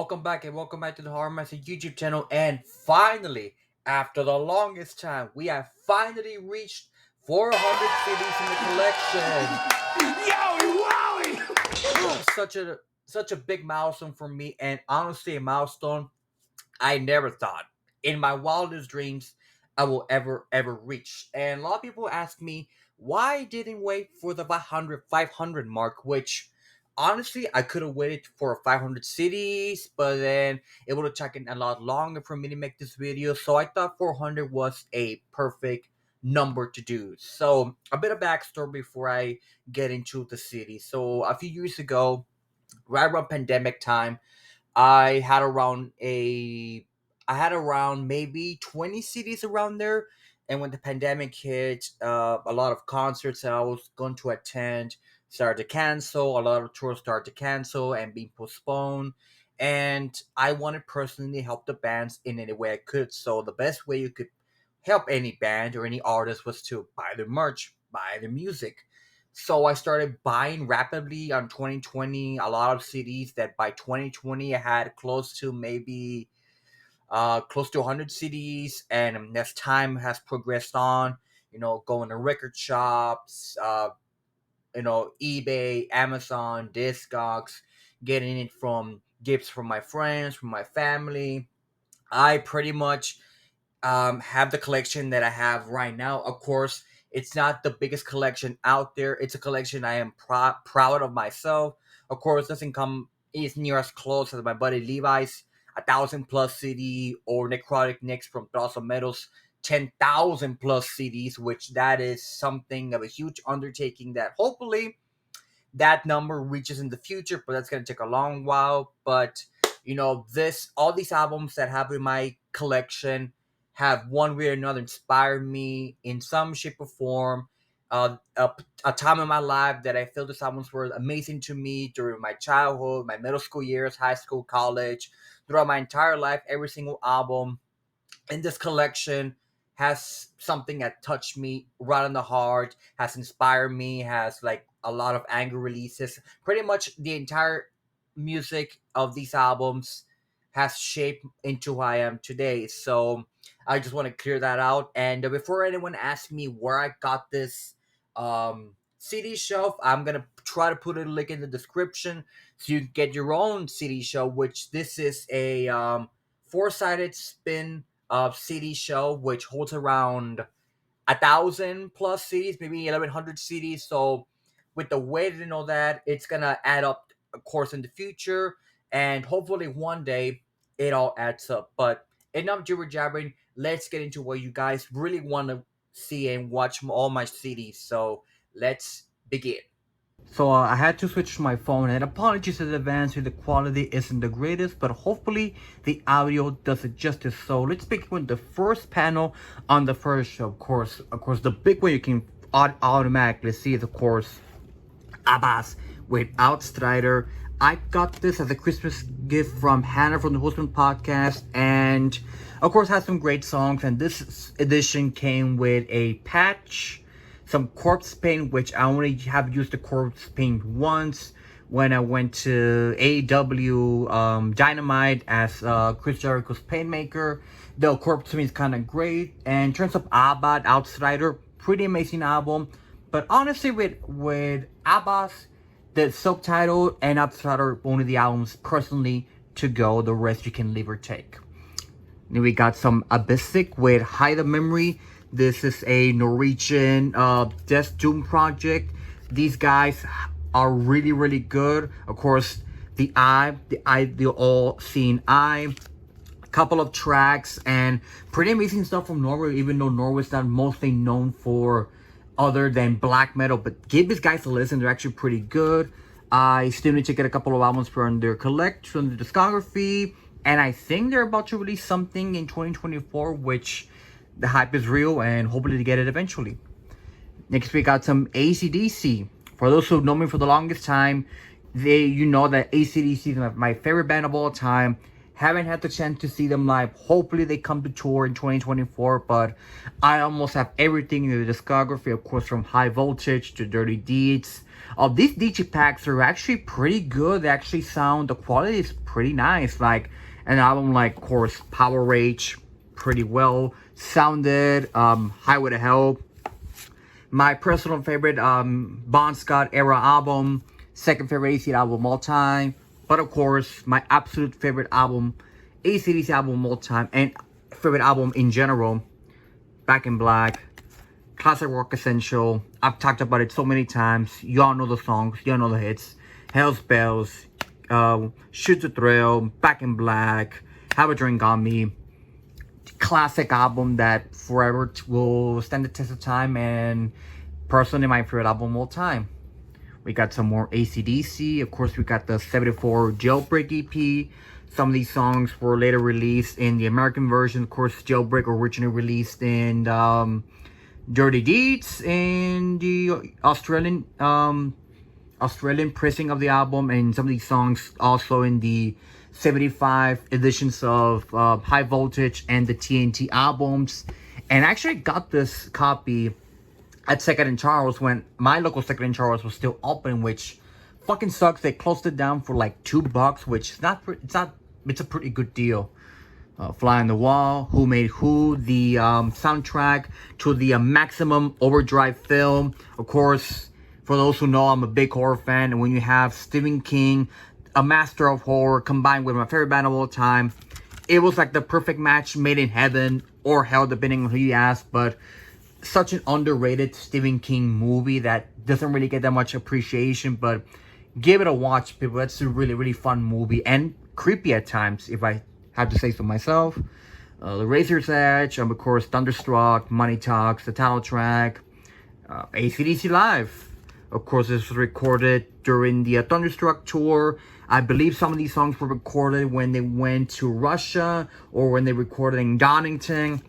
welcome back and welcome back to the Horror Master YouTube channel. And finally, after the longest time, we have finally reached 400 CDs in the collection. Yowie! Such a big milestone for me, and honestly, a milestone I never thought in my wildest dreams I will ever reach. And a lot of people ask me why I didn't wait for the 500 mark, which honestly I could have waited for 500 cities, but then it would have taken a lot longer for me to make this video. So I thought 400 was a perfect number to do. So a bit of backstory before I get into the city. So a few years ago, right around pandemic time, I had around a I had around maybe 20 cities around there. And when the pandemic hit, a lot of concerts that I was going to attend started to cancel. A lot of tours started to cancel and being postponed. And I wanted personally to help the bands in any way I could. So the best way you could help any band or any artist was to buy their merch, buy their music. So I started buying rapidly on 2020 a lot of CDs that by 2020 I had close to 100 CDs. And as time has progressed on, going to record shops, eBay, Amazon, Discogs, getting it from gifts from my friends, from my family. I pretty much have the collection that I have right now. Of course, it's not the biggest collection out there. It's a collection I am proud of myself. Of course, it doesn't come as near as close as my buddy Levi's 1,000 plus CD or Necrotic Nicks from Thoughts of Metal's 10,000 plus CDs, which that is something of a huge undertaking that hopefully that number reaches in the future, but that's gonna take a long while. But this all these albums that have in my collection have one way or another inspired me in some shape or form. A time in my life that I feel these albums were amazing to me during my childhood, my middle school years, high school, college, throughout my entire life. Every single album in this collection has something that touched me right in the heart, has inspired me, has like a lot of anger releases. Pretty much the entire music of these albums has shaped into who I am today. So I just want to clear that out. And before anyone asks me where I got this CD shelf, I'm gonna try to put a link in the description so you can get your own CD shelf. Which this is a four-sided spin CD show, which holds around 1,000 plus CDs, maybe 1,100 CDs. So with the weight and all that, it's gonna add up, of course, in the future, and hopefully one day it all adds up. But enough jibber jabbering. Let's get into what you guys really want to see and watch all my CDs. So let's begin. So I had to switch to my phone, and apologies in advance if the quality isn't the greatest, but hopefully the audio does it justice. So let's begin with the first panel on the first show. Of course, the big one you can automatically see is, of course, Abbas with Outsider. I got this as a Christmas gift from Hannah from the Husband Podcast, and of course has some great songs. And this edition came with a patch, some corpse paint, which I only have used the corpse paint once when I went to AEW Dynamite as Chris Jericho's paint maker. The corpse paint is kind of great. And in terms of Abad Outsider, pretty amazing album. But honestly, with Abbas, the subtitle and Outsider are only the albums personally to go. The rest you can leave or take. Then we got some Abyssic with Hide the Memory. This is a Norwegian Death Doom project. These guys are really good. Of course, the all-seeing eye. A couple of tracks and pretty amazing stuff from Norway, even though Norway's not mostly known for other than black metal. But give these guys a listen, they're actually pretty good. I still need to get a couple of albums from their collection, their discography, and I think they're about to release something in 2024, which the hype is real, and hopefully to get it eventually. Next we got some AC/DC. For those who know me for the longest time, you know that AC/DC is my favorite band of all time. Haven't had the chance to see them live. Hopefully they come to tour in 2024, but I almost have everything in the discography, of course, from High Voltage to Dirty Deeds. These digipacks are actually pretty good. They actually sound, the quality is pretty nice. Like an album like, of course, Power Rage, pretty well sounded. Highway to Hell, my personal favorite Bon Scott era album, second favorite AC album of all time. But of course, my absolute favorite album, AC/DC album of all time, and favorite album in general, Back in Black, classic rock essential. I've talked about it so many times. Y'all know the songs, y'all know the hits. Hell's Bells, Shoot to Thrill, Back in Black, Have a Drink on Me. Classic album that forever will stand the test of time, and personally my favorite album of all time. We got some more AC/DC. Of course, we got the 74 Jailbreak EP. Some of these songs were later released in the American version. Of course, Jailbreak originally released in Dirty Deeds, in the Australian pressing of the album, and some of these songs also in the 75 editions of High Voltage and the TNT albums. And I actually got this copy at Second and Charles when my local Second and Charles was still open, which fucking sucks. They closed it down for like $2, which is it's a pretty good deal. Fly on the Wall, Who Made Who, the soundtrack to the Maximum Overdrive film. Of course, for those who know, I'm a big horror fan, and when you have Stephen King, a master of horror, combined with my favorite band of all time, it was like the perfect match made in heaven or hell, depending on who you ask. But such an underrated Stephen King movie that doesn't really get that much appreciation, but give it a watch, people. That's a really, really fun movie, and creepy at times, if I have to say so myself. The Razor's Edge, of course, Thunderstruck, Money Talks, the title track, AC/DC Live. Of course, this was recorded during the Thunderstruck tour. I believe some of these songs were recorded when they went to Russia or when they recorded in Donington.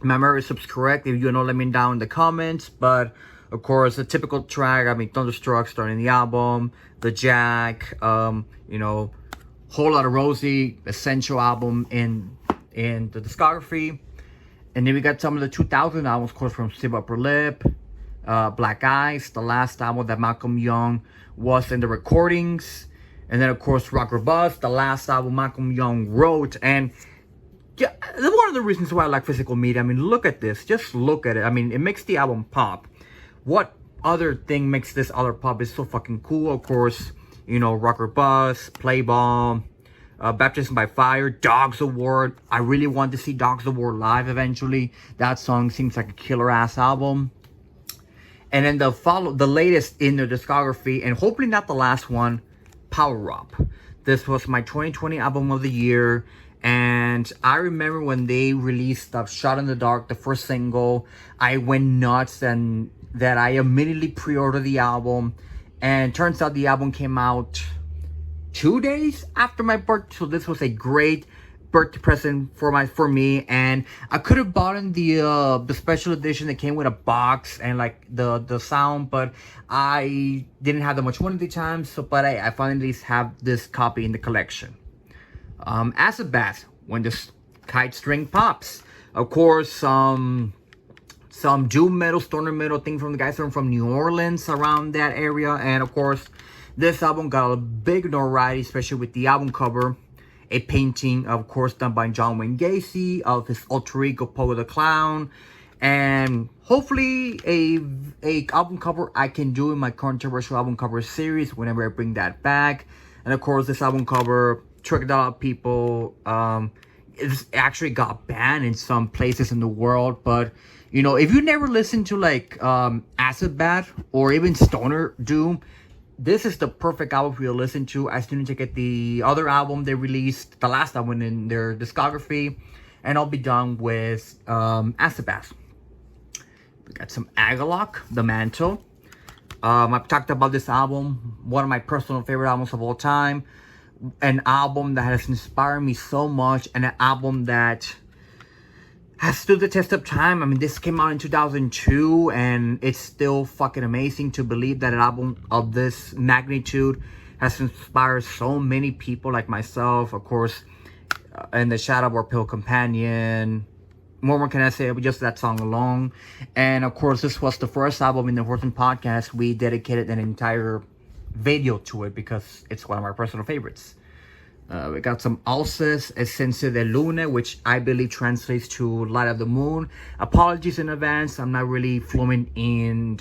My memory serves correct. If you know, let me down in the comments. But of course, a typical track. I mean, Thunderstruck starting the album, the Jack, you know, Whole Lotta Rosie, essential album in the discography. And then we got some of the 2000 albums, of course, from Steve Upper Lip, Black Eyes, the last album that Malcolm Young was in the recordings. And then, of course, Rock or Bust, the last album Malcolm Young wrote. And yeah, one of the reasons why I like physical media, I mean, look at this. Just look at it. I mean, it makes the album pop. What other thing makes this other pop is so fucking cool? Of course, you know, Rock or Bust, Play Ball, Baptism by Fire, Dogs of War. I really want to see Dogs of War live eventually. That song seems like a killer-ass album. And then the latest in the discography, and hopefully not the last one, Power Up. This was my 2020 album of the year. And I remember when they released Shot in the Dark, the first single, I went nuts, and that I immediately pre-ordered the album. And turns out the album came out 2 days after my birthday. So this was a great birthday present for me. And I could have bought in the special edition that came with a box and like the sound, but I didn't have that much money at the time. So, but I finally have this copy in the collection. Acid Bath, When the Kite String Pops. Of course, some doom metal, stoner metal thing from the guys from New Orleans, around that area. And of course, this album got a big notoriety, especially with the album cover. A painting, of course, done by John Wayne Gacy of his alter ego, Poe the Clown. And hopefully a album cover I can do in my controversial album cover series whenever I bring that back. And of course, this album cover tricked out people. It actually got banned in some places in the world. But, you know, if you never listened to like Acid Bath or even Stoner Doom, this is the perfect album for you to listen to as soon as you get the other album they released, the last album in their discography. And I'll be done with Acid Bath. We got some Agalloch, The Mantle. I've talked about this album, one of my personal favorite albums of all time. An album that has inspired me so much, and an album that has stood the test of time. I mean, this came out in 2002, and it's still fucking amazing to believe that an album of this magnitude has inspired so many people like myself. Of course, and the Shadow of Our Pill Companion. More can I say? Just that song alone. And of course, this was the first album in the Horton podcast. We dedicated an entire video to it because it's one of my personal favorites. We got some Alces, Esencia de Luna, which I believe translates to Light of the Moon. Apologies in advance, I'm not really fluent in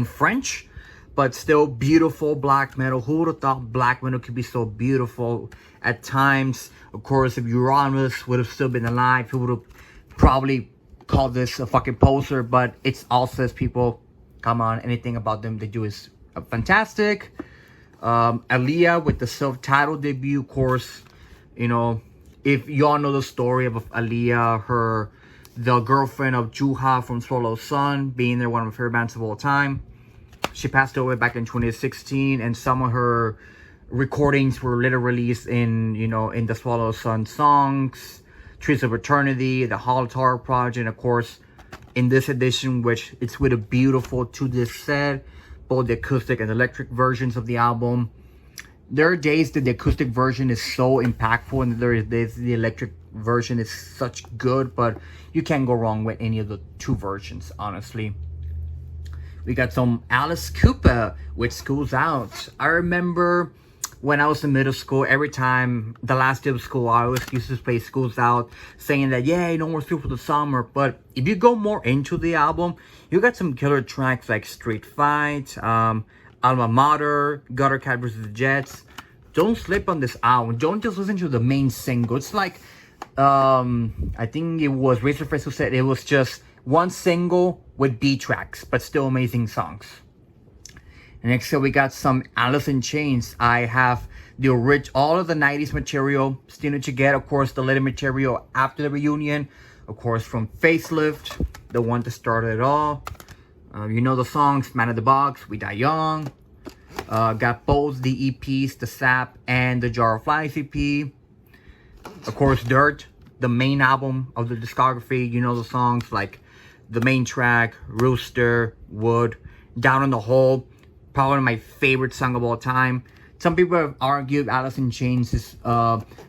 French, but still beautiful black metal. Who would have thought black metal could be so beautiful at times? Of course, if Uranus would have still been alive, he would have probably called this a fucking poser, but it's Alces, people. Come on, anything about them they do is fantastic. Aaliyah with the self-titled debut, of course. You know, if y'all know the story of Aaliyah, the girlfriend of Juha from Solo Sun, being there, one of my favorite bands of all time. She passed away back in 2016, and some of her recordings were later released in the Swallow Sun songs, Trees of Eternity, the Holotar Project, and of course, in this edition, which it's with a beautiful 2-disc set, both the acoustic and electric versions of the album. There are days that the acoustic version is so impactful, and there are days the electric version is such good, but you can't go wrong with any of the two versions, honestly. We got some Alice Cooper with School's Out. I remember when I was in middle school, every time the last day of school, I always used to play School's Out, saying that, yeah, no more school for the summer. But if you go more into the album, you got some killer tracks like Street Fight, Alma Mater, Gutter Cat vs. the Jets. Don't slip on this album. Don't just listen to the main single. It's like, I think it was Razorface who said it was just one single with B tracks, but still amazing songs. And next up, we got some Alice in Chains. I have all of the 90s material still to get. Of course, the later material after the reunion. Of course, from Facelift, the one that started it all. You know the songs, Man of the Box, We Die Young. Got both the EPs, the Sap and the Jar of Flies EP. Of course, Dirt, the main album of the discography. You know the songs like the main track, Rooster, Wood, Down in the Hole. Probably one of my favorite song of all time. Some people have argued Alice in Chains is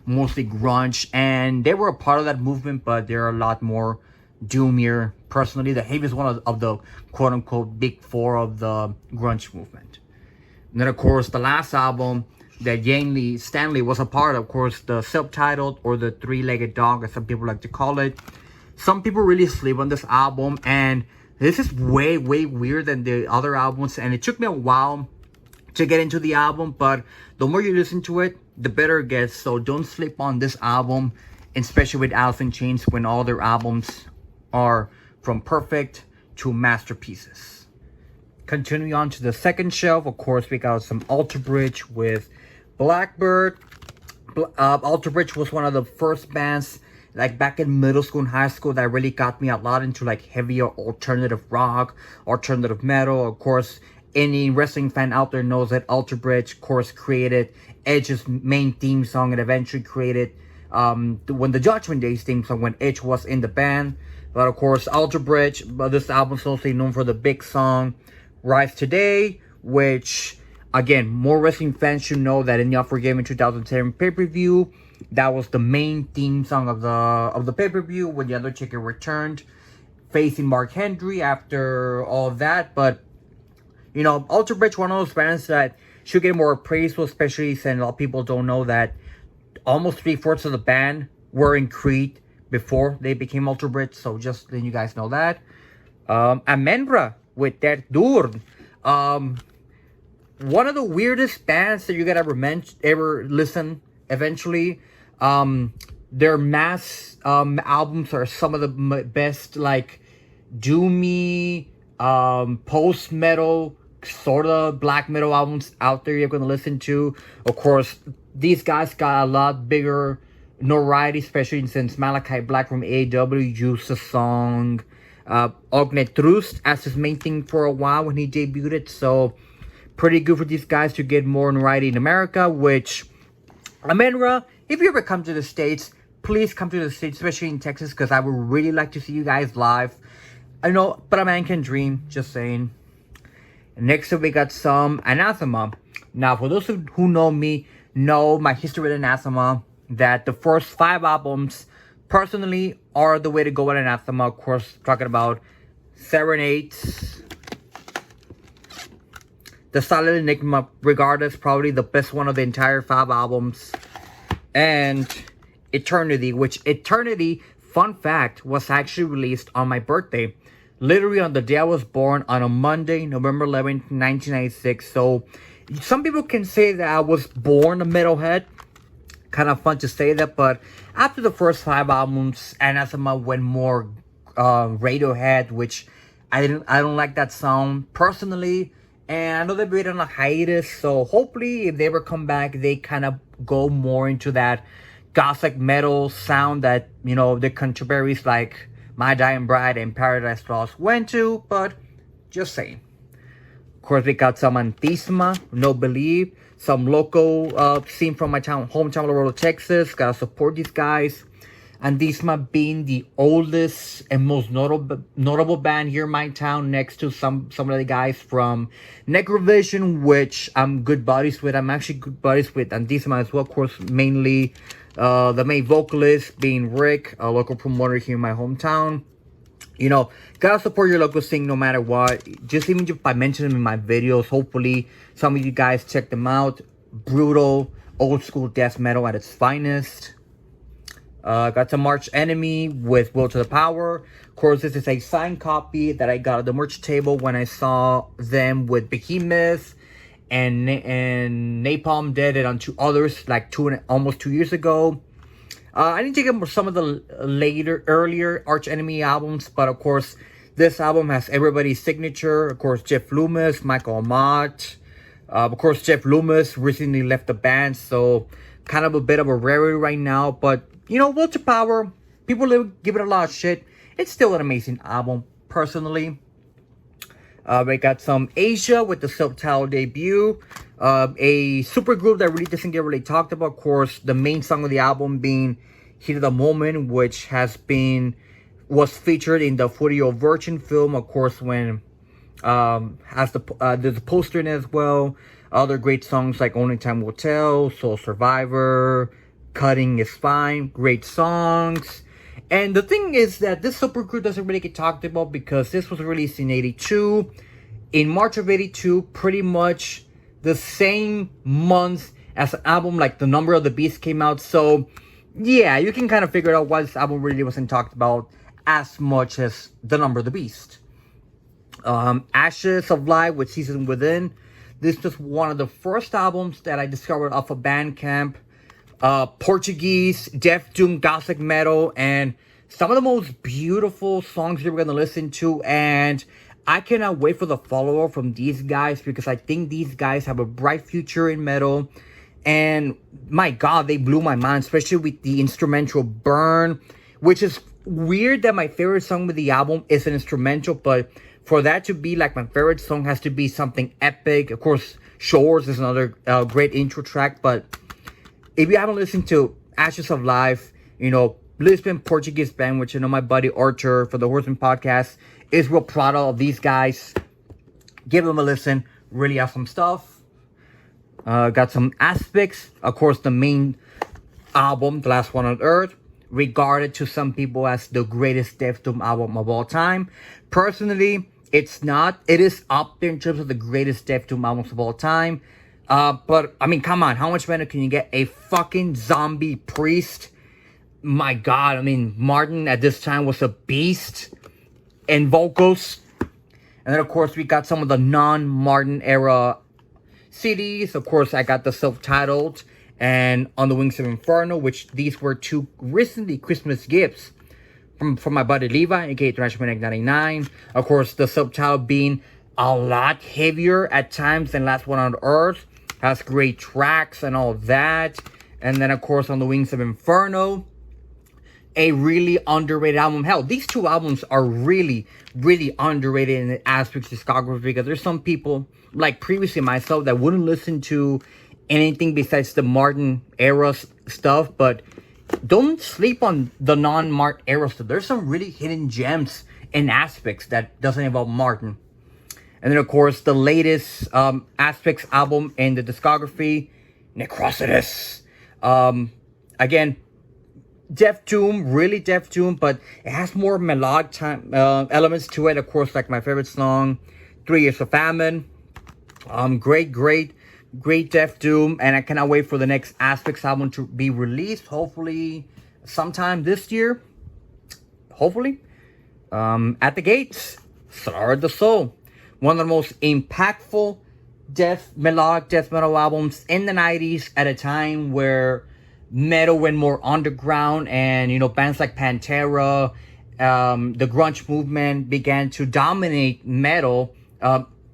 mostly grunge, and they were a part of that movement, but they're a lot more doomier. Personally, the Haven is one of the quote-unquote big four of the grunge movement. And then, of course, the last album that Stanley was a part of course, the self-titled or the three-legged dog, as some people like to call it. Some people really sleep on this album, and this is way, way weirder than the other albums, and it took me a while to get into the album, but the more you listen to it, the better it gets. So don't sleep on this album, especially with Alice in Chains, when all their albums are from perfect to masterpieces. Continuing on to the second shelf, of course, we got some Alter Bridge with Blackbird. Alter Bridge was one of the first bands like back in middle school and high school that really got me a lot into like heavier alternative rock, alternative metal. Of course, any wrestling fan out there knows that Alter Bridge, of course, created Edge's main theme song and eventually created when the Judgment Day's theme song when Edge was in the band. But of course, Alter Bridge, this album is mostly known for the big song Rise Today, which again, more wrestling fans should know that in the Unforgiven 2010 pay-per-view, that was the main theme song of the pay-per-view when the Undertaker returned, facing Mark Henry after all of that. But you know, Alter Bridge, one of those bands that should get more praise, especially since a lot of people don't know that almost 3/4 of the band were in Creed before they became Alter Bridge. So just letting you guys know that. Amendra with that Durn. One of the weirdest bands that you gotta ever listen eventually. Their mass albums are some of the best, like doomy post metal sort of black metal albums out there you're gonna listen to. Of course, these guys got a lot bigger notoriety, especially since Malachi Black from AEW used the song Ognet Trust as his main thing for a while when he debuted it. So pretty good for these guys to get more notoriety in America, which Amenra, if you ever come to the States, please come to the States, especially in Texas, because I would really like to see you guys live. I know, but a man can dream, just saying. Next up, we got some Anathema. Now, for those who know me, know my history with Anathema. that the first 5 albums, personally, are the way to go at Anathema. Of course, talking about Serenades, The Silent Enigma, regardless, probably the best one of the entire 5 albums, and Eternity, which Eternity, fun fact, was actually released on my birthday. Literally on the day I was born, on a Monday, November 11th, 1996. So, some people can say that I was born a metalhead. Kind of fun to say that, but after the first 5 albums, Anathema went more Radiohead, which I don't like that sound personally. And I know they've been on a hiatus, so hopefully if they ever come back, they kind of go more into that gothic metal sound that, you know, the contemporaries like My Dying Bride and Paradise Lost went to, but just saying. Of course, we got some Antisma, No Believe, some local scene from my hometown, Laredo, Texas. Gotta support these guys. Antisma being the oldest and most notable band here in my town, next to some of the guys from Necrovision, which I'm good buddies with. I'm actually good buddies with Antisma as well. Of course, mainly the main vocalist being Rick, a local promoter here in my hometown. You know, gotta support your local scene no matter what. Just even if I mention them in my videos, hopefully some of you guys check them out. Brutal, old school death metal at its finest. Got some Arch Enemy with Will to the Power. Of course, this is a signed copy that I got at the merch table when I saw them with Behemoth and Napalm Dead and 2 others like almost 2 years ago. I didn't take them for some of the earlier Arch Enemy albums, but of course, this album has everybody's signature. Of course, Jeff Loomis, Michael Amott. Of course, Jeff Loomis recently left the band, so kind of a bit of a rarity right now. But, you know, Will to Power, people give it a lot of shit. It's still an amazing album, personally. We got some Asia with the self-titled debut. A super group that really doesn't get really talked about. Of course, the main song of the album being Heat of the Moment, which was featured in the 40-year-old Virgin film. Of course, when there's a poster in it as well. Other great songs like Only Time Will Tell, Soul Survivor, Cutting Is Fine. Great songs. And the thing is that this supergroup doesn't really get talked about because this was released in 82. In March of 82, pretty much the same month as an album like The Number of the Beast came out. So, yeah, you can kind of figure out why this album really wasn't talked about as much as The Number of the Beast. Ashes of Life with Season Within. This was one of the first albums that I discovered off of Bandcamp. Portuguese, death doom, gothic metal, and some of the most beautiful songs you're going to listen to. And I cannot wait for the follow-up from these guys because I think these guys have a bright future in metal. And my God, they blew my mind, especially with the instrumental Burn, which is weird that my favorite song with the album is an instrumental, but for that to be like my favorite song has to be something epic. Of course, Shores is another great intro track, but if you haven't listened to Ashes of Life, you know, Lisbon Portuguese band, which I know my buddy Archer for the Horseman podcast is real proud of these guys. Give them a listen. Really awesome stuff. Got some Aspects. Of course, the main album, The Last One on Earth, regarded to some people as the greatest death doom album of all time. Personally, it's not. It is up there in terms of the greatest death doom albums of all time. But, I mean, come on. How much better can you get? A fucking zombie priest. My God. I mean, Martin at this time was a beast in vocals. And then, of course, we got some of the non-Martin era CDs. Of course, I got the self-titled and On the Wings of Inferno, which these were 2 recently Christmas gifts from my buddy Levi, aka Trashmaniac 99. Of course, the self-titled being a lot heavier at times than Last One on Earth. Has great tracks and all that. And then, of course, On the Wings of Inferno, a really underrated album. Hell, these 2 albums are really, really underrated in the Aspects discography because there's some people, like previously myself, that wouldn't listen to anything besides the Martin era stuff. But don't sleep on the non-Martin era stuff. There's some really hidden gems in Aspects that doesn't involve Martin. And then, of course, the latest Aspects album in the discography, Necrosidus. Again, Death Doom, really Death Doom, but it has more melodic time elements to it. Of course, like my favorite song, 3 Years of Famine. Great Death Doom, and I cannot wait for the next Aspects album to be released. Hopefully, sometime this year. Hopefully, At the Gates, Star of the Soul, one of the most impactful melodic death metal albums in the 90s, at a time where metal went more underground, and bands like Pantera, the grunge movement began to dominate metal,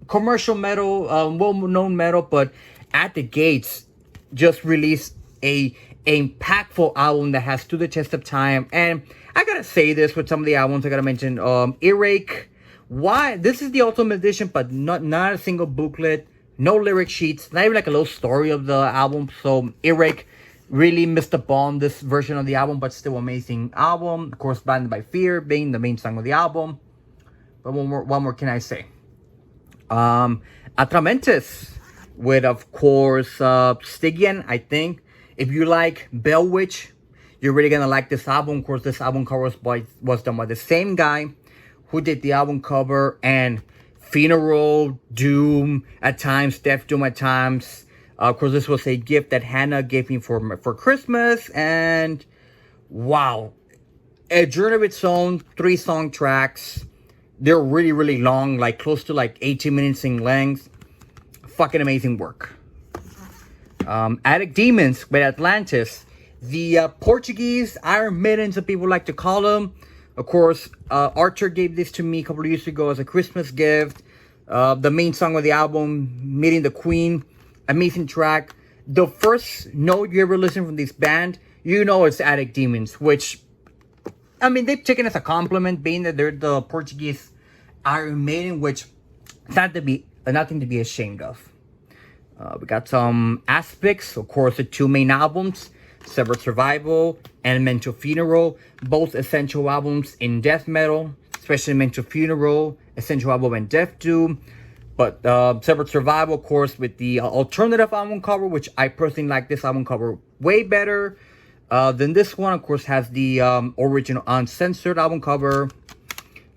commercial metal, well-known metal. But At the Gates just released a impactful album that has stood the test of time. And I gotta say this with some of the albums I gotta mention, Earache. Why this is the Ultimate Edition, but not a single booklet, no lyric sheets, not even like a little story of the album. So Earache really missed the ball on this version of the album, but still amazing album. Of course, Blinded by Fear being the main song of the album. But one more can I say? Atramentis with, of course, Stygian. I think if you like Bell Witch, you're really gonna like this album. Of course, this album cover was done by the same guy who did the album cover, and Funeral, Doom at times, Death Doom at times. Of course, this was a gift that Hannah gave me for Christmas, and wow, a journey of its own. 3 song tracks. They're really, really long, like close to like 18 minutes in length. Fucking amazing work. Attic Demons with Atlantis, the Portuguese Iron Maiden, some people like to call them. Of course, Archer gave this to me a couple of years ago as a Christmas gift. The main song of the album, Meeting the Queen. Amazing track. The first note you ever listen from this band, it's Attic Demons, which, I mean, they've taken as a compliment, being that they're the Portuguese Iron Maiden, which is nothing to be ashamed of. We got some Aspects, of course, the 2 main albums, Severed Survival and Mental Funeral, both essential albums in death metal, especially Mental Funeral, essential album in Death Doom. But Severed Survival, of course, with the alternative album cover, which I personally like this album cover way better than this one. Of course, has the original uncensored album cover.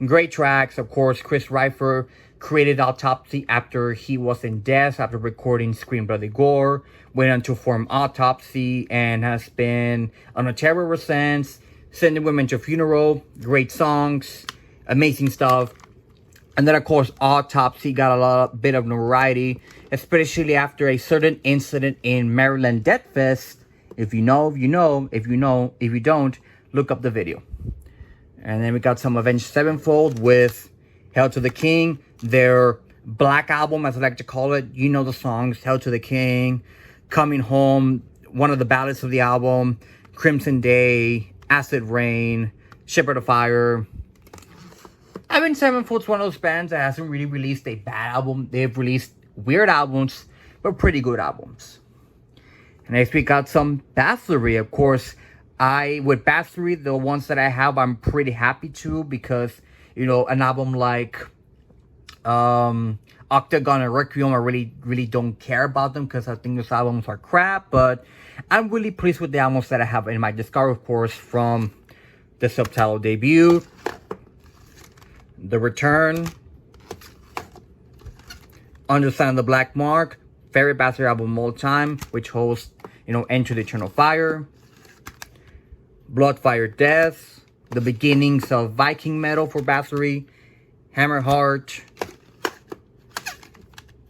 Great tracks. Of course, Chris Reifer created Autopsy after he was in death, after recording Scream Bloody Gore. Went on to form Autopsy and has been on a terror since. Sending Women to Funeral. Great songs. Amazing stuff. And then, of course, Autopsy got a bit of notoriety, especially after a certain incident in Maryland Death Fest. If you know, you know. If you don't, look up the video. And then we got some Avenged Sevenfold with Hail to the King, their black album, as I like to call it. You know the songs, Hail to the King, Coming Home, one of the ballads of the album, Crimson Day, Acid Rain, Shepherd of Fire. Avenged Sevenfold's one of those bands that hasn't really released a bad album. They've released weird albums, but pretty good albums. And next we got some Bathory. Of course, with Bathory, the ones that I have, I'm pretty happy to, because, an album like Octagon and Requiem, I really don't care about them, because I think those albums are crap. But I'm really pleased with the albums that I have in my discography, of course, from the Subtitle debut, The Return, Understand the Black Mark, favorite Bathory album of all time, which hosts, Enter the Eternal Fire, Blood, Fire, Death, the beginnings of Viking metal for Bathory, Hammerheart,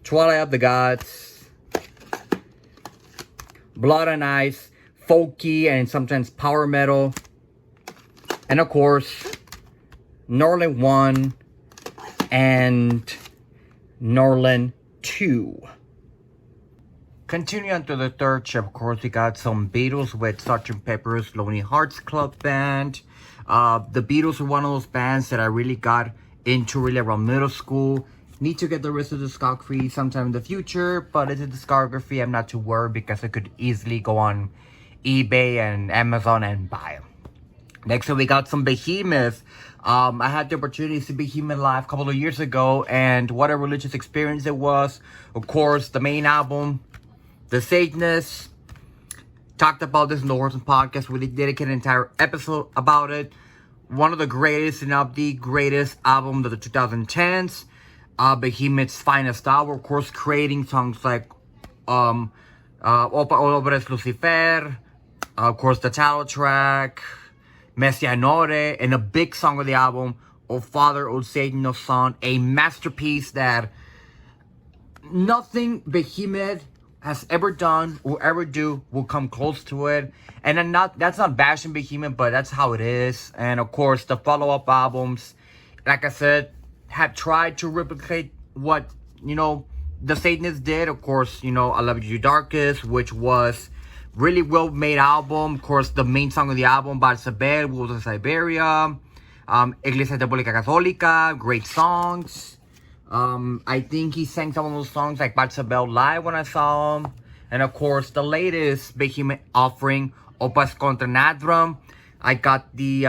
Twilight of the Gods, Blood and Ice, folky and sometimes power metal, and of course, Norland 1 and Norland 2. Continuing on to the third show, of course, we got some Beatles with Sgt. Pepper's Lonely Hearts Club Band. The Beatles are one of those bands that I really got into really around middle school. Need to get the rest of the discography sometime in the future, but it's a discography I'm not too worried, because I could easily go on eBay and Amazon and buy them. Next up, we got some Behemoth. I had the opportunity to see Behemoth live a couple of years ago, and what a religious experience it was. Of course, the main album, The Satanists, talked about this in the Horizon podcast. We dedicated an entire episode about it. One of the greatest, and of the greatest albums of the 2010s. Behemoth's finest hour, of course, creating songs like Opa es Lucifer, of course, the title track, Messianore, and a big song of the album, O Father, O Satan, O Son, a masterpiece that nothing Behemoth has ever done or ever do will come close to it. And that's not bashing Behemoth, but that's how it is. And of course, the follow-up albums, like I said, have tried to replicate what, the Satanists did. Of course, I Love You Darkest, which was really well-made album. Of course, the main song of the album, Balsabel, was in Siberia. Iglesia Católica Católica, great songs. I think he sang some of those songs like Balsabel live when I saw him. And of course, the latest Behemoth offering, Opas Contra Nadram. I got the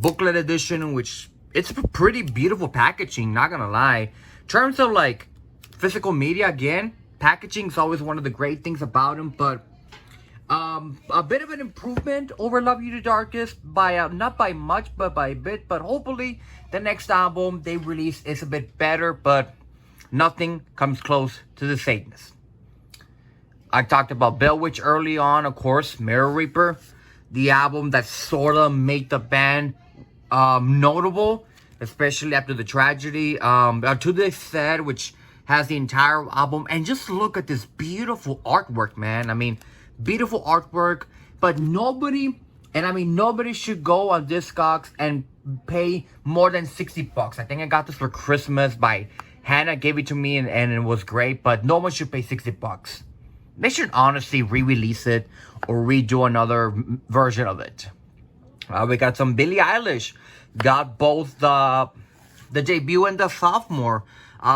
booklet edition, which it's pretty beautiful packaging, not gonna lie. In terms of like physical media, again, packaging is always one of the great things about them, but a bit of an improvement over Love You the Darkest by not by much, but by a bit. But hopefully the next album they release is a bit better, but nothing comes close to the Satanists. I talked about Bell Witch early on, of course, Mirror Reaper, the album that sort of made the band notable, especially after the tragedy. To This Said, which has the entire album, and just look at this beautiful artwork, man. I mean, beautiful artwork, but nobody should go on Discogs and pay more than $60. I think I got this for Christmas by Hannah, gave it to me, and it was great, but no one should pay $60. They should honestly re-release it or redo another version of it. We got some Billie Eilish. Got both the debut and the sophomore.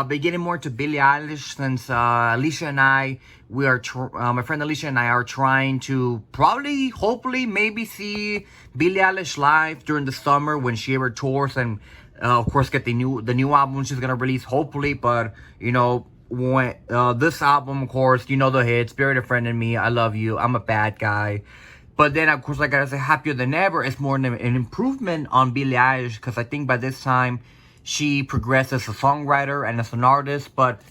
Beginning more to Billie Eilish, since Alicia and I, my friend Alicia and I are trying to probably, hopefully, maybe see Billie Eilish live during the summer when she ever tours, and of course get the new album she's gonna release, hopefully. But when this album, of course, the hit, Spirit of Friend and Me, I Love You, I'm a Bad Guy. But then, of course, like I said, Happier Than Ever is more an improvement on Billie Eilish, because I think by this time she progressed as a songwriter and as an artist. But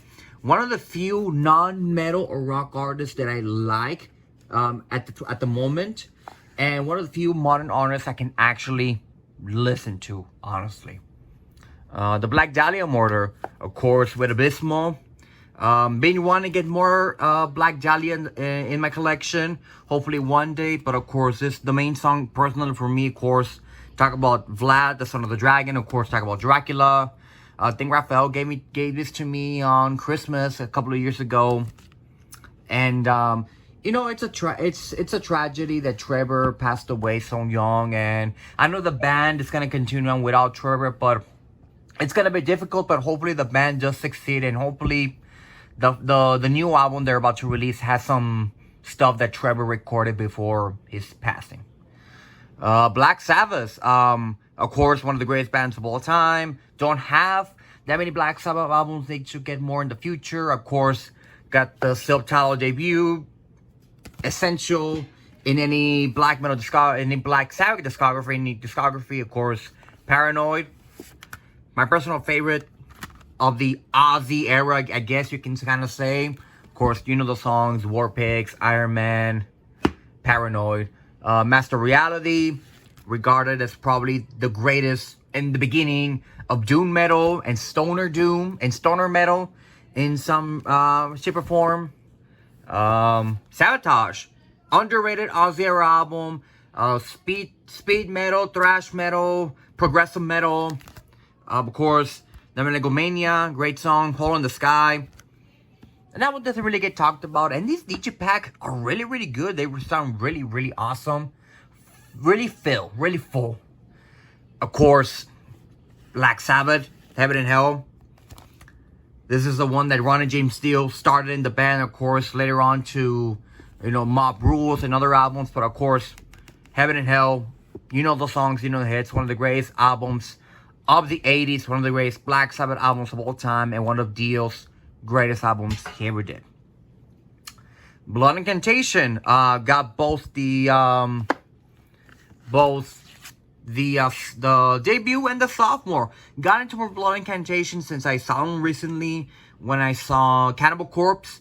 one of the few non-metal or rock artists that I like at the moment, and one of the few modern artists I can actually listen to, honestly. The Black Dahlia Murder, of course, with Abysmal. Been wanting to get more Black Dahlia in my collection, hopefully one day. But of course, this the main song personally for me, of course. Talk about Vlad, the Son of the Dragon. Of course, talk about Dracula. I think Raphael gave this to me on Christmas a couple of years ago. And it's a tragedy that Trevor passed away so young. And I know the band is gonna continue on without Trevor, but it's gonna be difficult. But hopefully the band does succeed, and hopefully the new album they're about to release has some stuff that Trevor recorded before his passing. Black Sabbath, of course, one of the greatest bands of all time. Don't have that many Black Sabbath albums. They should get more in the future. Of course, got the self-titled debut, essential in any black metal any Black Sabbath discography. Of course, Paranoid, my personal favorite of the Ozzy era, I guess you can kind of say. Of course, the songs War Pigs, Iron Man, Paranoid. Master Reality, regarded as probably the greatest in the beginning of doom metal and stoner doom and stoner metal in some shape or form. Sabotage, underrated Ozzy era album. Speed metal, thrash metal, progressive metal. Of course, the Megalomania, great song, Hole in the Sky. And that one doesn't really get talked about. And these DJ pack are really, really good. They sound really, really awesome. Really full. Of course, Black Sabbath, Heaven and Hell. This is the one that Ron and James Dio started in the band, of course, later on to, Mob Rules and other albums. But of course, Heaven and Hell, the songs, the hits. One of the greatest albums of the 80s. One of the greatest Black Sabbath albums of all time. And one of Dio's greatest albums he ever did. Blood Incantation got both the debut and the sophomore. Got into more Blood Incantation since I saw them recently when I saw Cannibal Corpse.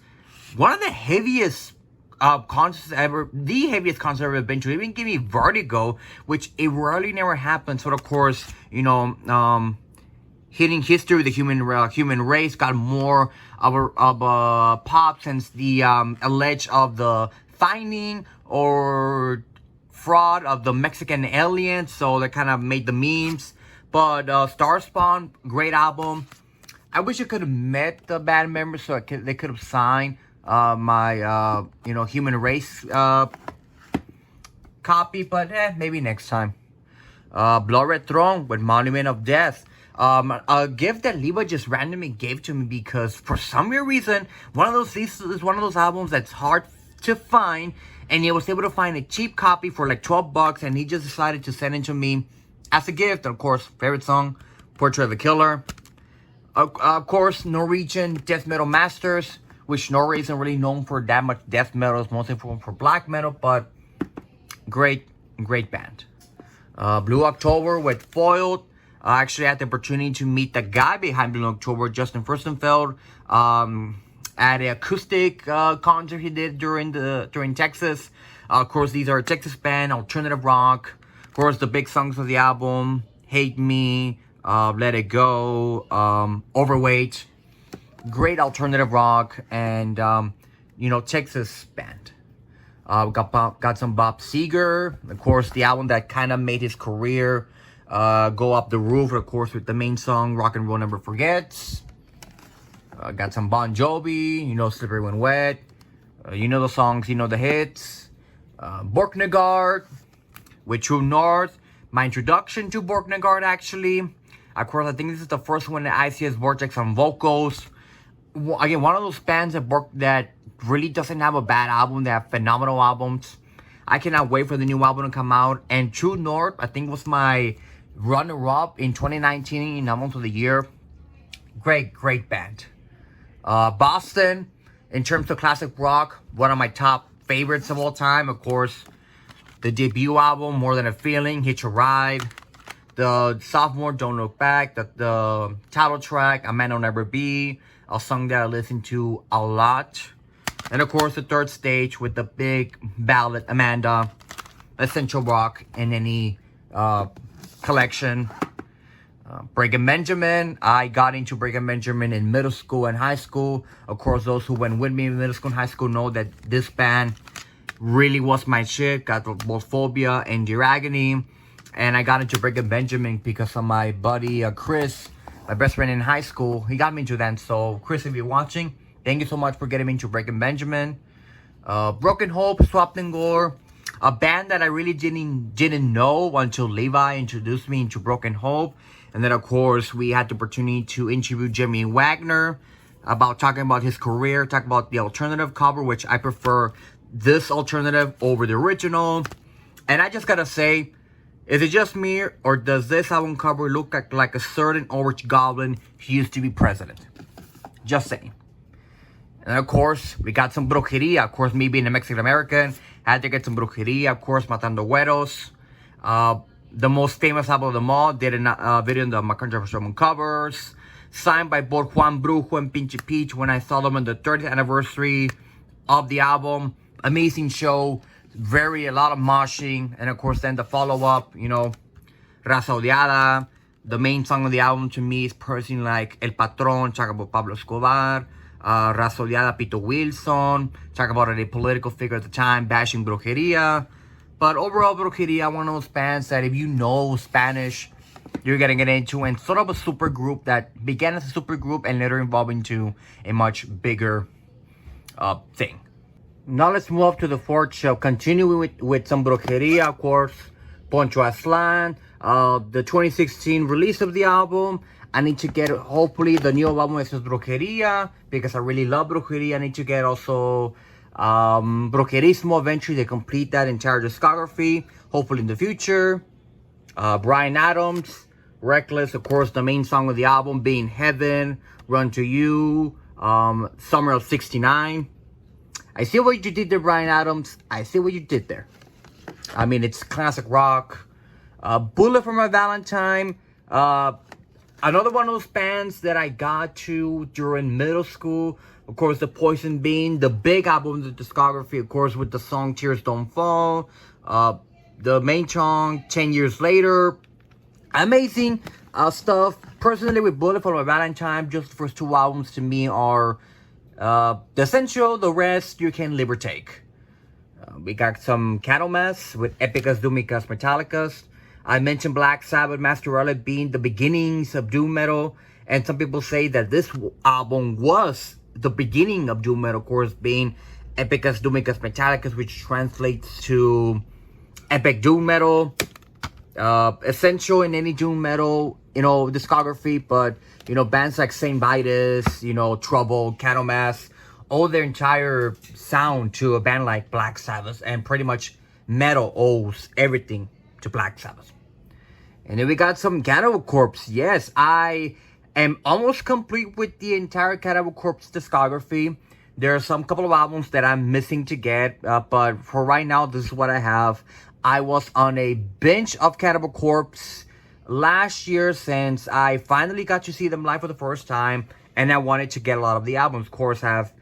One of the heaviest concerts ever, the heaviest concert I've ever been to. It even gave me vertigo, which it rarely never happens. So of course, hitting history with the human race got more of a pop since the alleged of the finding or fraud of the Mexican aliens. So that kind of made the memes. But Starspawn, great album. I wish I could have met the band members so they could have signed my human race copy, but maybe next time. Blood Red Throne with Monument of Death. A gift that Leva just randomly gave to me because for some weird reason, this is one of those albums that's hard to find, and he was able to find a cheap copy for like $12, and he just decided to send it to me as a gift. And of course, favorite song, Portrait of a Killer. Of course, Norwegian Death Metal Masters, which Norway isn't really known for that much death metal. It's mostly for black metal, but great band. Blue October with Foiled. I actually had the opportunity to meet the guy behind Blue October, Justin Furstenfeld, at an acoustic concert he did during Texas. Of course, these are a Texas band, alternative rock. Of course, the big songs of the album: Hate Me, Let It Go, Overweight. Great alternative rock and Texas band. Got some Bob Seger, of course, the album that kind of made his career go up the roof, of course, with the main song Rock and Roll Never Forgets. Got some Bon Jovi, Slippery When Wet. The songs, the hits. Borknagard with True North. My introduction to Borknagard, actually. Of course, I think this is the first one that I see as Vortex on vocals. Again, one of those bands that really doesn't have a bad album. They have phenomenal albums. I cannot wait for the new album to come out. And True North, I think, was my runner-up in 2019 in Albums of the Year. Great band. Boston, in terms of classic rock, one of my top favorites of all time. Of course, the debut album, More Than a Feeling, Hitch a Ride. The sophomore, Don't Look Back. The title track, A Man Will Never Be. A song that I listen to a lot. And of course, the third stage with the big ballad, Amanda. Essential rock in any collection. Breaking Benjamin. I got into Breaking Benjamin in middle school and high school. Of course, those who went with me in middle school and high school know that this band really was my shit. Got both Phobia and Dear Agony. And I got into Breaking Benjamin because of my buddy Chris, my best friend in high school. He got me into that. So, Chris, if you're watching, thank you so much for getting me into Breaking Benjamin. Broken Hope, Swapped and Gore. A band that I really didn't know until Levi introduced me into Broken Hope. And then, of course, we had the opportunity to interview Jimmy Wagner talking about his career, talk about the alternative cover, which I prefer this alternative over the original. And I just gotta say, is it just me, or does this album cover look like a certain orange goblin who used to be president? Just saying. And of course, we got some brujeria. Of course, me being a Mexican American, had to get some brujeria. Of course, Matando Güeros. The most famous album of them all. Did a video in the My Controversial covers. Signed by both Juan Brujo and Pinche Peach when I saw them on the 30th anniversary of the album. Amazing show. A lot of moshing. And of course, then the follow-up, Raza Odiada. The main song of the album to me is personally like El Patron, talk about Pablo Escobar. Raza Odiada, Pito Wilson. Talk about a political figure at the time, bashing brujeria. But overall, brujeria, one of those bands that if you know Spanish, you're gonna get into. And sort of a super group that began as a super group and later evolved into a much bigger thing. Now let's move up to the fourth show. Continuing with some brujeria, of course. Poncho Aslan. The 2016 release of the album. I need to get, hopefully, the new album is brujeria, because I really love brujeria. I need to get also Brujerismo eventually to complete that entire discography, hopefully in the future. Bryan Adams, Reckless, of course, the main song of the album being Heaven, Run to You, Summer of '69. I see what you did there, Bryan Adams. I see what you did there. I mean, it's classic rock. Bullet for My Valentine. Another one of those bands that I got to during middle school. Of course, the Poison Bean, the big album, the discography, of course, with the song Tears Don't Fall. The main song, 10 Years Later. Amazing stuff. Personally, with Bullet for My Valentine, just the first two albums to me are the essential. The rest, you can live or take. We got some Candlemass with Epicus, Doomicus, Metallicus. I mentioned Black Sabbath, Masquerade being the beginnings of doom metal. And some people say that this album was the beginning of doom metal, of course, being Epicus, Doomicus, Metallicus, which translates to epic doom metal. Essential in any doom metal, discography. But, bands like Saint Vitus, Trouble, Candlemass, owe their entire sound to a band like Black Sabbath, and pretty much metal owes everything to Black Sabbath. And then we got some Cannibal Corpse. Yes, I am almost complete with the entire Cannibal Corpse discography. There are some couple of albums that I'm missing to get, but for right now, this is what I have. I was on a binge of Cannibal Corpse last year since I finally got to see them live for the first time, and I wanted to get a lot of the albums. Of course, I have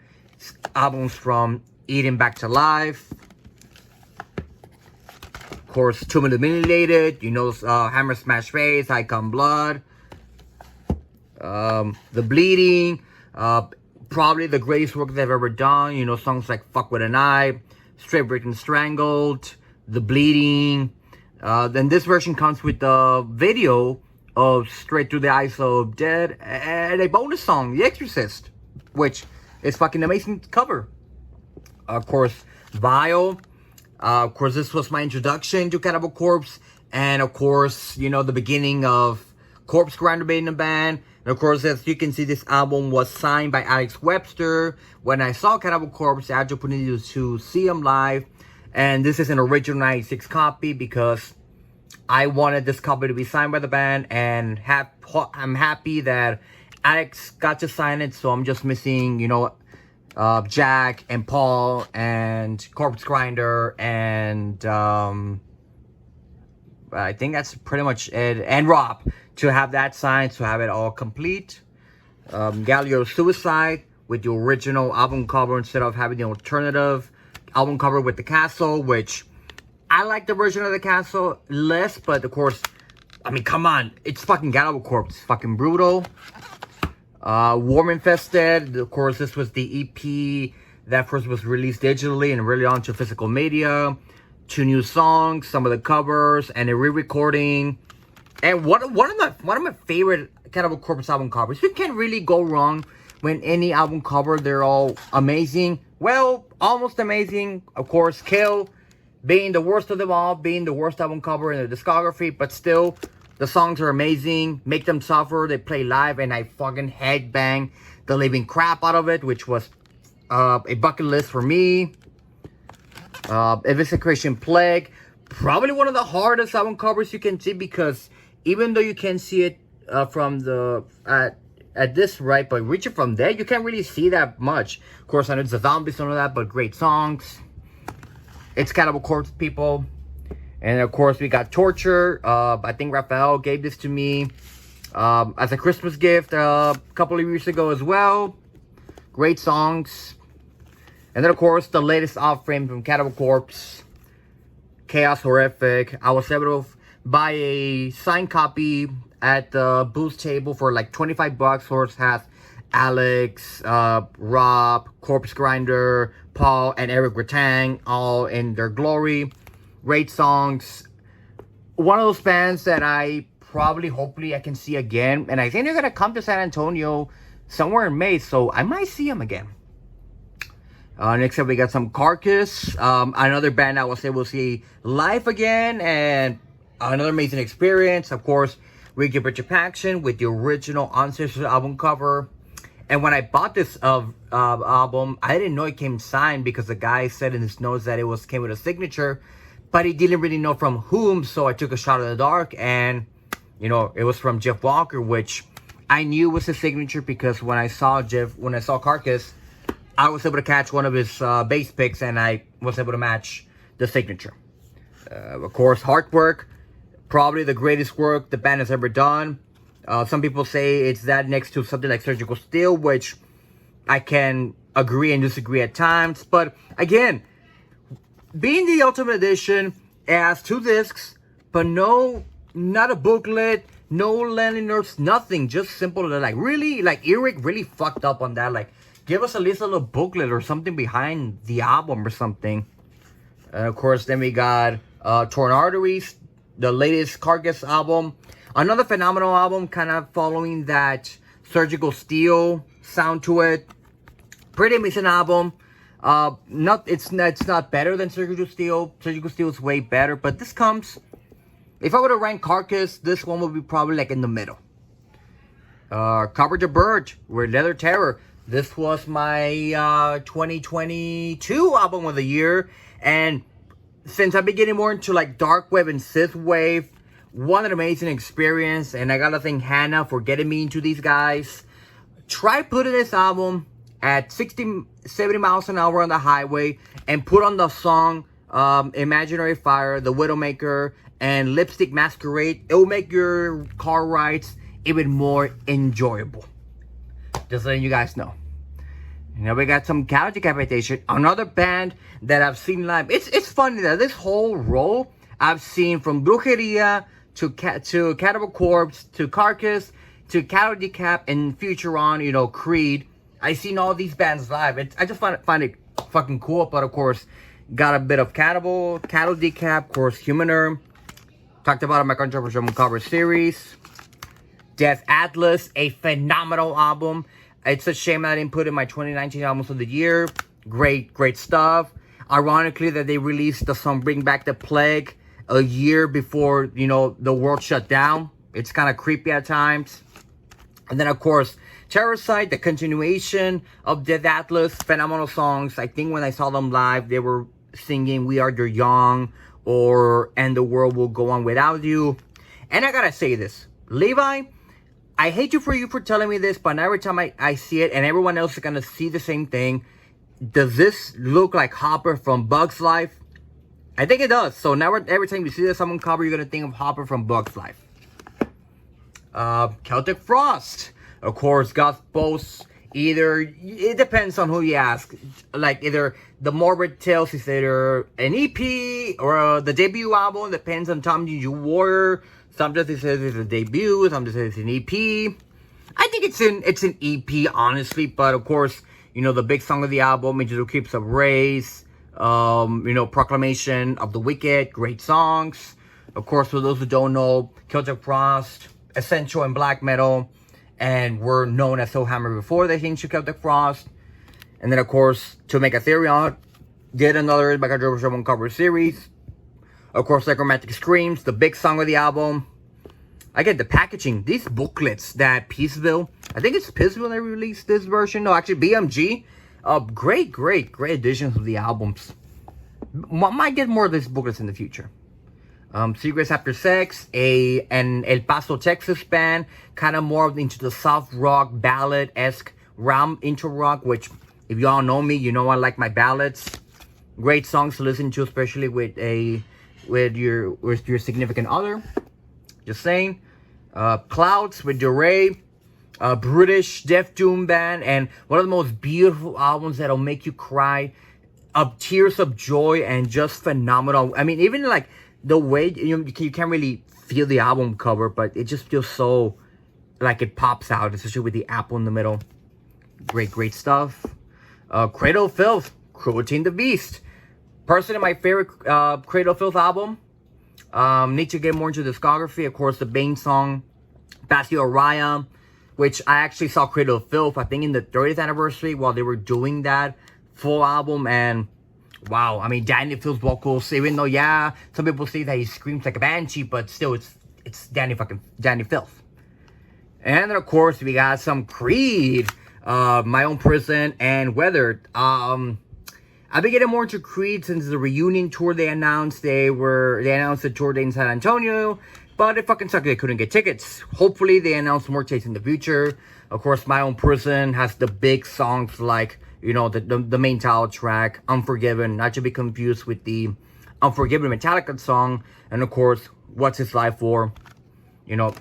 albums from Eating Back to Life, of course, Tomb of the Mutilated, Hammer Smash Face, Icon Blood, The Bleeding, probably the greatest work they've ever done, songs like Fuck With a Knife, Straight Breaking Strangled, The Bleeding. Then this version comes with the video of Straight Through the Eyes of Dead and a bonus song, The Exorcist, which is fucking amazing cover. Of course, Vile. Of course, this was my introduction to Cannibal Corpse. And of course, the beginning of Corpse Grinder being a band. And of course, as you can see, this album was signed by Alex Webster. When I saw Cannibal Corpse, I had the opportunity to see them live. And this is an original 96 copy because I wanted this copy to be signed by the band. And I'm happy that Alex got to sign it. So I'm just missing, Jack and Paul and Corpse Grinder and I think that's pretty much it. And Rob to have that signed, to have it all complete. Galileo Suicide with the original album cover instead of having the alternative album cover with the castle, which I like the version of the castle less, but of course, I mean, come on, it's fucking Cannibal Corpse, it's fucking brutal. Worm Infested, of course, this was the EP that first was released digitally and really onto physical media. 2 new songs, some of the covers, and a re-recording. And one of my favorite Cannibal Corpse album covers. You can't really go wrong when any album cover, they're all amazing. Well, almost amazing. Of course, Kill being the worst of them all, being the worst album cover in the discography, but still, the songs are amazing. Make Them Suffer, they play live, and I fucking headbang the living crap out of it, which was a bucket list for me. Evisceration Plague, probably one of the hardest album covers you can see, because even though you can see it from the at this right, but reaching from there, you can't really see that much. Of course, I know it's a zombie song of that, but great songs. It's Cannibal Corpse, people. And of course, we got Torture. I think Raphael gave this to me as a Christmas gift a couple of years ago as well. Great songs. And then, of course, the latest offering from Cannibal Corpse, Chaos Horrific. I was able to buy a signed copy at the booth table for like 25 bucks. Horse has Alex, Rob, Corpse Grinder, Paul, and Eric Ratang, all in their glory. Great songs. One of those bands that I hopefully I can see again. And I think they're going to come to San Antonio somewhere in May, so I might see them again. Next up, we got some Carcass. Another band I was able to see live again, and another amazing experience. Of course, Ricky Bridget Action with the original Ancestors album cover. And when I bought this album, I didn't know it came signed because the guy said in his notes that it came with a signature, but he didn't really know from whom. So I took a shot in the dark, and it was from Jeff Walker, which I knew was his signature because when I saw Carcass, I was able to catch one of his bass picks, and I was able to match the signature. Of course, hard work, probably the greatest work the band has ever done. Some people say it's that next to something like Surgical Steel, which I can agree and disagree at times. But again, being the Ultimate Edition, it has 2 discs, but not a booklet, no landing notes, nothing. Just simple. Like, really, like, Eric really fucked up on that. Like, give us at least a little booklet or something behind the album or something. And of course, then we got Torn Arteries, the latest Carcass album. Another phenomenal album, kind of following that Surgical Steel sound to it. Pretty amazing album. It's not better than Surgical Steel. Surgical Steel is way better, but this comes. If I were to rank Carcass, this one would be probably like in the middle. Coverage of Bird with Leather Terror. This was my 2022 album of the year, and since I've been getting more into like dark wave and synth wave, what an amazing experience. And I gotta thank Hannah for getting me into these guys. Try putting this album at 60, 70 miles an hour on the highway and put on the song Imaginary Fire, The Widowmaker, and Lipstick Masquerade. It will make your car rides even more enjoyable. Just letting you guys know. Now we got some Cattle Decapitation, another band that I've seen live. It's funny that this whole row I've seen, from Brujeria to Cannibal Corpse to Carcass to Cattle Decap and Futuron, you know, Creed. I've seen all these bands live. I just find it fucking cool. But of course, got a bit of Cattle Decap, of course, Humaner. Talked about it in my controversial cover series. Death Atlas, a phenomenal album. It's a shame I didn't put in my 2019 albums of the year. Great stuff. Ironically, that they released the song Bring Back the Plague a year before, you know, the world shut down. It's kind of creepy at times. And then, of course, Terrorcide, the continuation of Death Atlas. Phenomenal songs. I think when I saw them live, they were singing We Are Your Young or And the World Will Go On Without You. And I gotta say this, Levi, I hate you for telling me this, but every time I see it, and everyone else is gonna see the same thing, does this look like Hopper from Bug's Life? I think it does. So now every time you see this album cover, you're gonna think of Hopper from Bug's Life. Celtic Frost, of course, got both. Either, it depends on who you ask. Like, either the Morbid Tales is either an EP or the debut album. Depends on Tom G. Warrior. Sometimes it says it's a debut, sometimes it says it's an EP. I think it's an EP, honestly. But of course, you know, the big song of the album, Into the Creeps of Rays, you know, Proclamation of the Wicked, great songs. Of course, for those who don't know, Celtic Frost, essential in black metal, and were known as Soulhammer before they changed to Celtic Frost. And then, of course, To Make a Theory on, did another Back at German cover series. Of course, Necromantic Screams, the big song of the album. I get the packaging. These booklets that Peaceville, I think it's Peaceville that released this version. No, actually, BMG. Great editions of the albums. Might get more of these booklets in the future. Secrets After Sex, an El Paso, Texas band, kind of more into the soft rock, ballad-esque realm, intro rock, which, if y'all know me, you know I like my ballads. Great songs to listen to, especially with your significant other. Just saying. Clouds with DeRay, British Death Doom band, and one of the most beautiful albums that'll make you cry, tears of joy, and just phenomenal. I mean, even like the way you can't really feel the album cover, but it just feels so like it pops out, especially with the apple in the middle. Great stuff. Cradle of Filth, Cruelty and the Beast. Personally, my favorite Cradle of Filth album. Need to get more into discography. Of course, the Bane song, Bastille Raya, which I actually saw Cradle of Filth, I think in the 30th anniversary while they were doing that full album. And wow, I mean, Danny Filth's vocals, even though, yeah, some people say that he screams like a banshee, but still, it's Danny Filth. And then, of course, we got some Creed, My Own Prison, and Weathered. I've been getting more into Creed since the reunion tour they announced. They announced the tour date in San Antonio, but it fucking sucked they couldn't get tickets. Hopefully, they announce more dates in the future. Of course, My Own Prison has the big songs like You know, the main title track, Unforgiven, not to be confused with the Unforgiven Metallica song, and of course, What's His Life For? You know,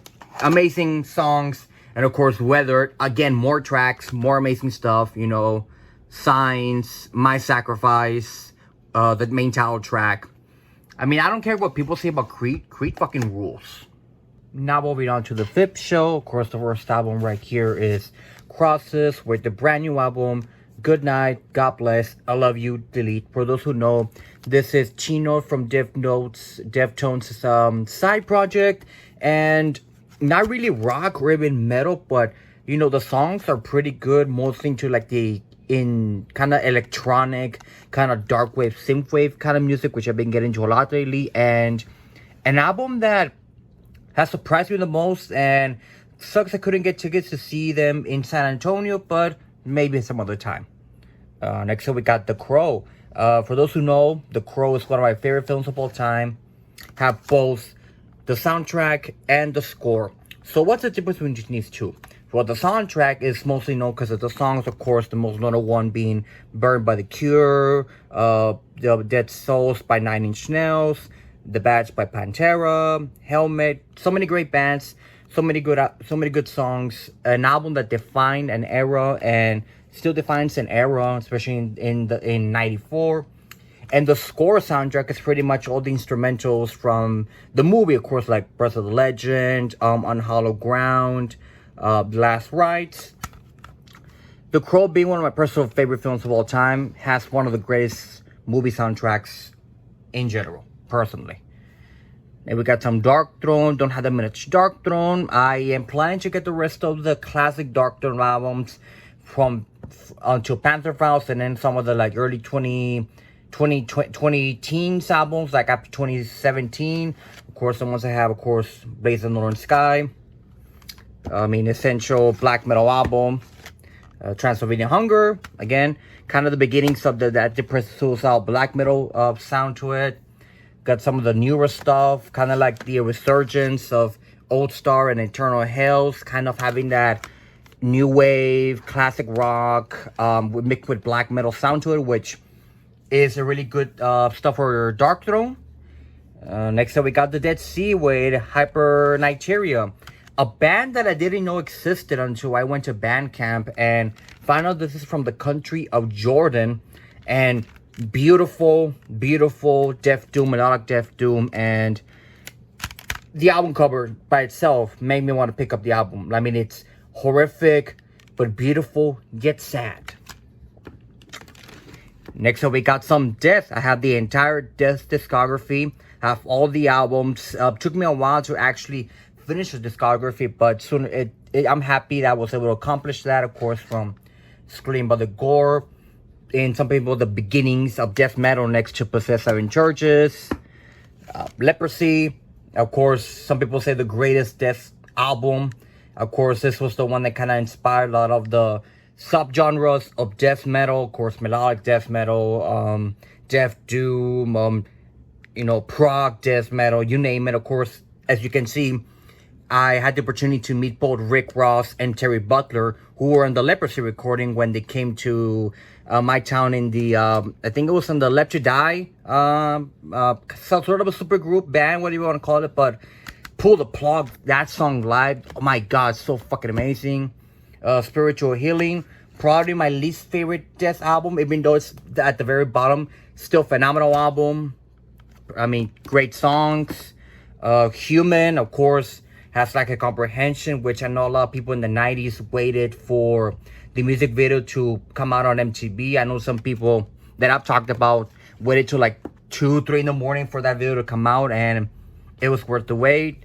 amazing songs, and of course, Weathered, again, more tracks, more amazing stuff, you know, Signs, My Sacrifice, the main title track. I mean, I don't care what people say about Creed. Creed fucking rules. Now moving on to the fifth show. Of course, the first album right here is Crosses with the brand new album, Good Night, God Bless, I Love You, Delete. For those who know, this is Chino from Deftones' side project. And not really rock or even metal, but, you know, the songs are pretty good. Mostly into like the kind of electronic, kind of dark wave, synthwave kind of music, which I've been getting into a lot lately. And an album that has surprised me the most, and sucks I couldn't get tickets to see them in San Antonio, but maybe some other time. Next up, we got The Crow. For those who know, The Crow is one of my favorite films of all time. Have both the soundtrack and the score. So what's the difference between these two? Well, the soundtrack is mostly known because of the songs, of course, the most notable one being Burned by the Cure, The Dead Souls by Nine Inch Nails, The Badge by Pantera, Helmet, so many great bands, so many good songs. An album that defined an era and still defines an era, especially in '94. And the score soundtrack is pretty much all the instrumentals from the movie, of course, like Breath of the Legend, On Hollow Ground, Last Rites. The Crow, being one of my personal favorite films of all time, has one of the greatest movie soundtracks in general, personally. And we got some Dark Throne. Don't have that much Dark Throne. I am planning to get the rest of the classic Dark Throne albums from until Panther Files, and then some of the like early 20 teens albums, like after 2017. Of course, the ones I have, of course, Blaze of Northern Sky. I mean, essential black metal album, Transylvania Hunger. Again, kind of the beginnings of that depressive suicidal black metal sound to it. Got some of the newer stuff, kind of like the resurgence of Old Star and Eternal Hells, kind of having that new wave, classic rock, mixed with black metal sound to it, which is a really good stuff for Dark Throne. Next up, we got the Dead Sea with Hyperniteria, a band that I didn't know existed until I went to Bandcamp and found out this is from the country of Jordan. And beautiful death doom, melodic death doom, and the album cover by itself made me want to pick up the album. I mean, it's horrific but beautiful yet sad. Next up, we got some Death. I have the entire Death discography. I have all the albums. Took me a while to actually finish the discography, but soon I'm happy that I was able to accomplish that. Of course, from Scream by the Gore, and some people, the beginnings of death metal next to Possessed Seven Churches, Leprosy. Of course, some people say the greatest death album. Of course, this was the one that kind of inspired a lot of the subgenres of death metal. Of course, melodic death metal, death doom, you know, prog death metal, you name it. Of course, as you can see, I had the opportunity to meet both Rick Ross and Terry Butler, who were on the Leprosy recording when they came to my town in the, I think it was in the Left to Die, some sort of a super group band, whatever you want to call it, but Pull the Plug, that song live, oh my god, so fucking amazing. Spiritual Healing, probably my least favorite death album, even though it's at the very bottom, still phenomenal album. I mean, great songs. Human, of course, has like a comprehension, which I know a lot of people in the 90s waited for the music video to come out on MTV. I know some people that I've talked about waited till like 2, 3 in the morning for that video to come out, and it was worth the wait.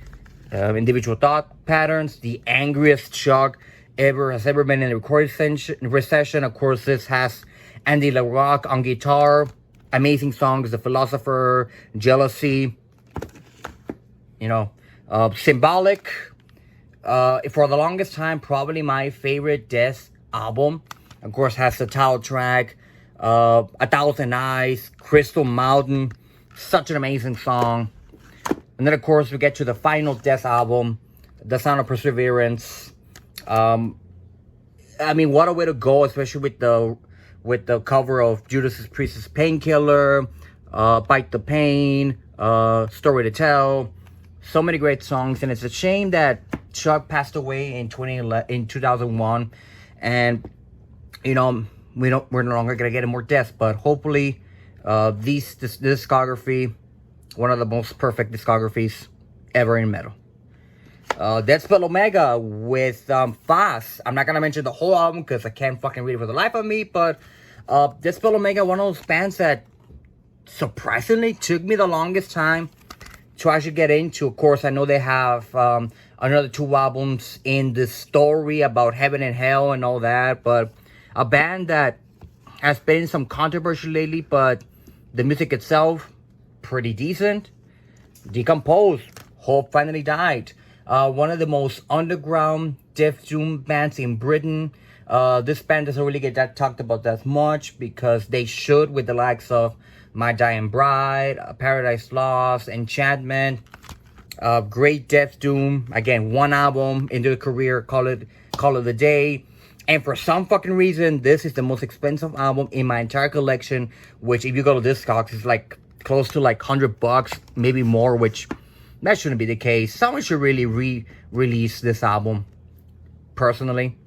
Individual Thought Patterns, the angriest Chuck has ever been in a recording session. Of course, this has Andy LaRocque on guitar. Amazing songs, The Philosopher, Jealousy, you know, Symbolic. For the longest time, probably my favorite death album. Of course, has the title track, A Thousand Eyes, Crystal Mountain. Such an amazing song. And then, of course, we get to the final death album, The Sound of Perseverance. I mean, what a way to go, especially with with the cover of Judas Priest's Painkiller, Bite the Pain, Story to Tell. So many great songs, and it's a shame that Chuck passed away in 2001, and we're no longer gonna get more deaths. But hopefully, this discography, one of the most perfect discographies ever in metal. Dead Spell Omega with Foss. I'm not gonna mention the whole album because I can't fucking read it for the life of me. But Dead Spell Omega, one of those bands that surprisingly took me the longest time to actually get into. Of course, I know they have another 2 albums in the story about heaven and hell and all that, but a band that has been in some controversy lately, but the music itself, pretty decent. Decomposed. Hope finally died. One of the most underground death doom bands in Britain. This band doesn't really get that talked about that much because they should, with the likes of My Dying Bride, Paradise Lost, Enchantment. Great death doom. Again, 1 album into the career, call it a day. And for some fucking reason, this is the most expensive album in my entire collection, which if you go to Discogs, is like close to like $100, maybe more, which that shouldn't be the case. Someone should really re-release this album, personally.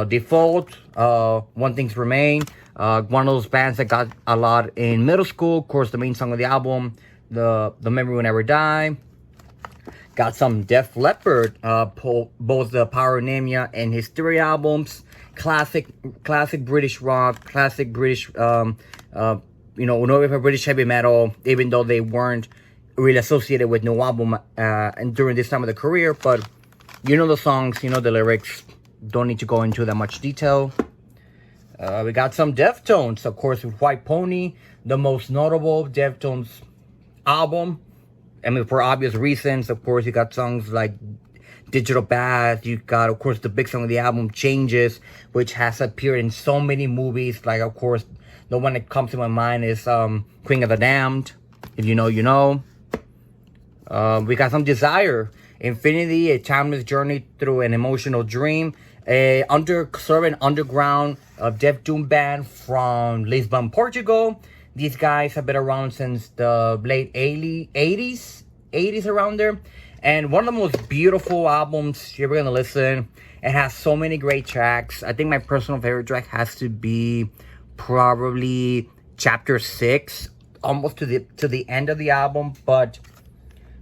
Default, One Things Remain. One of those bands that got a lot in middle school. Of course, the main song of the album, The Memory Will Never Die. Got some Def Leppard, both the Paranoia and Hysteria albums. Classic British rock, classic British, British heavy metal, even though they weren't really associated with no album and during this time of the career. But the songs, the lyrics. Don't need to go into that much detail. We got some Deftones, of course, with White Pony, the most notable Deftones album. I mean, for obvious reasons. Of course, you got songs like Digital Bath. You got, of course, the big song of the album, Changes, which has appeared in so many movies. Like, of course, the one that comes to my mind is Queen of the Damned. If you know, you know. We got some Desire, Infinity, a timeless journey through an emotional dream. Sort of an underground death doom band from Lisbon, Portugal. These guys have been around since the late 80s around there. And one of the most beautiful albums you're ever gonna listen. It has so many great tracks. I think my personal favorite track has to be probably Chapter 6, almost to the end of the album. But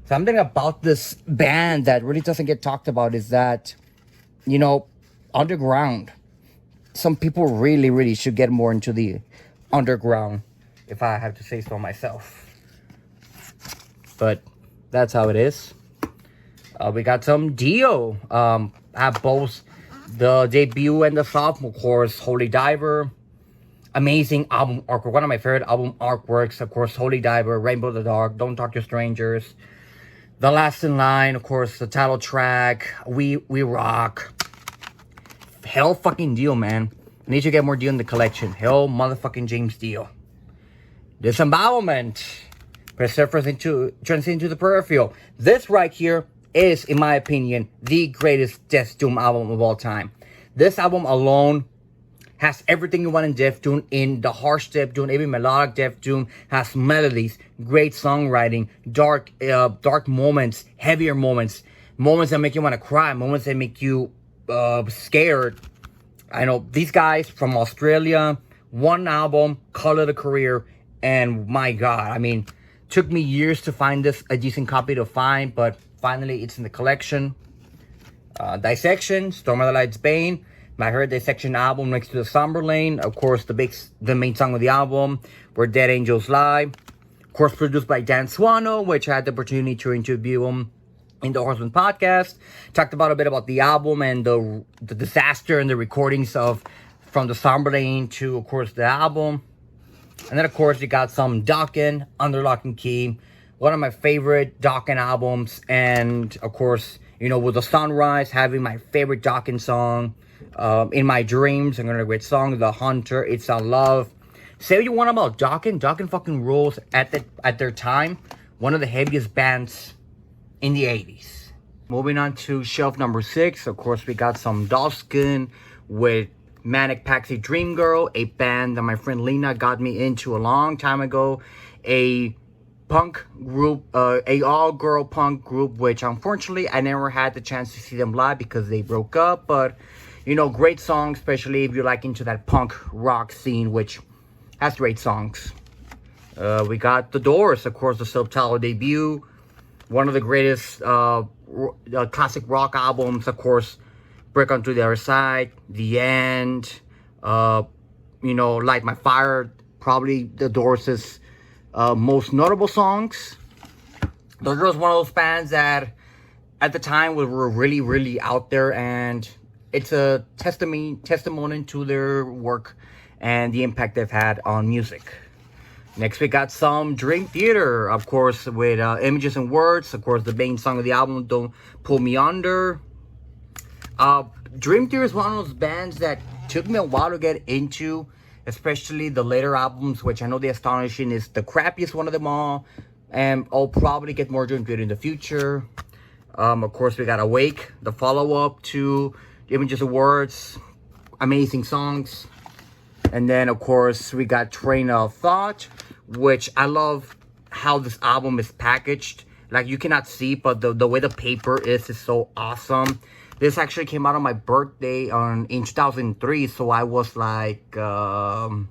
something about this band that really doesn't get talked about is that, underground. Some people really, really should get more into the underground, if I have to say so myself. But that's how it is. We got some Dio. Have both the debut and the sophomore course, Holy Diver. Amazing album artwork. One of my favorite album artworks, of course, Holy Diver, Rainbow the Dark, Don't Talk to Strangers. The Last in Line, of course, the title track, We Rock. Hell fucking Dio, man. I need to get more Dio in the collection. Hell motherfucking James Dio. Disembowelment. Transcends into the peripheral. This right here is, in my opinion, the greatest Death Doom album of all time. This album alone has everything you want in Death Doom, in the harsh Death Doom, even melodic Death Doom. Has melodies, great songwriting, dark moments, heavier moments that make you want to cry, moments that make you scared. I know these guys from Australia, 1 album, call it a career, and my God, I mean, took me years to find a decent copy to find, but finally it's in the collection. Dissection, Storm of the Light's Bane, my favorite Dissection album next to the Somber Lane. Of course, the main song of the album, Where Dead Angels Lie. Of course, produced by Dan Swano, which I had the opportunity to interview him in the Horseman podcast. Talked about a bit about the album and the disaster and the recordings from the Somber Lane to, of course, the album. And then, of course, you got some Dokken, Under Lock and Key. One of my favorite Dokken albums. And, of course, with The Sunrise, having my favorite Dokken song, In My Dreams, another great song, The Hunter, It's Our Love. Say what you want about Dokken. Dokken fucking rules at their time. One of the heaviest bands in the 80s. Moving on to shelf number 6. Of course, we got some Dawskin with Manic Pixie Dream Girl, a band that my friend Lena got me into a long time ago. A punk group, a all-girl punk group, which unfortunately I never had the chance to see them live because they broke up. But, you know, great songs, especially if you're like into that punk rock scene, which has great songs. We got The Doors, of course, the self-titled debut. One of the greatest classic rock albums, of course. Break On Through the Other Side, The End, you know, Light My Fire, probably The Doors' most notable songs. The Doors was one of those bands that at the time were really, really out there, and it's a testimony to their work and the impact they've had on music. Next, we got some Dream Theater, of course, with Images and Words. Of course, the main song of the album, Don't Pull Me Under. Dream Theater is one of those bands that took me a while to get into, especially the later albums, which I know The Astonishing is the crappiest one of them all, and I'll probably get more Dream Theater in the future. Of course, we got Awake, the follow-up to Images and Words, amazing songs. And then, of course, we got Train of Thought, which I love how this album is packaged. Like, you cannot see, but the way the paper is so awesome. This actually came out on my birthday in 2003, so I was like, let's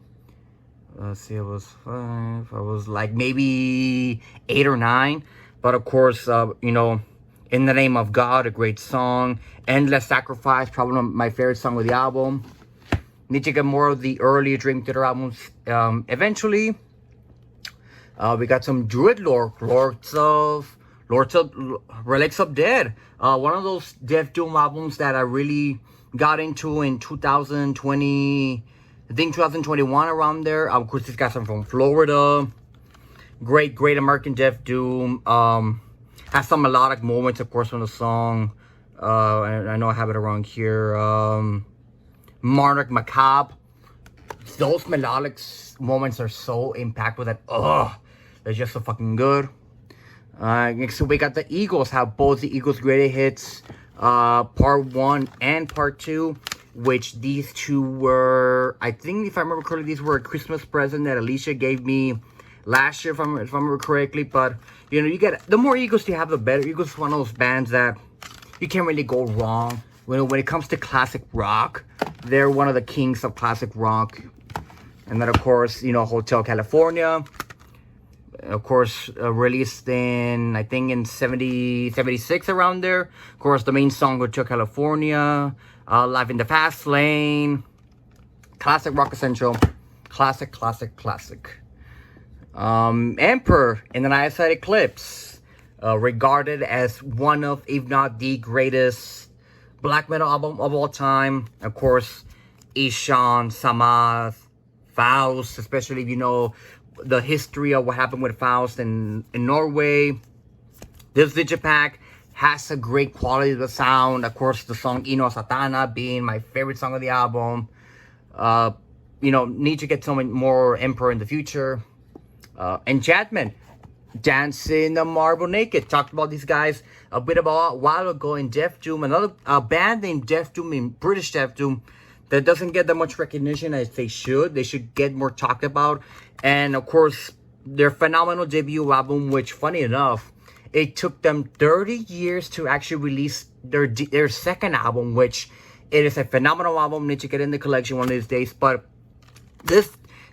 see, I was 5, I was like maybe 8 or 9. But of course, you know, In the Name of God, a great song. Endless Sacrifice, probably my favorite song of the album. Need to get more of the early Dream Theater albums eventually. We got some Druid Lord, Relics of Dead. One of those Death Doom albums that I really got into in 2020, I think 2021, around there. Of course, this got some from Florida. Great American Death Doom. Has some melodic moments, of course, on the song. I know I have it around here. Monarch Macabre. Those melodic moments are so impactful that, they're just so fucking good. So we got the Eagles, have both the Eagles' greatest hits, part 1 and part 2, which these two were, I think if I remember correctly, these were a Christmas present that Alicia gave me last year, if I remember correctly. But, you know, you get, the more Eagles you have, the better. Eagles is one of those bands that you can't really go wrong. When it comes to classic rock, they're one of the kings of classic rock. And then, of course, you know, Hotel California. Of course, released in, I think, in 76, around there. Of course, the main song, Hotel California. Live in the Fast Lane. Classic Rock Essential. Classic. Emperor in the Night Side Eclipse. Regarded as one of, if not the greatest black metal album of all time. Of course, Ishan, Samath, Faust, especially if you know the history of what happened with Faust in Norway. This digipack has a great quality of the sound. Of course, the song Ino Satana being my favorite song of the album. You know, need to get some more Emperor in the future. Enchantment, Dancing the Marble Naked. Talked about these guys a bit about a while ago in Death Doom. Another band named Death Doom, in British Death Doom, that doesn't get that much recognition as they should. They should get more talked about. And of course, their phenomenal debut album, which, funny enough, it took them 30 years to actually release their second album, which it is a phenomenal album. Need to get in the collection one of these days. But this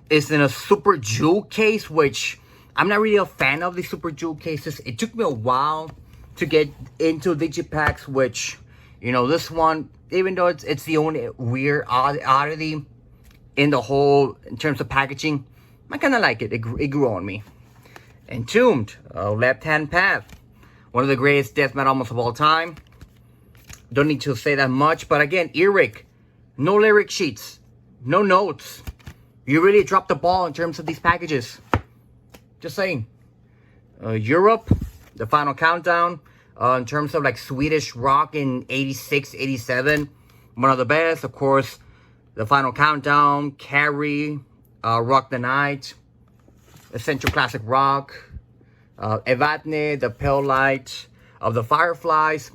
is in a super jewel case, which I'm not really a fan of the super jewel cases. It took me a while to get into digipacks, which, you know, this one, even though it's the only weird oddity in the whole, in terms of packaging, I kind of like it. It grew on me. Entombed, Left Hand Path, one of the greatest death metal albums of all time. Don't need to say that much, but again, Earache, no lyric sheets, no notes. You really dropped the ball in terms of these packages. Just saying. Europe, The Final Countdown, in terms of like Swedish rock in 86, 87, one of the best. Of course, The Final Countdown, Carrie, Rock the Night, Essential Classic Rock, Evadne, The Pale Light of the Fireflies.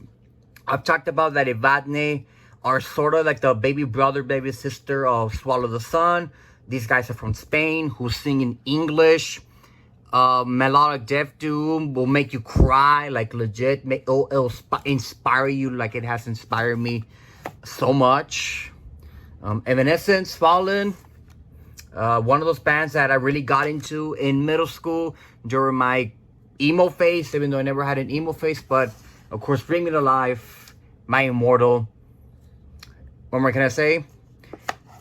I've talked about that Evadne are sort of like the baby brother, baby sister of Swallow the Sun. These guys are from Spain who sing in English. Melodic Death Doom will make you cry, like legit. It'll inspire you like it has inspired me so much. Evanescence, Fallen. One of those bands that I really got into in middle school during my emo phase, even though I never had an emo phase. But, of course, Bring Me to Life, My Immortal. What more can I say?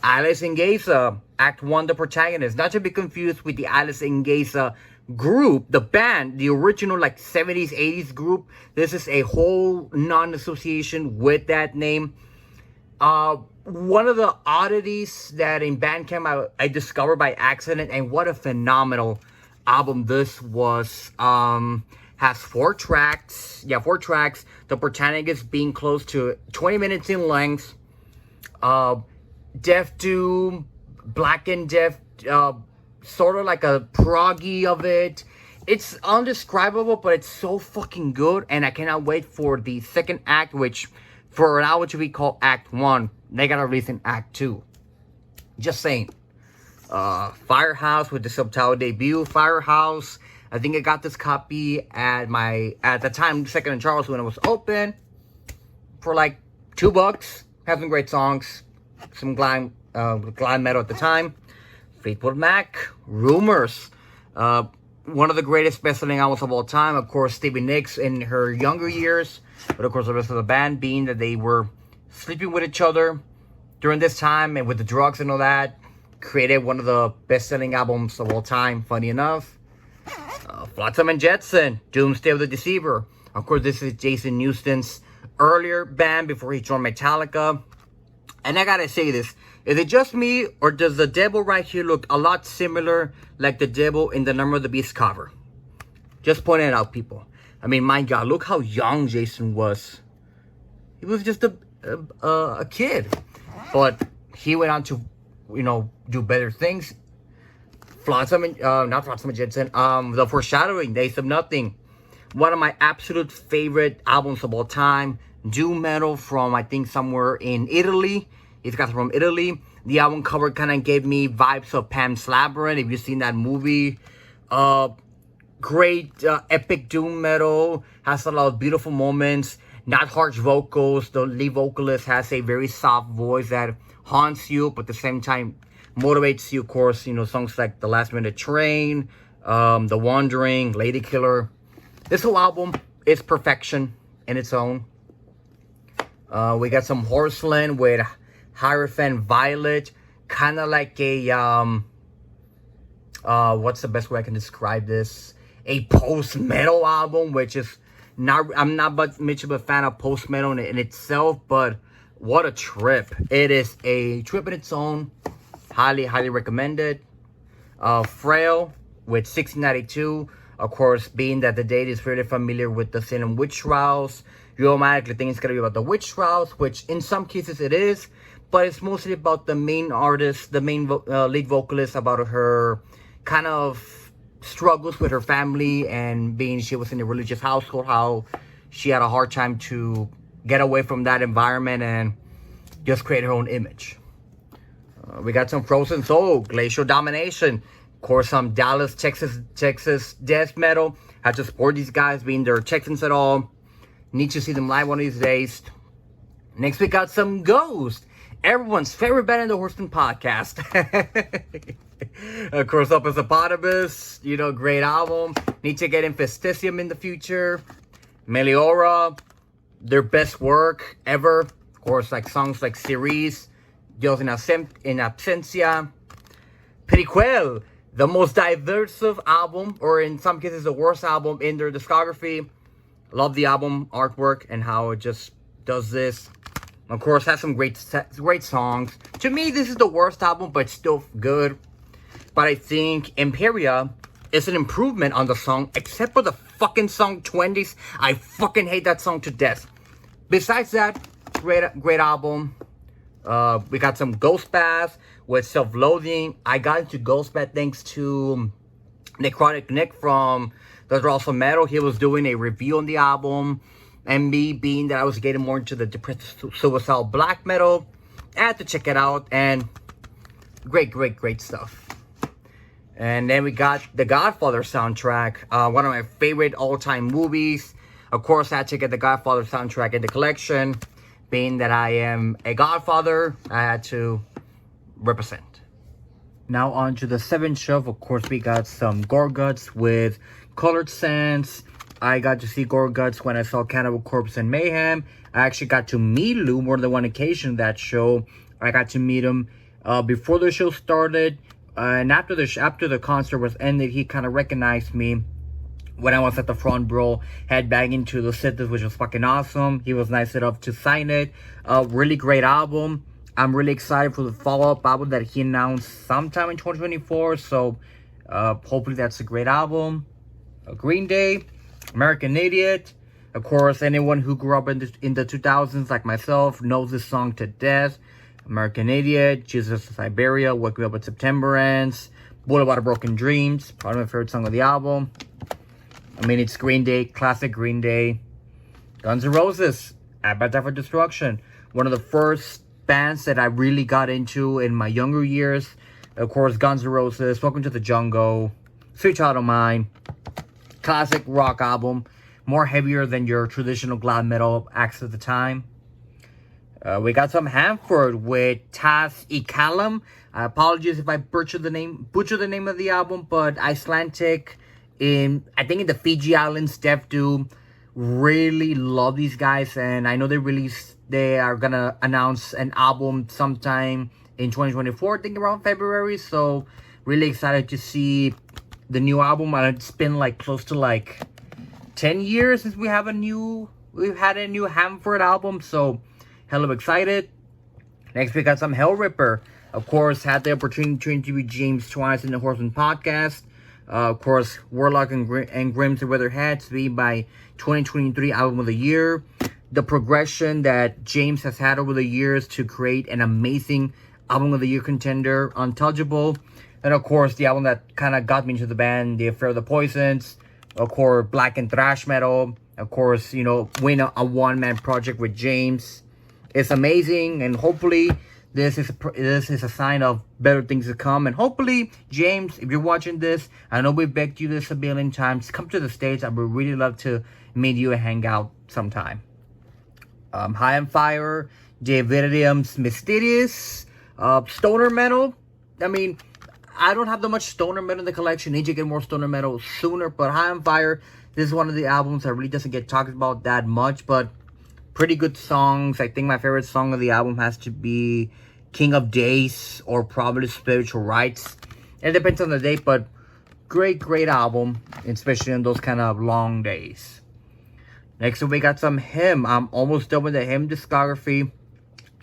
Alice and Gaza, Act 1, the protagonist. Not to be confused with the Alice and Gaza group, the band, the original like 70s, 80s group. This is a whole non-association with that name. One of the oddities that in Bandcamp I discovered by accident, and what a phenomenal album this was. Has 4 tracks. Yeah, 4 tracks. The protagonist being close to 20 minutes in length. Death Doom, Black and Death, sort of like a proggy of it. It's undescribable, but it's so fucking good, and I cannot wait for the second act, which for now which we call Act 1. They gotta release an Act 2. Just saying. Firehouse with the subtitle debut. Firehouse. I think I got this copy at the time, Second and Charles, when it was open, for like $2. Have some great songs. Some glam metal at the time. Fleetwood Mac, Rumors. One of the greatest best-selling albums of all time. Of course, Stevie Nicks in her younger years. But of course, the rest of the band, being that they were sleeping with each other during this time and with the drugs and all that, created one of the best-selling albums of all time, funny enough. Flotsam and Jetsam, Doomsday of the Deceiver. Of course, this is Jason Newston's earlier band before he joined Metallica. And I gotta say this, is it just me, or does the devil right here look a lot similar like the devil in the Number of the Beast cover? Just pointing it out, people. I mean, my God, look how young Jason was. He was just a kid. But he went on to, do better things. Flotsam and, not Flotsam and Jetsam, The Foreshadowing, Days of Nothing. One of my absolute favorite albums of all time. Doom metal from, I think, somewhere in Italy. It's got from Italy. The album cover kind of gave me vibes of Pan's Labyrinth, if you've seen that movie. Great epic doom metal. Has a lot of beautiful moments. Not harsh vocals. The lead vocalist has a very soft voice that haunts you, but at the same time motivates you. Of course, songs like The Last Minute Train, The Wandering, Lady Killer. This whole album is perfection in its own. We got some Horseland with Hierophant Violet. Kind of like a, what's the best way I can describe this? A post-metal album, which is I'm not much of a fan of post-metal in itself, but what a trip. It is a trip in its own. Highly, highly recommended. Frail with 1692. Of course, being that the date is fairly familiar with the Salem witch trials, you automatically think it's going to be about the witch trials, which in some cases it is, but it's mostly about the main artist, the main lead vocalist, about her kind of struggles with her family, and being she was in a religious household, how she had a hard time to get away from that environment and just create her own image. We got some Frozen Soul, Glacial Domination. Of course, some Dallas, Texas death metal. Had to support these guys, being they're Texans at all. Need to see them live one of these days. Next, we got some Ghost. Everyone's favorite band in the Horseman podcast. Of course, Up as Hippopotamus. Great album. Need to get Infesticium in the future. Meliora. Their best work ever. Of course, like songs like Cerise. Dios in Absencia. Periquel. The most diversive album, or in some cases the worst album in their discography. Love the album artwork and how it just does this. Of course, has some great songs. To me, this is the worst album, but still good. But I think Imperia is an improvement on the song, except for the fucking song 20s. I fucking hate that song to death. Besides that, great album. We got some Ghost Bath with Self-Loathing. I got into Ghost Bath thanks to Necrotic Nick from That's Also Metal. He was doing a review on the album, And me being that I was getting more into the depressive suicidal black metal, I had to check it out, and great stuff. And then we got the Godfather soundtrack, one of my favorite all-time movies. Of course, I had to get the Godfather soundtrack in the collection. Being that I am a Godfather, I had to represent. Now on to the 7th shelf. Of course, we got some Gorguts with Colored Sands. I got to see Gorguts when I saw Cannibal Corpse and Mayhem. I actually got to meet Lou more than one occasion that show. I got to meet him before the show started. And after the concert was ended, he kind of recognized me when I was at the front row, headbanging to the Citrus, which was fucking awesome. He was nice enough to sign it. Really great album. I'm really excited for the follow-up album that he announced sometime in 2024. So hopefully that's a great album. Green Day, American Idiot. Of course, anyone who grew up in the 2000s like myself knows this song to death. American Idiot, Jesus of Siberia, Wake Me Up When September Ends, Boulevard of Broken Dreams, probably my favorite song of the album. I mean, it's Green Day, classic Green Day. Guns N' Roses, Appetite for Destruction. One of the first bands that I really got into in my younger years. Of course, Guns N' Roses, Welcome to the Jungle, Sweet Child of Mine. Classic rock album, more heavier than your traditional glam metal acts at the time. We got some Hanford with Tas E Callum. Apologies if I butcher the name of the album, but Icelandic I think in the Fiji Islands, Def Do really love these guys, and I know they are gonna announce an album sometime in 2024, I think around February. So really excited to see the new album. And it's been like close to 10 years since we've had a new Hanford album, so hell of excited. Next we got some Hell Ripper. Of course, had the opportunity to interview James twice in the Horseman podcast. Of course, Warlock and Grimm's Weatherhead to be my 2023 album of the year. The progression that James has had over the years to create an amazing album of the year contender, Untouchable. And of course, the album that kind of got me into the band, The Affair of the Poisons. Of course, Black and Thrash Metal. Of course, win a one-man project with James. It's amazing, and hopefully this is a sign of better things to come. And hopefully, James, if you're watching this, I know we've begged you this a billion times. Come to the States. I would really love to meet you and hang out sometime. High on Fire, Davidium's Mysterious, Stoner Metal. I mean, I don't have that much stoner metal in the collection. Need to get more stoner metal sooner. But High on Fire, this is one of the albums that really doesn't get talked about that much, but pretty good songs. I think my favorite song of the album has to be King of Days or probably Spiritual Rights. It depends on the date, but great album, especially in those kind of long days. Next up, we got some Him. I'm almost done with the Him discography.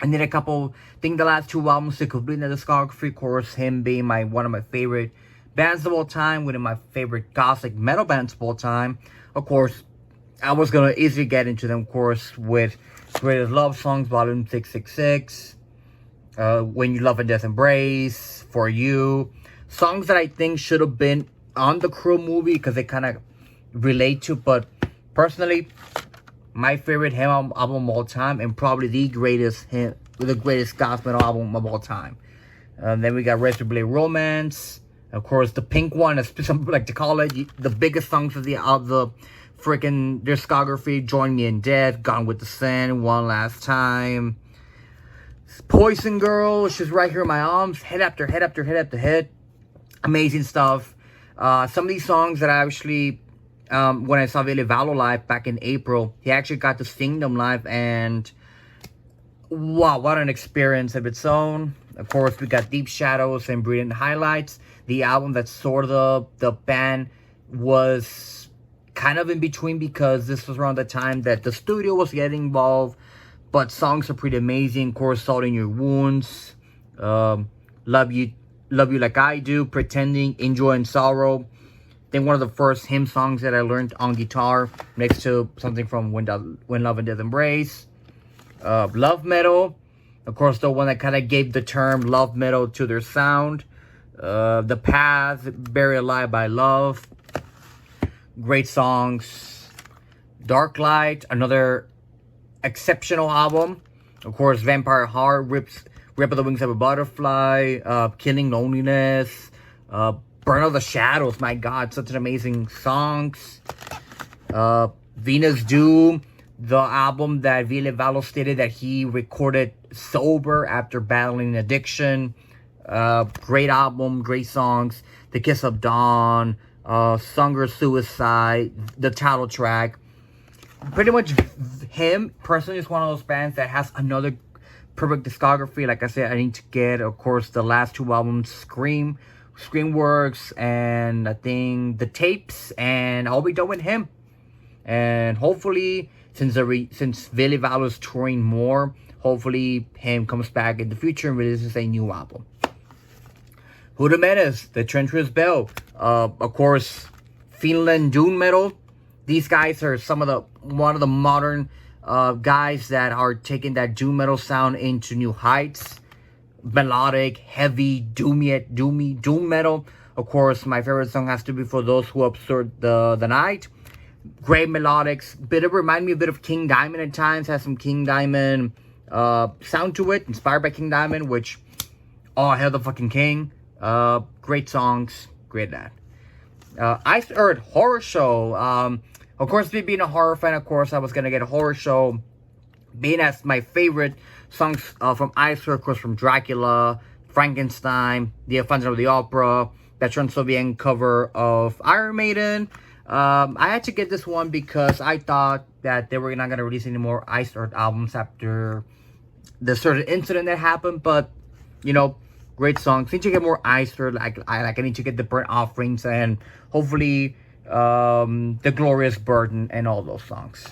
I need a couple, I think the last 2 albums to complete the discography. Of course, Him being one of my favorite bands of all time, one of my favorite gothic metal bands of all time. Of course, I was going to easily get into them, of course, with Greatest Love Songs, Volume 666, When You Love and Death Embrace, For You. Songs that I think should have been on the Crow movie because they kind of relate to, but personally, my favorite Him album of all time, and probably the greatest gospel metal album of all time. Then we got Razor Blade Romance. Of course, the pink one, as some people like to call it, the biggest songs of the freaking discography: Join Me in Death, Gone with the Sun, One Last Time, Poison Girl, She's Right Here in My Arms, Head After Head After Head After Head. Amazing stuff. Some of these songs that I actually, when I saw Vili Valo live back in April, he actually got to sing them live, and wow, what an experience of its own. Of course, we got Deep Shadows and Brilliant Highlights, the album that sort of the band was kind of in between because this was around the time that the studio was getting involved, but songs are pretty amazing. Of course, Salt in Your Wounds, Love You Like I Do, Pretending, Enjoy and Sorrow. I think one of the first Him songs that I learned on guitar, next to something from When Love and Death Embrace. Love Metal, of course, the one that kind of gave the term love metal to their sound. The Path, Buried Alive by Love. Great songs. Dark Light, another exceptional album. Of course, Vampire Heart, Rip of the Wings of a Butterfly, Killing Loneliness, Burn of the Shadows. My God, such an amazing songs. Venus Doom, the album that Ville Valo stated that he recorded sober after battling addiction. Great album, great songs. The Kiss of Dawn, Sunger Suicide, the title track. Pretty much him, personally, is one of those bands that has another perfect discography. Like I said, I need to get, of course, the last two albums, Screamworks, and I think the tapes, and I'll be done with him. And hopefully, since Ville Valo is touring more, hopefully him comes back in the future and releases a new album. Who the Menace, the Treacherous Bell, of course, Finland Doom Metal. These guys are one of the modern guys that are taking that doom metal sound into new heights. Melodic, heavy, doomy doom metal. Of course, my favorite song has to be For Those Who Observe the Night. Great melodics. Remind me a bit of King Diamond at times. Has some King Diamond sound to it, inspired by King Diamond, which, oh, hell the fucking king. Great songs, great that. Ice Earth Horror Show. Of course, me being a horror fan, of course, I was gonna get a horror show. Being as my favorite songs from Ice Earth, of course, from Dracula, Frankenstein, The Phantom of the Opera, that Transylvanian cover of Iron Maiden. I had to get this one because I thought that they were not gonna release any more Ice Earth albums after the certain incident that happened, but you know, great songs. Need to get more Ice Earth. I need to get the Burnt Offerings and hopefully The Glorious Burden and all those songs.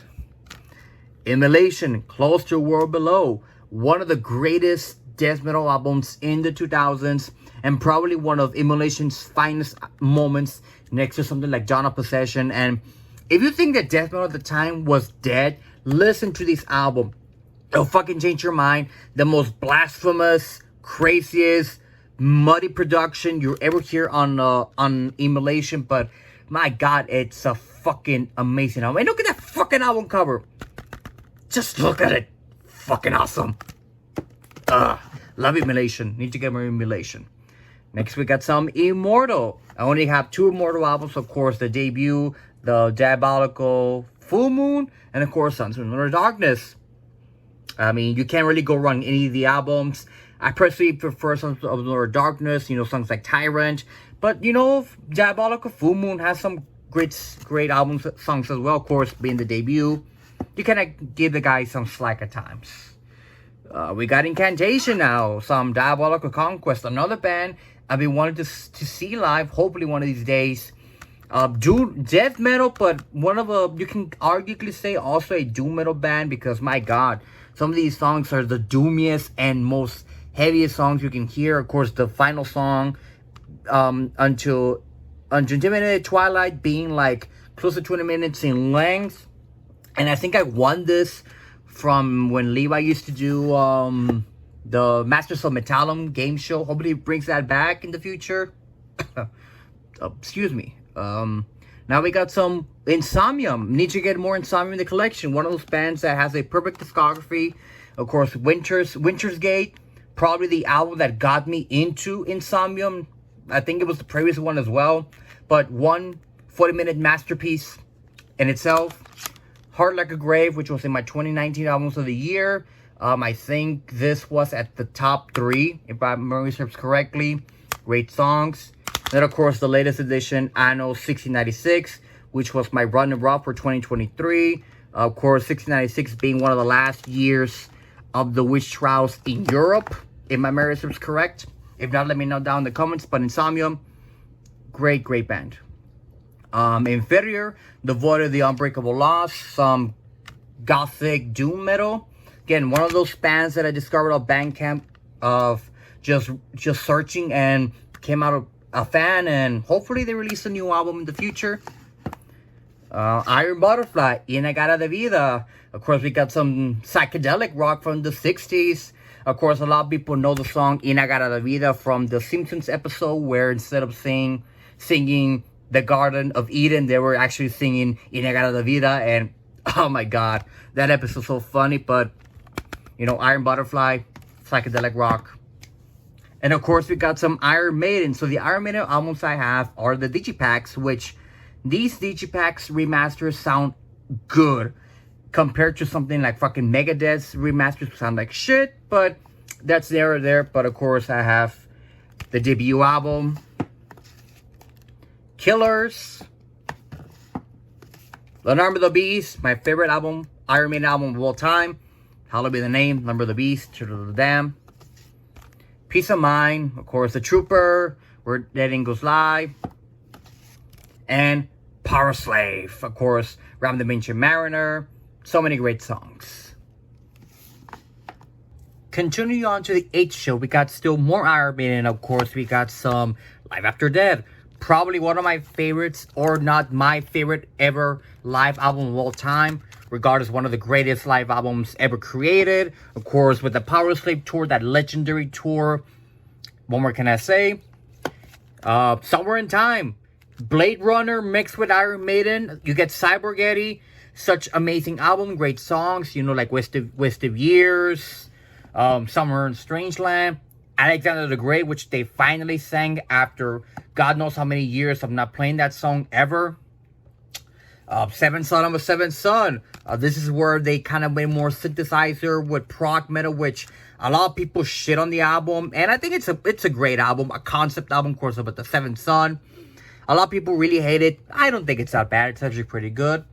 Immolation, Close to a World Below, one of the greatest death metal albums in the 2000s, and probably one of Immolation's finest moments, next to something like Dawn of Possession. And if you think that death metal at the time was dead, listen to this album. It'll fucking change your mind. The most blasphemous, craziest, muddy production you ever hear on Immolation, but my God, it's a fucking amazing album. And look at that fucking album cover. Just look at it. Fucking awesome. Love Immolation. Need to get more Immolation. Next, we got some Immortal. I only have two Immortal albums, of course, the debut, the Diabolical Full Moon, and of course, Sons of Lunar Darkness. I mean, you can't really go wrong in any of the albums. I personally prefer Sons of Lunar Darkness, you know, songs like Tyrant. But, you know, Diabolical Full Moon has some great songs as well, of course, being the debut. You kind give the guy some slack at times. We got Incantation now, some Diabolical Conquest, another band I've been wanting to see live, hopefully one of these days. Death metal, but you can arguably say also a doom metal band, because my God, some of these songs are the doomiest and most heaviest songs you can hear. Of course, the final song, until Intimidated Twilight, being like close to 20 minutes in length. And I think I won this from when Levi used to do the Masters of Metallum game show. Hopefully he brings that back in the future. Excuse me. Now we got some Insomnium. Need to get more Insomnium in the collection. One of those bands that has a perfect discography. Of course, Winter's Gate. Probably the album that got me into Insomnium. I think it was the previous one as well. But one 40-minute masterpiece in itself. Heart Like a Grave, which was in my 2019 albums of the year. I think this was at the top 3, if my memory serves correctly. Great songs. Then, of course, the latest edition, Anno 1696, which was my runner-up for 2023. Of course, 1696 being one of the last years of the witch trials in Europe, if my memory serves correct. If not, let me know down in the comments. But Insomnium, great band. Inferior, The Void of the Unbreakable Loss, some gothic doom metal. Again, one of those bands that I discovered on Bandcamp of just searching and came out a fan, and hopefully they release a new album in the future. Iron Butterfly, Inagata de Vida. Of course, we got some psychedelic rock from the 60s. Of course, a lot of people know the song Inagata de Vida from the Simpsons episode, where instead of singing the Garden of Eden, they were actually singing Inagata de Vida, and Oh my god, that episode's so funny. But Iron Butterfly, psychedelic rock. And of course, we got some Iron Maiden. So the Iron Maiden albums I have are the Digipacks, which these Digipacks remasters sound good compared to something like fucking Megadeth's remasters sound like shit. But that's there or there. But of course, I have the debut album, Killers, The Number of the Beast, my favorite album, Iron Maiden album of all time. Hallowed be the Name, Number of the Beast, Children of the Damned. Peace of Mind, of course, The Trooper, Where Dead Angels Lie. And Power Slave, of course, Ram the Ancient Mariner. So many great songs. Continuing on to the 8th show, we got still more Iron Maiden. Of course, we got some Live After Death. Probably one of my favorites, or not my favorite ever live album of all time. Regarded as one of the greatest live albums ever created. Of course, with the Power Slave tour, that legendary tour. What more can I say? Somewhere in Time. Blade Runner mixed with Iron Maiden. You get Cyborg Eddie. Such amazing album. Great songs. Like Waste of Years. Somewhere in Strangeland. Alexander the Great, which they finally sang after God knows how many years of not playing that song ever. Seventh Son of a Seventh Son. This is where they kind of went more synthesizer with prog metal, which a lot of people shit on the album. And I think it's a great album, a concept album, of course, about the Seventh Son. A lot of people really hate it. I don't think it's that bad. It's actually pretty good.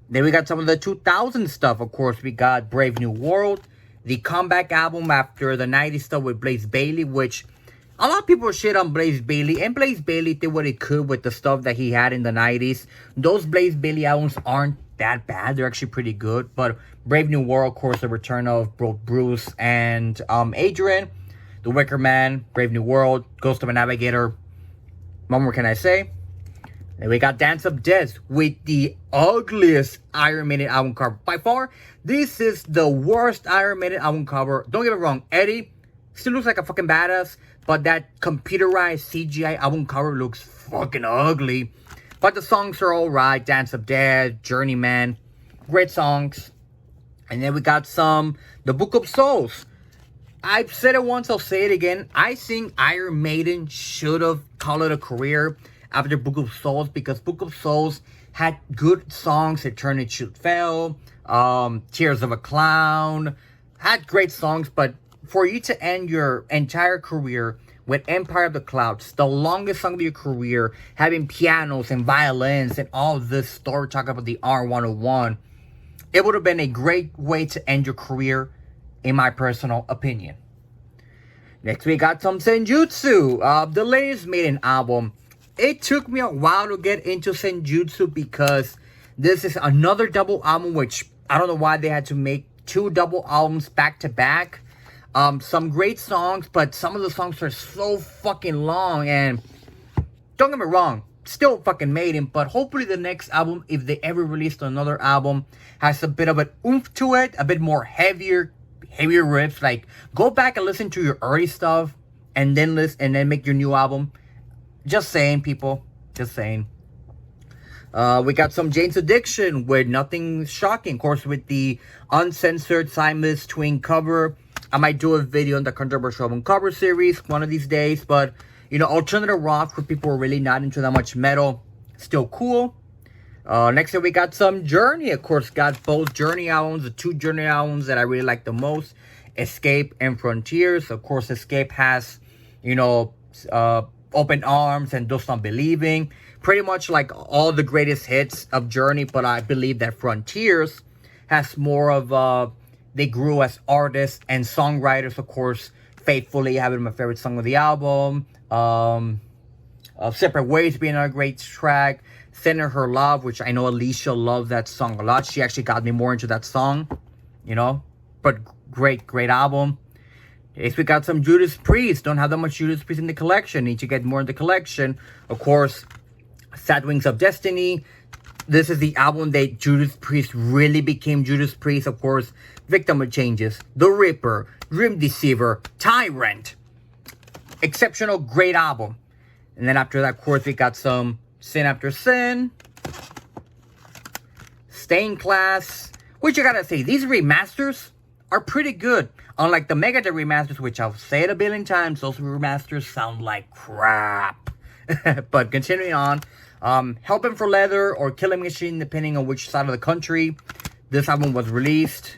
Then we got some of the 2000 stuff. Of course, we got Brave New World, the comeback album after the 90s stuff with Blaze Bayley, which a lot of people shit on Blaze Bayley, and Blaze Bayley did what he could with the stuff that he had in the 90s. Those Blaze Bayley albums aren't that bad. They're actually pretty good. But Brave New World, of course, the return of both Bruce and Adrian, The Wicker Man, Brave New World, Ghost of a Navigator. What more can I say? And we got Dance of Death with the ugliest Iron Maiden album cover. By far, this is the worst Iron Maiden album cover. Don't get me wrong, Eddie still looks like a fucking badass, but that computerized CGI album cover looks fucking ugly. But the songs are alright. Dance of Death, Journeyman, great songs. And then we got The Book of Souls. I've said it once, I'll say it again. I think Iron Maiden should have called it a career after Book of Souls, because Book of Souls had good songs. Eternity Should Fail, Tears of a Clown, had great songs. But for you to end your entire career with Empire of the Clouds, the longest song of your career, having pianos and violins and all this story talking about the R101, it would have been a great way to end your career, in my personal opinion. Next, we got some Senjutsu, the latest Maiden album. It took me a while to get into Senjutsu because this is another double album, which I don't know why they had to make 2 double albums back to back. Some great songs, but some of the songs are so fucking long. And don't get me wrong, still fucking Maiden, but hopefully the next album, if they ever released another album, has a bit of an oomph to it, a bit more heavier riffs. Like, go back and listen to your early stuff and then make your new album. Just saying, people. Just saying. We got some Jane's Addiction with Nothing Shocking, of course, with the uncensored Siamese twin cover. I might do a video on the controversial album cover series one of these days, but alternative rock for people who are really not into that much metal, still cool. Next up, we got some Journey. Of course, got both Journey albums, the 2 Journey albums that I really like the most, Escape and Frontiers. Of course, Escape has, Open Arms and Those Not Believing. Pretty much like all the greatest hits of Journey, but I believe that Frontiers has more of, they grew as artists and songwriters, of course. Faithfully having my favorite song of the album. Separate Ways being a great track. Center Her Love, which I know Alicia loves that song a lot. She actually got me more into that song, But great album. Next, we got some Judas Priest. Don't have that much Judas Priest in the collection. Need to get more in the collection. Of course, Sad Wings of Destiny. This is the album that Judas Priest really became Judas Priest. Of course, Victim of Changes, The Ripper, Dream Deceiver, Tyrant. Exceptional, great album. And then after that, of course, we got some Sin After Sin, Stained Class, which I gotta say, these remasters are pretty good. Unlike the Megadeth remasters, which I've said a billion times, those remasters sound like crap. But continuing on, Helping for Leather or Killing Machine, depending on which side of the country this album was released.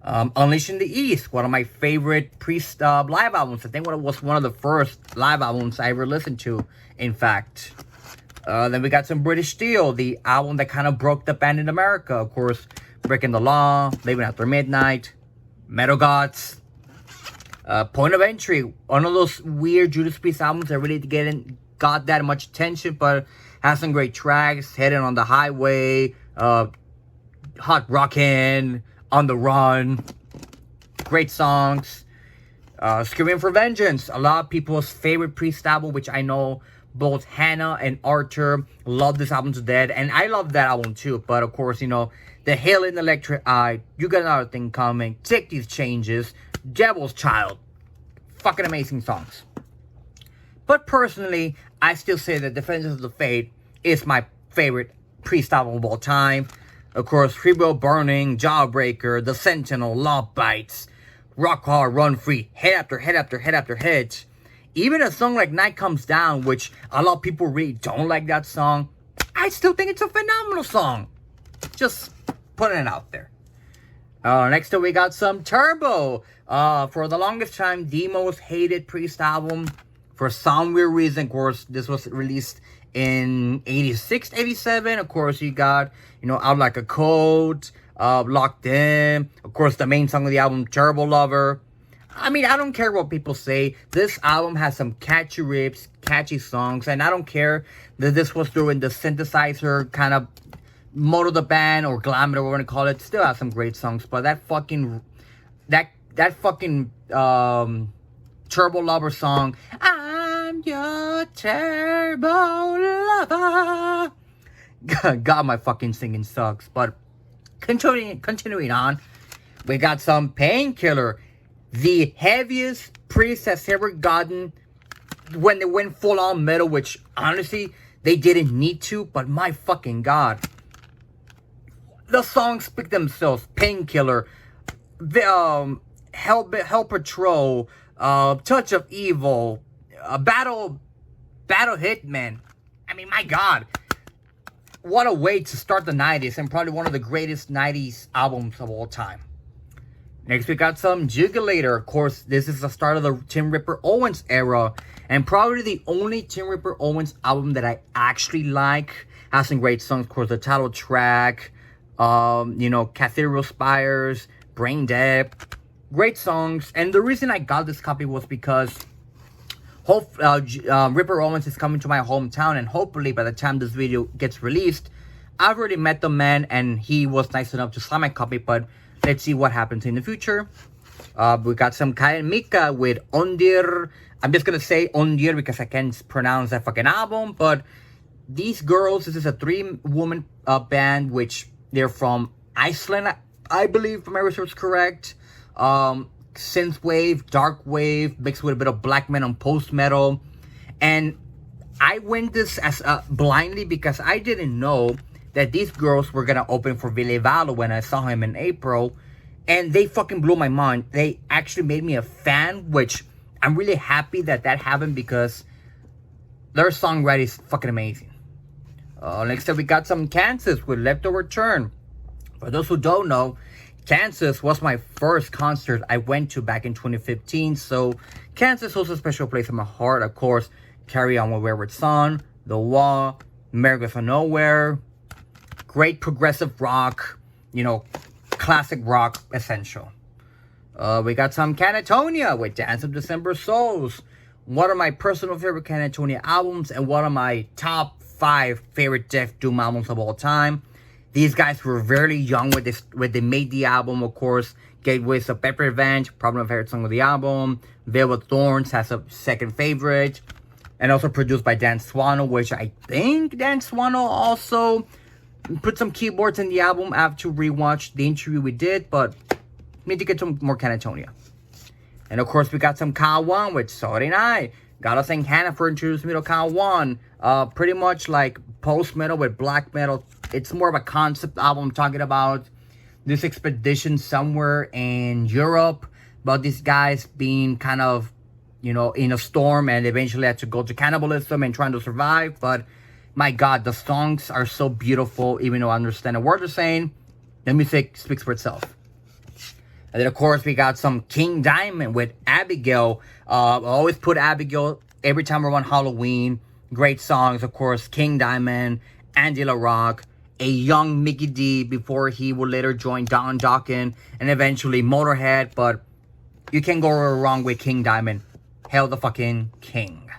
Unleashing the East, one of my favorite Priest live albums. I think it was one of the first live albums I ever listened to, in fact. Then we got some British Steel, the album that kind of broke the band in America. Of course, Breaking the Law, Living After Midnight, Metal Gods, Point of Entry, one of those weird Judas Priest albums that really got that much attention, but has some great tracks. Heading on the Highway, Hot Rockin', On the Run, great songs. Screaming for Vengeance, a lot of people's favorite Priest album, which I know both Hannah and Arthur love this album to death, and I love that album too. But of course, you know, The Hail in the Electric Eye, You Got Another Thing Coming, Take These Changes, Devil's Child, fucking amazing songs. But personally, I still say that Defenders of the Faith is my favorite Priest album of all time. Of course, Free Will Burning, Jawbreaker, The Sentinel, Love Bites, Rock Hard, Run Free, Head After Head After Head After Head. Even a song like Night Comes Down, which a lot of people really don't like that song, I still think it's a phenomenal song. Just putting it out there. Next up, we got some Turbo. For the longest time, the most hated Priest album. For some weird reason, of course, this was released in 86, 87. Of course, you got, you know, Out Like a Cold, Locked In. Of course, the main song of the album, Turbo Lover. I mean, I don't care what people say. This album has some catchy riffs, catchy songs, and I don't care that this was during the synthesizer kind of mode of the band or glam, whatever we want to call it. Still has some great songs, but that fucking Turbo Lover song, I'm your Turbo Lover. God, my fucking singing sucks. But continuing on, we got some Painkiller. The heaviest Priest has ever gotten when they went full on metal, which honestly they didn't need to, but my fucking god. The songs speak themselves. Painkiller, Hell Patrol, Touch of Evil, Battle Hitman. I mean, my god. What a way to start the 90s, and probably one of the greatest 90s albums of all time. Next, we got some Jugulator. Of course, this is the start of the Tim Ripper Owens era, and probably the only Tim Ripper Owens album that I actually like. Has some great songs, of course, the title track, you know, Cathedral Spires, Brain Dead, great songs. And the reason I got this copy was because Ripper Owens is coming to my hometown, and hopefully by the time this video gets released, I've already met the man, and he was nice enough to sign my copy, but let's see what happens in the future. We got some Kayan Mika with Ondir. I'm just going to say Ondir because I can't pronounce that fucking album. But these girls, this is a 3-woman band, which they're from Iceland, I believe, if my research is correct. Synthwave, dark wave, mixed with a bit of black metal and post-metal. And I went this as blindly because I didn't know that these girls were gonna open for Ville Valo when I saw him in April, and they fucking blew my mind. They actually made me a fan, which I'm really happy that happened because their songwriting is fucking amazing. Next up, we got some Kansas with Leftover Turn. For those who don't know, Kansas was my first concert I went to back in 2015, so Kansas holds a special place in my heart. Of course, Carry On with Wayward Son, The Wall, America for Nowhere. Great progressive rock, you know, classic rock essential. We got some Canatonia with Dance of December Souls. One of my personal favorite Canatonia albums and one of my top 5 favorite Death Doom albums of all time. These guys were very young when they made the album, of course. Gateways of Pepper Revenge, probably my favorite song of the album. Velvet Thorns has a second favorite. And also produced by Dan Swano, which I think Dan Swano also put some keyboards in the album. I have to rewatch the interview we did, but need to get some more Canatonia. And of course, we got some Kawan with Sorry Night. Gotta thank Hannah for introducing me to Kawan. Pretty much like post-metal with black metal It's more of a concept album talking about this expedition somewhere in Europe, about these guys being kind of, in a storm and eventually had to go to cannibalism and trying to survive. But my God, the songs are so beautiful, even though I understand the word they're saying. The music speaks for itself. And then, of course, we got some King Diamond with Abigail. I always put Abigail every time we're on Halloween. Great songs, of course. King Diamond, Andy LaRock, a young Mickey D before he would later join Don Dokken and eventually Motorhead. But you can't go wrong with King Diamond. Hail the fucking king.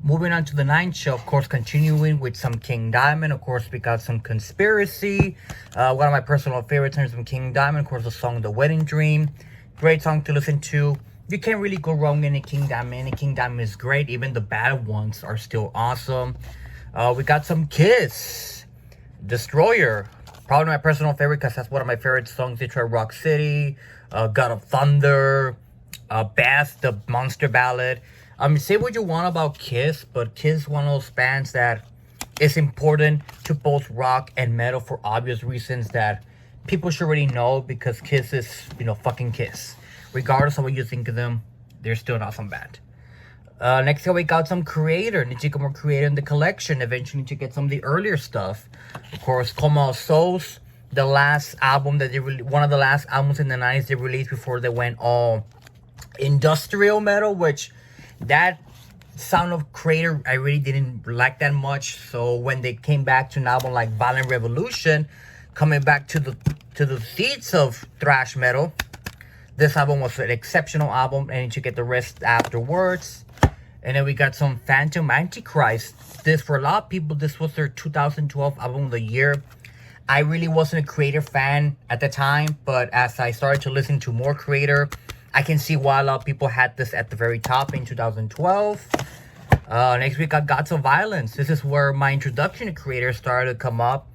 Moving on to the 9th show, of course, continuing with some King Diamond. Of course, we got some Conspiracy. One of my personal favorites from King Diamond, of course, the song The Wedding Dream. Great song to listen to. You can't really go wrong in a King Diamond. Any King Diamond is great. Even the bad ones are still awesome. We got some Kiss. Destroyer. Probably my personal favorite because that's one of my favorite songs. Detroit Rock City. God of Thunder. Bass, the Monster Ballad. Say what you want about Kiss, but Kiss is one of those bands that is important to both rock and metal for obvious reasons that people should already know, because Kiss is, fucking Kiss. Regardless of what you think of them, they're still an awesome band. Next up, we got some Creator. Need to get more Creator in the collection. Eventually, need to get some of the earlier stuff. Of course, Como Souls, the last album that one of the last albums in the 90s they released before they went all industrial metal, which that sound of Creator I really didn't like that much. So when they came back to an album like Violent Revolution, coming back to the seeds of thrash metal, this album was an exceptional album, and you get the rest afterwards. And then we got some Phantom Antichrist. This, for a lot of people, this was their 2012 album of the year. I really wasn't a Creator fan at the time, but as I started to listen to more Creator, I can see why a lot of people had this at the very top in 2012. Next we got Gods of Violence. This is where my introduction to Creator started to come up.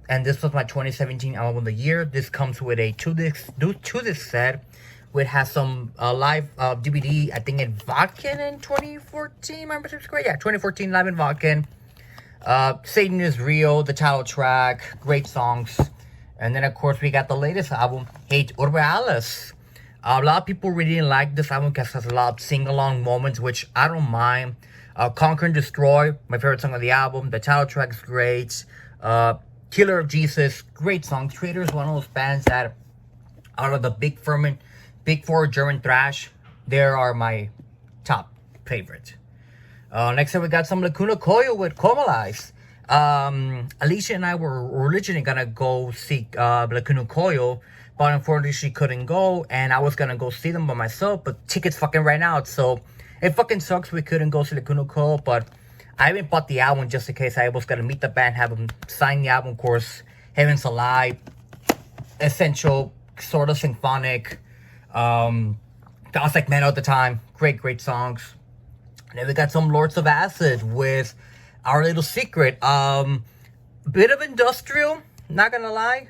And this was my 2017 album of the year. This comes with a two-disc set, which has some live DVD, I think, in Vodkin in 2014. My memory's great. Yeah, 2014 live in Vodkin. Satan is Real, the title track, great songs. And then, of course, we got the latest album, Hate Urbealis. A lot of people really didn't like this album because it has a lot of sing-along moments, which I don't mind. Conquer and Destroy, my favorite song of the album. The title track is great. Killer of Jesus, great song. Creator is one of those bands that, out of the big four German thrash, they are my top favorite. Next up, we got some Lacuna Coil with Comalize. Alicia and I were originally gonna go see Lacuna Coil, but unfortunately she couldn't go, and I was gonna go see them by myself, but tickets fucking ran out, so it fucking sucks we couldn't go see Lacuna Coil. But I even bought the album just in case I was gonna meet the band, have them sign the album. Of course, Heaven's Alive, essential, sort of symphonic, gothic metal at the time. Great songs. And then we got some Lords of Acid with Our Little Secret. Bit of industrial, not gonna lie.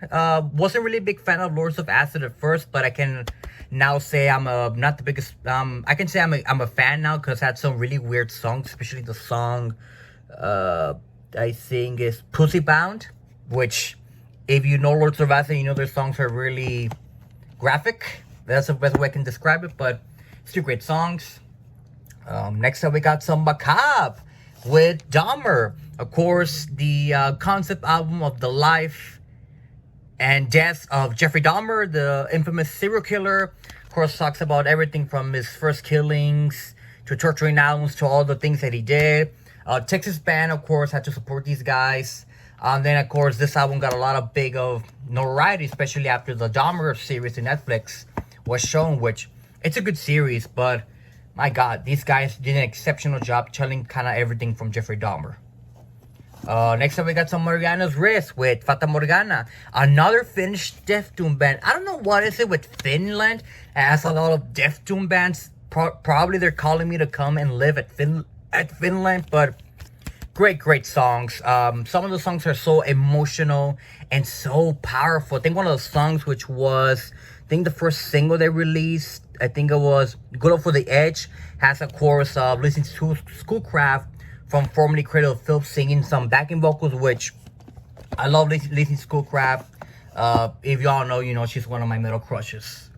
Wasn't really a big fan of Lords of Acid at first, but I can now say I'm not the biggest. I can say I'm a fan now because it had some really weird songs, especially the song I think is Pussy Bound, which, if you know Lords of Acid, you know their songs are really graphic. That's the best way I can describe it, but still great songs. Next up, we got some Macabre with Dahmer. Of course, the concept album of the life and death of Jeffrey Dahmer, the infamous serial killer. Of course, talks about everything from his first killings to torturing animals to all the things that he did. Texas band, of course, had to support these guys. Then, of course, this album got a lot of big of notoriety, especially after the Dahmer series on Netflix was shown, which it's a good series, but my God, these guys did an exceptional job telling kind of everything from Jeffrey Dahmer. Next up, we got some Morgana's Risk with Fata Morgana, another Finnish death doom band. I don't know what is it with Finland. It has a lot of death doom bands. Probably they're calling me to come and live at Finland, but great songs. Some of the songs are so emotional and so powerful. I think one of the songs, which was, I think the first single they released, I think it was Good Old for the Edge, has a chorus of listening to Schoolcraft from formerly Cradle of Filth singing some backing vocals, which I love Lacey Schoolcraft. If y'all know, you know she's one of my metal crushes.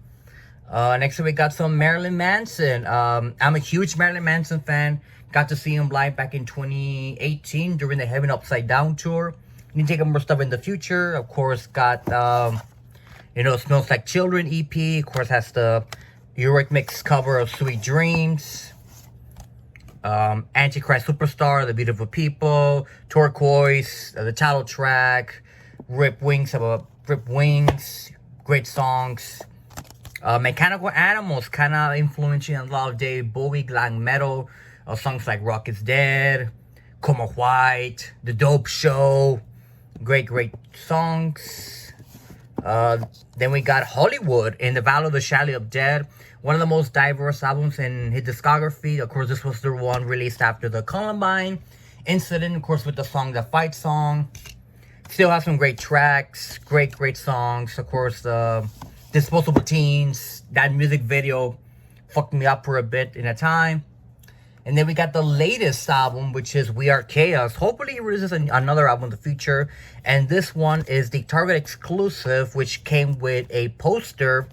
Next we got some Marilyn Manson. I'm a huge Marilyn Manson fan. Got to see him live back in 2018 during the Heaven Upside Down tour. You take more stuff in the future. Of course, got you know, Smells Like Children EP. Of course, has the Eurythmics cover of Sweet Dreams. Antichrist Superstar, The Beautiful People, Turquoise, the title track, Rip Wings, great songs. Mechanical Animals, kind of influencing a lot of Dave Bowie, glam metal. Songs like Rock is Dead, Como White, The Dope Show. Great songs. Then we got Hollywood in the Valley of the Shadow of Dead. One of the most diverse albums in his discography. Of course, this was the one released after the Columbine incident. Of course, with the song The Fight Song. Still has some great tracks. Great songs. Of course, Disposable Teens. That music video fucked me up for a bit in a time. And then we got the latest album, which is We Are Chaos. Hopefully he releases another album in the future. And this one is the Target exclusive, which came with a poster,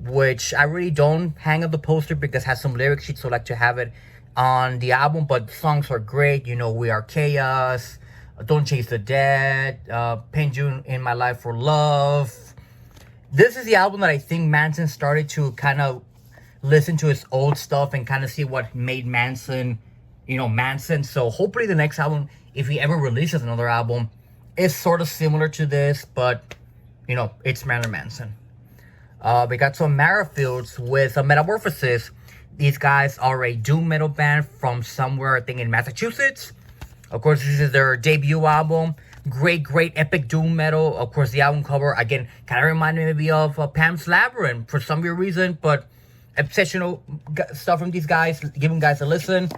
which I really don't hang up the poster because it has some lyric sheets, so I like to have it on the album. But the songs are great. You know, We Are Chaos, Don't Chase the Dead, Paint You in My Life for Love. This is the album that I think Manson started to kind of listen to his old stuff and kind of see what made Manson, you know, Manson. So hopefully the next album, if he ever releases another album, is sort of similar to this, but, you know, it's Marilyn Manson. We got some Marafields with a Metamorphosis. These guys are a doom metal band from somewhere, I think, in Massachusetts. Of course, this is their debut album. Great epic doom metal. Of course, the album cover, again, kind of reminded me maybe of Pam's Labyrinth for some weird reason, but exceptional stuff from these guys. Give them guys a listen.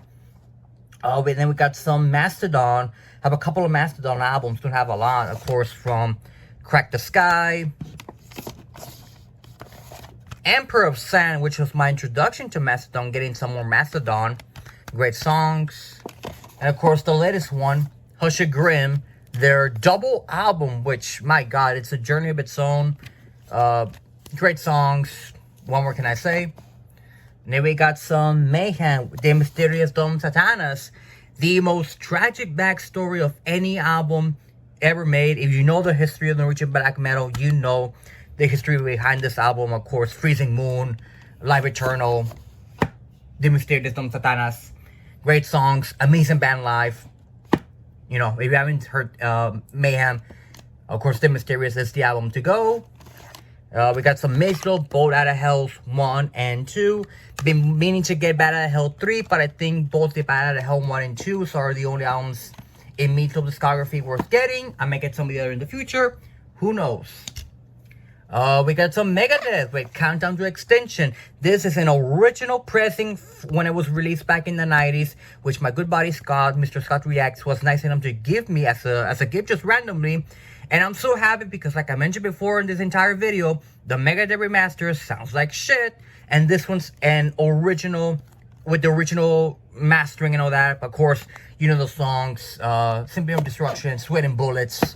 And then we got some Mastodon. Have a couple of Mastodon albums. Don't have a lot, of course, from Crack the Sky, Emperor of Sand, which was my introduction to Mastodon, getting some more Mastodon. Great songs. And of course, the latest one, Hush Grim, their double album, which, my God, it's a journey of its own. Great songs. What more can I say? And then we got some Mayhem, De Mysterious Dom Satanas. The most tragic backstory of any album ever made. If you know the history of Norwegian black metal, you know the history behind this album. Of course, Freezing Moon, Live Eternal, De Mysterious Dom Satanas. Great songs, amazing band live. You know, if you haven't heard Mayhem, of course, The Mysterious is the album to go. We got some Meatloaf, Bolt Out of Hell 1 and 2. Been meaning to get Bad Out of Hell 3, but I think both the Bad Out of Hell 1 and 2 are the only albums in Meatloaf discography worth getting. I might get some of the other in the future. Who knows? We got some Megadeth with Countdown to Extinction. This is an original pressing when it was released back in the 90s, which my good buddy Scott, Mr. Scott Reacts, was nice enough to give me as a gift just randomly. And I'm so happy because, like I mentioned before in this entire video, the Megadeth remaster sounds like shit. And this one's an original, with the original mastering and all that. Of course, you know the songs, Symphony of Destruction, Sweat and Bullets.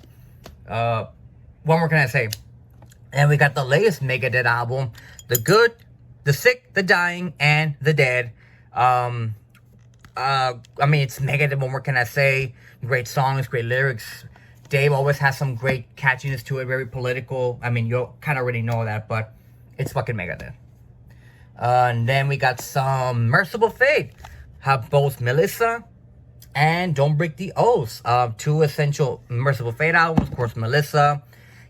What more can I say? And we got the latest Megadeth album, The Good, The Sick, The Dying, and The Dead. I mean, it's Megadeth, what more can I say? Great songs, great lyrics. Dave always has some great catchiness to it, very political. I mean, you kind of already know that, but it's fucking Megadeth. And then we got some Merciful Fate. Have both Melissa and Don't Break the Oath. Two essential Merciful Fate albums. Of course, Melissa,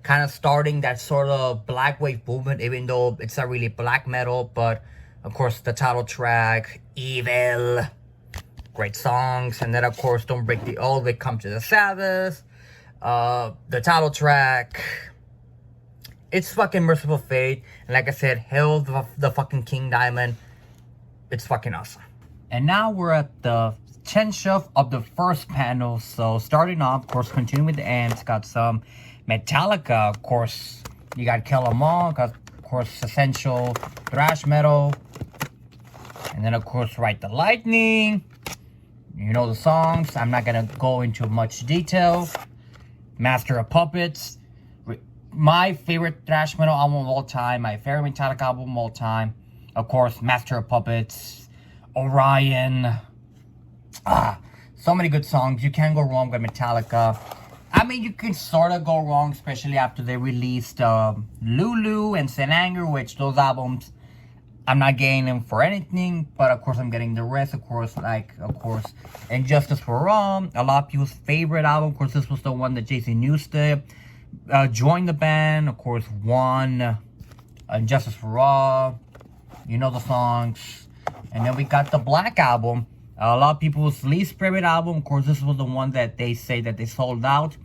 kind of starting that sort of black wave movement, even though it's not really black metal. But, of course, the title track, Evil. Great songs. And then, of course, Don't Break the Oath, they Come to the Sabbath. The title track, it's fucking Merciful Fate. And like I said, Hail the fucking King Diamond. It's fucking awesome. And now we're at the 10th shelf of the first panel. So starting off, of course, continuing with the ends, got some Metallica. Of course, you got Kill 'Em All. Got, of course, essential thrash metal. And then, of course, Ride the Lightning. You know the songs. I'm not gonna go into much detail. Master of Puppets, my favorite thrash metal album of all time, my favorite Metallica album of all time. Of course, Master of Puppets, Orion. So many good songs. You can't go wrong with Metallica. I mean, you can sort of go wrong, especially after they released Lulu and Saint Anger, which those albums, I'm not getting them for anything, but of course I'm getting the rest, of course, And Justice for All, a lot of people's favorite album. Of course, this was the one that Jason Newsted joined the band, of course, won Justice for All. You know the songs. And then we got the Black Album, a lot of people's least favorite album. Of course, this was the one that they say that they sold out.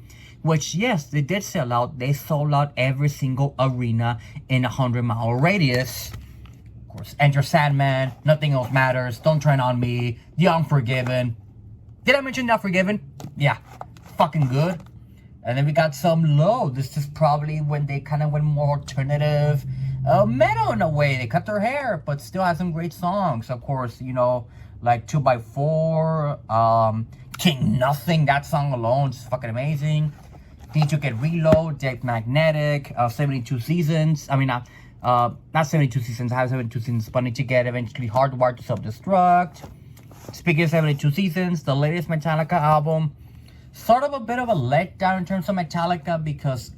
Which, yes, they did sell out. They sold out every single arena in a 100-mile radius. Of course, Enter Sandman, Nothing Else Matters, Don't Tread on Me, The Unforgiven. Did I mention The Unforgiven? Yeah, fucking good. And then we got some Low. This is probably when they kind of went more alternative metal in a way. They cut their hair, but still have some great songs. Of course, you know, like 2x4, King Nothing. That song alone is fucking amazing. Need to Get Reload, Dead Magnetic, 72 Seasons. I mean, not 72 Seasons, I have 72 Seasons, but Need to Get eventually Hardwired to Self-Destruct. Speaking of 72 Seasons, the latest Metallica album, sort of a bit of a letdown in terms of Metallica, because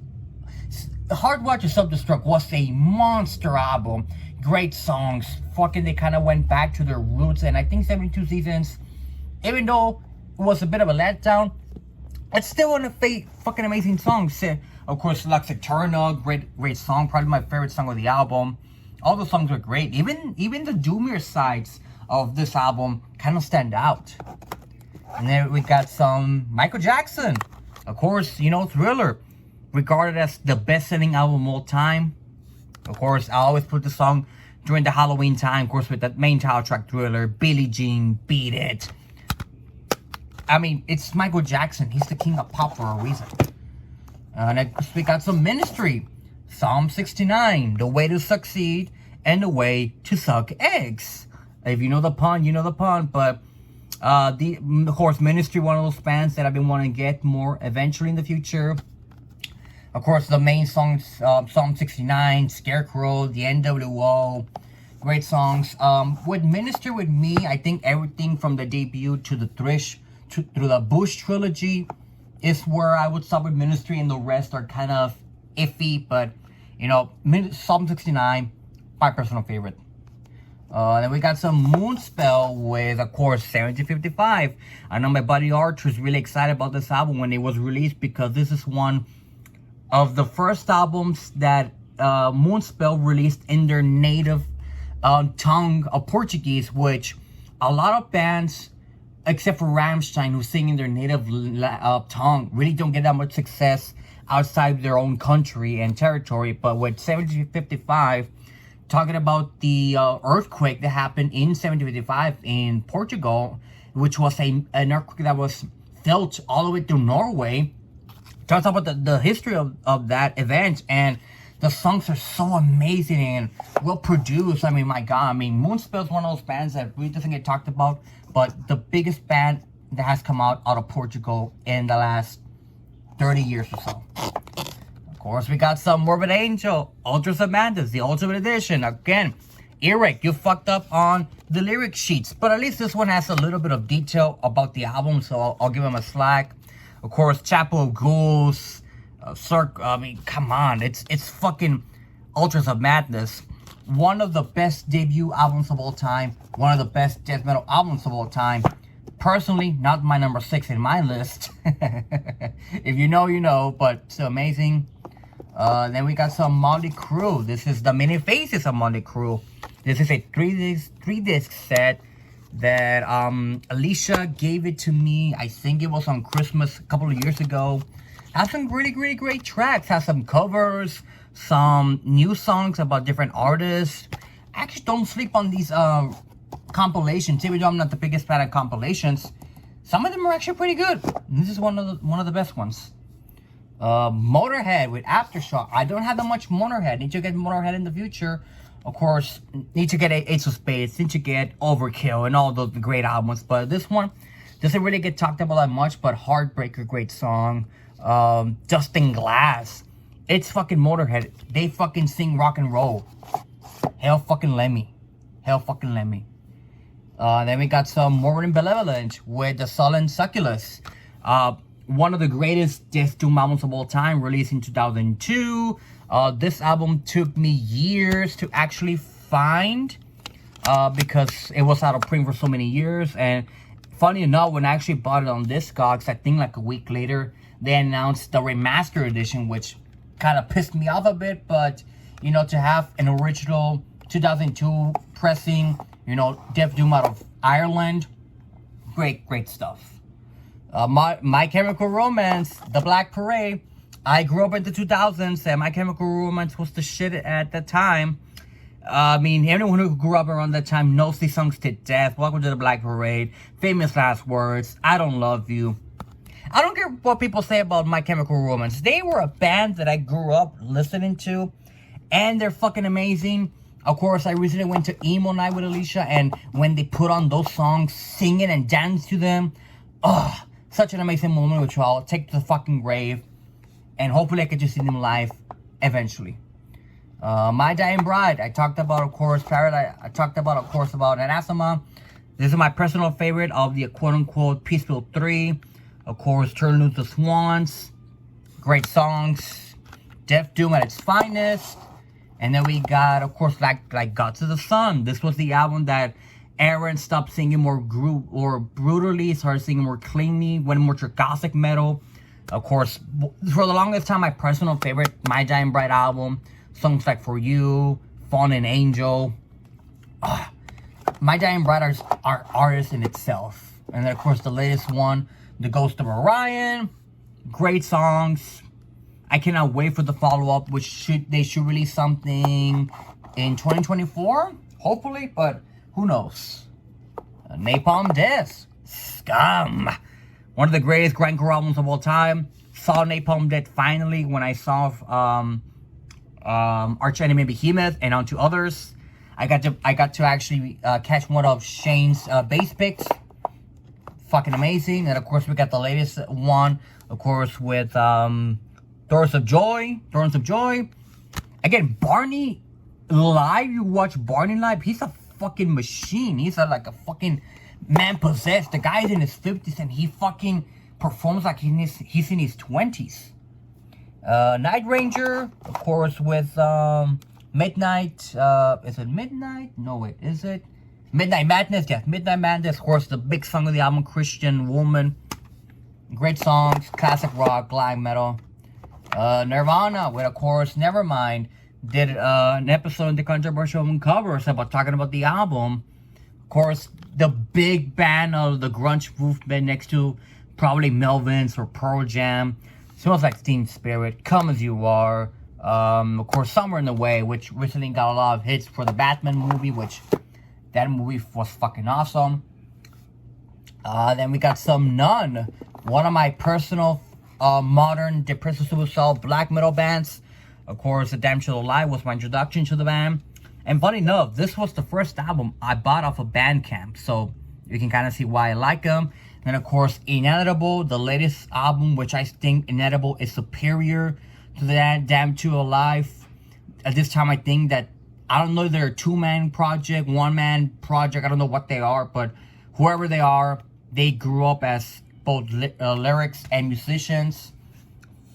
Hardwired to Self-Destruct was a monster album. Great songs. Fucking, they kind of went back to their roots, and I think 72 Seasons, even though it was a bit of a letdown, it's still one of the fucking amazing songs. Of course, Lux Eterna, great song, probably my favorite song of the album. All the songs are great. Even the doomier sides of this album kind of stand out. And then we got some Michael Jackson. Of course, you know, Thriller, regarded as the best-selling album of all time. Of course, I always put the song during the Halloween time, of course, with that main title track, Thriller, Billie Jean, Beat It. I mean, it's Michael Jackson. He's the king of pop for a reason. And we got some Ministry. Psalm 69, The Way to Succeed and The Way to Suck Eggs. If you know the pun, you know the pun. But, of course, Ministry, one of those bands that I've been wanting to get more eventually in the future. Of course, the main songs, Psalm 69, Scarecrow, The NWO. Great songs. With Ministry, with me, I think everything from the debut to the through the Bush trilogy is where I would stop with Ministry, and the rest are kind of iffy, but you know, Psalm 69, my personal favorite. Then we got some Moonspell with, of course, 1755. I know my buddy Arch was really excited about this album when it was released, because this is one of the first albums that Moonspell released in their native tongue of Portuguese, which a lot of bands, except for Rammstein, who sing in their native tongue, really don't get that much success outside their own country and territory. But with 1755, talking about the earthquake that happened in 1755 in Portugal, which was an earthquake that was felt all the way through Norway. Talks about the history of that event, and the songs are so amazing and well produced. I mean, my God, I mean, Moonspell is one of those bands that really doesn't get talked about, but the biggest band that has come out of Portugal in the last 30 years or so. Of course, we got some Morbid Angel, Ultras of Madness, the Ultimate Edition. Again, Eric, you fucked up on the lyric sheets, but at least this one has a little bit of detail about the album, so I'll give him a slack. Of course, Chapel of Ghouls, I mean, come on, it's fucking Ultras of Madness. One of the best debut albums of all time. One of the best death metal albums of all time. Personally, not my number 6 in my list. If you know, you know, but still amazing. Then we got some Motley Crue. This is the many faces of Motley Crue. This is a three disc set that Alicia gave it to me. I think it was on Christmas a couple of years ago. Has some really, really great tracks. Has some covers, some new songs about different artists. Actually, don't sleep on these compilations. Even though I'm not the biggest fan of compilations, some of them are actually pretty good. And this is one of the best ones. Motorhead with Aftershock. I don't have that much Motorhead. Need to get Motorhead in the future. Of course, need to get Ace of Spades. Need to get Overkill and all those great albums. But this one doesn't really get talked about that much. But Heartbreaker, great song. Dustin Glass. It's fucking Motorhead. They fucking sing rock and roll. Hell fucking let me. Hell fucking let me. Then we got some Morbid Benevolent with the Sullen Succulus. One of the greatest Death Doom albums of all time, released in 2002. This album took me years to actually find, because it was out of print for so many years. And funny enough, when I actually bought it on Discogs, I think like a week later, they announced the remastered edition, which kind of pissed me off a bit. But, you know, to have an original 2002 pressing, you know, Death Doom out of Ireland, great stuff. My Chemical Romance, The Black Parade. I grew up in the 2000s, and My Chemical Romance was the shit at the time. I mean, anyone who grew up around that time knows these songs to death. Welcome to the Black Parade, Famous Last Words, I Don't Love You. I don't care what people say about My Chemical Romance. They were a band that I grew up listening to, and they're fucking amazing. Of course, I recently went to Emo Night with Alicia, and when they put on those songs, singing and dance to them, such an amazing moment, which I'll take to the fucking grave. And hopefully I can just see them live eventually. My Dying Bride. I talked about, of course, Paradise. I talked about, of course, about Anathema. This is my personal favorite of the quote-unquote Peaceful 3. Of course, Turn Loose the Swans. Great songs. Death Doom at its finest. And then we got, of course, like Gods of the Sun. This was the album that Aaron stopped singing more brutally, started singing more cleanly, went more to gothic metal. Of course, for the longest time, my personal favorite, My Dying Bride album, songs like For You, Fallen Angel. My Dying Bride are artists in itself. And then, of course, the latest one, The Ghost of Orion. Great songs. I cannot wait for the follow-up, which they should release something in 2024, hopefully, but who knows? Napalm Death, Scum. One of the greatest grindcore albums of all time. Saw Napalm Death finally when I saw Arch Enemy Behemoth and On to Others. I got to actually catch one of Shane's bass picks. Fucking amazing. And of course we got the latest one, of course, with Thorns of Joy. Again, Barney live. You watch Barney live. He's a fucking machine. He's like a fucking man possessed. The guy's in his 50s and he fucking performs like he's in his 20s. Night Ranger, of course, with Midnight. Is it Midnight? No, wait, is it? Midnight Madness, yes. Midnight Madness, of course, the big song of the album, Christian Woman. Great songs, classic rock, glam metal. Nirvana, with, of course, Nevermind. Did an episode in the Controversial Uncovers about talking about the album. Of course, the big band of the grunge movement next to probably Melvins or Pearl Jam. Smells Like Teen Spirit, Come As You Are. Of course, Somewhere in the Way, which recently got a lot of hits for the Batman movie, which that movie was fucking awesome. Then we got some None, one of my personal modern depressive suicidal black metal bands. Of course, The Damn Chill Alive was my introduction to the band. And funny enough, this was the first album I bought off of Bandcamp, so you can kind of see why I like them. And of course, Inedible, the latest album, which I think Inedible is superior to the Damn Chill Alive. At this time, I think that, I don't know if they're a two-man project, one-man project, I don't know what they are, but whoever they are, they grew up as both lyrics and musicians.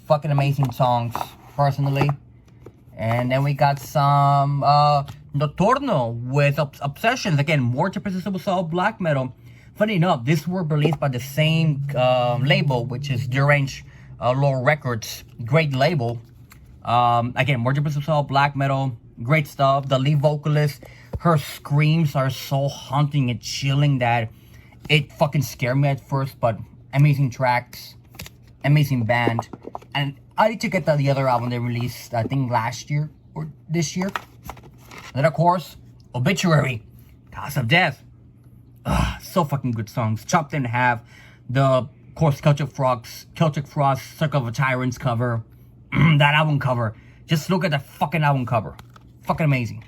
Fucking amazing songs, personally. And then we got some Nocturno with Obsessions. Again, more depressive suicidal black metal. Funny enough, these were released by the same label, which is Deranged Lore Records. Great label. Again, more depressive suicidal black metal. Great stuff. The lead vocalist, her screams are so haunting and chilling that it fucking scared me at first, but amazing tracks. Amazing band. And I need to get the other album they released, I think last year or this year. Then, of course, Obituary, Cause of Death. So fucking good songs. Chopped in Half. The, of course, Celtic Frost, Circle of a Tyrants cover. That album cover. Just look at that fucking album cover. Fucking amazing.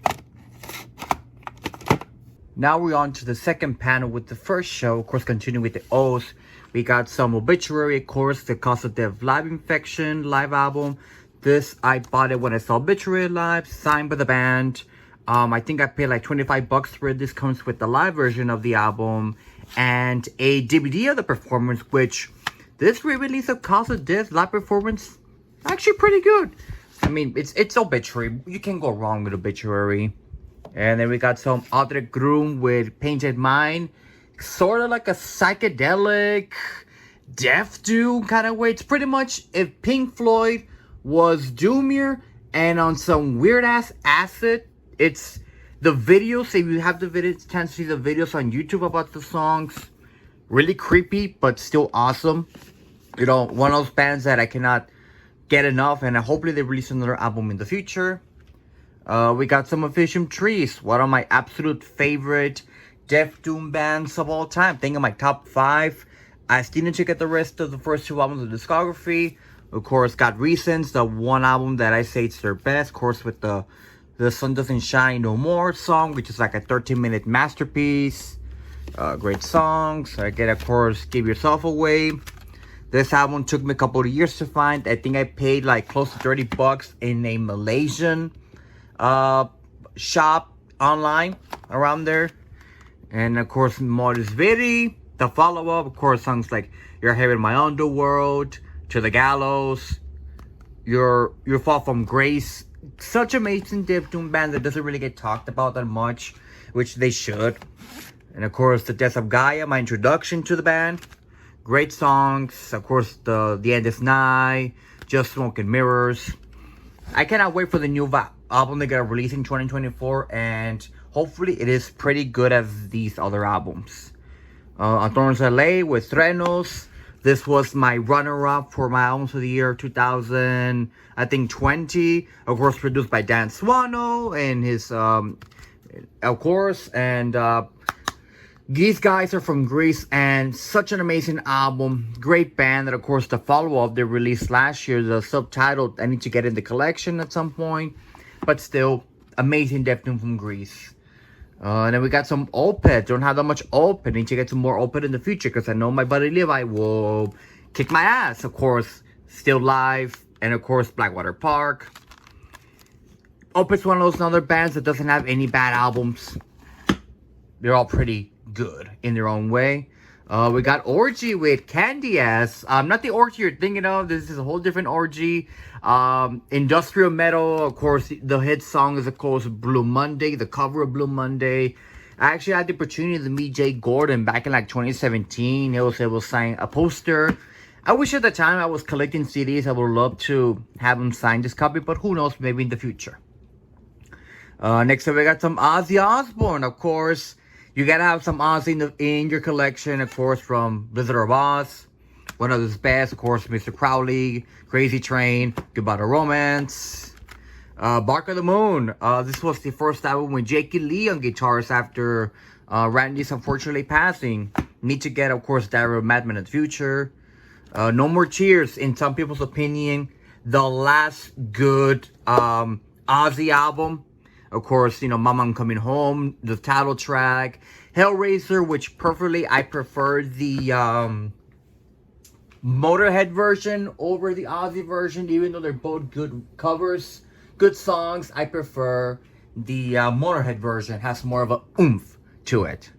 Now we're on to the second panel with the first show. Of course, continuing with the O's. We got some Obituary, of course, the Cause of Death Live Infection live album. This, I bought it when I saw Obituary live, signed by the band. I think I paid like 25 bucks for it. This comes with the live version of the album and a DVD of the performance, which this re-release of Cause of Death live performance, actually pretty good. I mean, it's Obituary. You can't go wrong with Obituary. And then we got some Other Groom with Painted Mind. Sort of like a psychedelic death doom kind of way. It's pretty much if Pink Floyd was doomier and on some weird ass acid. It's the videos, if you have the videos, chance to see the videos on YouTube about the songs. Really creepy, but still awesome. You know, one of those bands that I cannot get enough, and hopefully they release another album in the future. We got some Officium Trees, one of my absolute favorite death doom bands of all time. Think of my top 5. I still need to get the rest of the first 2 albums of the discography. Of course, got Reasons, the one album that I say it's their best. Of course, with the Sun Doesn't Shine No More song, which is like a 13-minute masterpiece. Great songs. Again, of course, Give Yourself Away. This album took me a couple of years to find. I think I paid like close to 30 bucks in a Malaysian shop online around there. And of course, Modus Vidi, the follow-up. Of course, songs like You're Having My Underworld, To the Gallows, Your Fall from Grace. Such amazing death doom band that doesn't really get talked about that much, which they should. And of course, The Death of Gaia, my introduction to the band. Great songs. Of course, The End Is Nigh, Just Smoke and Mirrors. I cannot wait for the new album they're gonna release in 2024, and hopefully it is pretty good as these other albums. Antonio's LA with Trenos. This was my runner-up for my albums of the year 2020. Of course, produced by Dan Swano and his, of course, and these guys are from Greece, and such an amazing album. Great band. And of course, the follow-up they released last year, the subtitled, I need to get in the collection at some point. But still, amazing death doom from Greece. And then we got some Opeth. Don't have that much Opeth. Need to get some more Opeth in the future, because I know my buddy Levi will kick my ass. Of course, Still Live, and of course, Blackwater Park. Opeth's one of those other bands that doesn't have any bad albums. They're all pretty good in their own way. We got Orgy with Candy Ass. Not the Orgy you're thinking of. This is a whole different Orgy. Industrial metal. Of course, the hit song is, of course, Blue Monday. The cover of Blue Monday. I actually had the opportunity to meet Jay Gordon back in like 2017. He was able to sign a poster. I wish at the time I was collecting CDs. I would love to have him sign this copy, but who knows, maybe in the future. Next up, we got some Ozzy Osbourne, of course. You gotta have some Ozzy in your collection, of course, from Blizzard of Oz. One of his best, of course, Mr. Crowley, Crazy Train, Goodbye to Romance. Bark of the Moon. This was the first album with Jakey Lee on guitars after Randy's unfortunately passing. Need to get, of course, Daryl Madman in the future. No More Tears, in some people's opinion, the last good Ozzy album. Of course, you know, Mama I'm Coming Home, the title track. Hellraiser, which perfectly, I prefer the Motorhead version over the Ozzy version, even though they're both good covers, good songs. I prefer the Motorhead version. It has more of a oomph to it.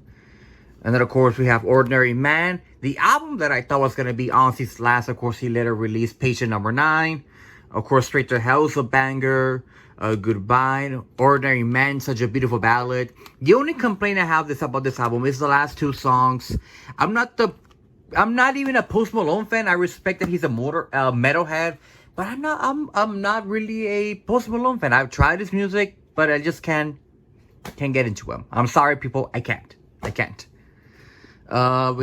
And then, of course, we have Ordinary Man. The album that I thought was going to be Ozzy's last, of course, he later released Patient Number 9. Of course, Straight to Hell is a banger. Goodbye. Ordinary Man, such a beautiful ballad. The only complaint I have about this album is the last 2 songs. I'm not even a Post Malone fan. I respect that he's a metalhead, but I'm not really a Post Malone fan. I've tried his music, but I just can't get into him. I'm sorry, people. I can't. We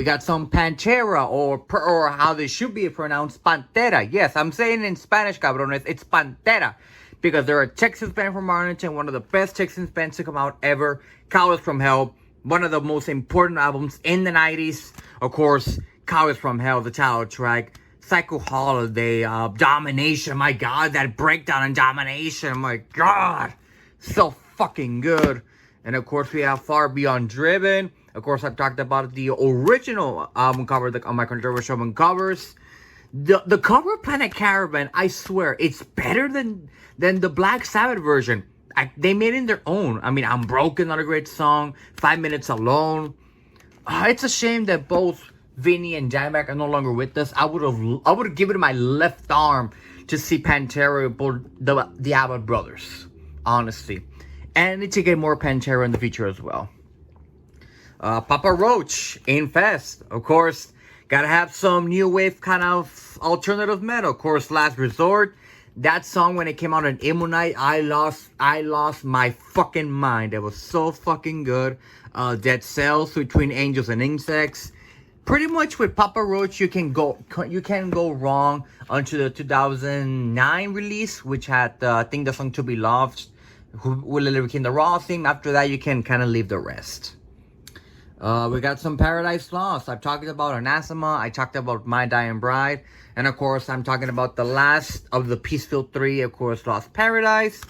got some Pantera, or how they should be pronounced, Pantera. Yes, I'm saying in Spanish, cabrones. It's Pantera. Because they're a Texas band from Arlington, one of the best Texas bands to come out ever. Cowards from Hell, one of the most important albums in the 90s. Of course, Cowards from Hell, the title track. Psycho Holiday, Domination. My God, that breakdown in Domination. My God, so fucking good. And of course, we have Far Beyond Driven. Of course, I've talked about the original album cover on my controversial album covers. The cover of Planet Caravan, I swear, it's better than the Black Sabbath version. They made it in their own. I mean, I'm Broken, not a great song. 5 Minutes Alone. It's a shame that both Vinny and Dimebag are no longer with us. I would have given my left arm to see Pantera aboard the Abbott brothers, honestly. And to get more Pantera in the future as well. Papa Roach, Infest, of course. Gotta have some new wave kind of alternative metal. Of course, Last Resort. That song, when it came out on Emo Night, I lost my fucking mind. It was so fucking good. Dead Cells, Between Angels and Insects. Pretty much with Papa Roach, you can go wrong until the 2009 release, which had I think the song To Be Loved, who literally became the Raw theme. After that, you can kind of leave the rest. We got some Paradise Lost. I've talked about Anathema. I talked about My Dying Bride. And of course, I'm talking about the last of the Peacefield 3, of course, Lost Paradise.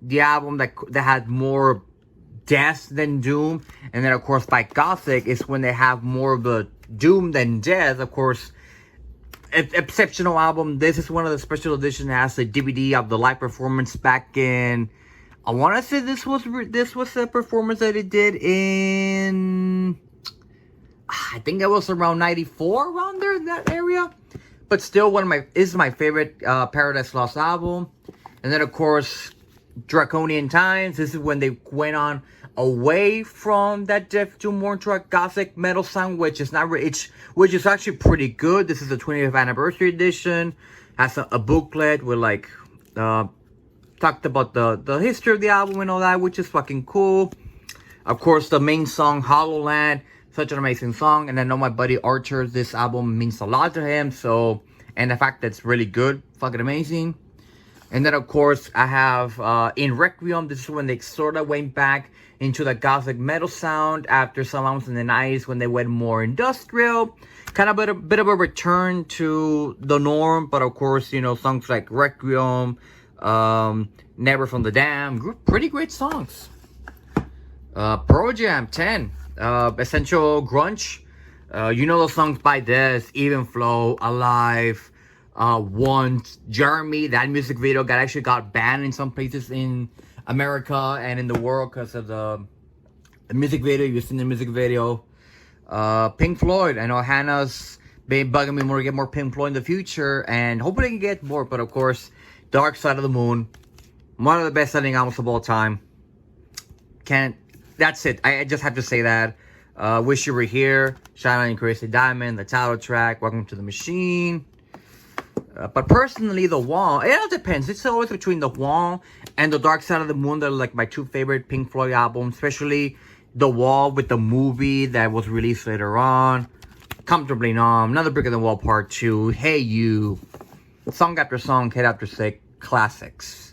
The album that had more death than doom. And then, of course, by Gothic is when they have more of the doom than death. Of course, exceptional album. This is one of the special editions that has the DVD of the live performance back in... I want to say this was a performance that it did in... I think it was around 94, around there, in that area. But still, is my favorite Paradise Lost album. And then, of course, Draconian Times. This is when they went on away from that Death Doom more truck Gothic metal sound, which is which is actually pretty good. This is the 20th anniversary edition. Has a booklet with like talked about the history of the album and all that, which is fucking cool. Of course, the main song, Hollow Land. Such an amazing song, and I know my buddy Archer, this album means a lot to him, so, and the fact that it's really good, fucking amazing. And then, of course, I have In Requiem. This is when they sort of went back into the Gothic metal sound after some albums in the 90s when they went more industrial. Kind of a bit of a return to the norm, but of course, you know, songs like Requiem, Never From the Dam, pretty great songs. Pearl Jam 10. Essential Grunge. You know the songs by this, Even Flow, Alive, Once, Jeremy. That music video actually got banned in some places in America and in the world because of the music video. You've seen the music video. Pink Floyd. I know Hannah's been bugging me more to get more Pink Floyd in the future, and hopefully I can get more. But of course, Dark Side of the Moon, one of the best selling albums of all time. That's it. I just have to say that. Wish You Were Here, Shine On Crazy Diamond, the title track, Welcome to the Machine. But personally, The Wall, it all depends. It's always between The Wall and The Dark Side of the Moon. They're like my two favorite Pink Floyd albums, especially The Wall with the movie that was released later on. Comfortably Numb, Another Brick in the Wall Part 2, Hey You, song after song, hit after hit, classics.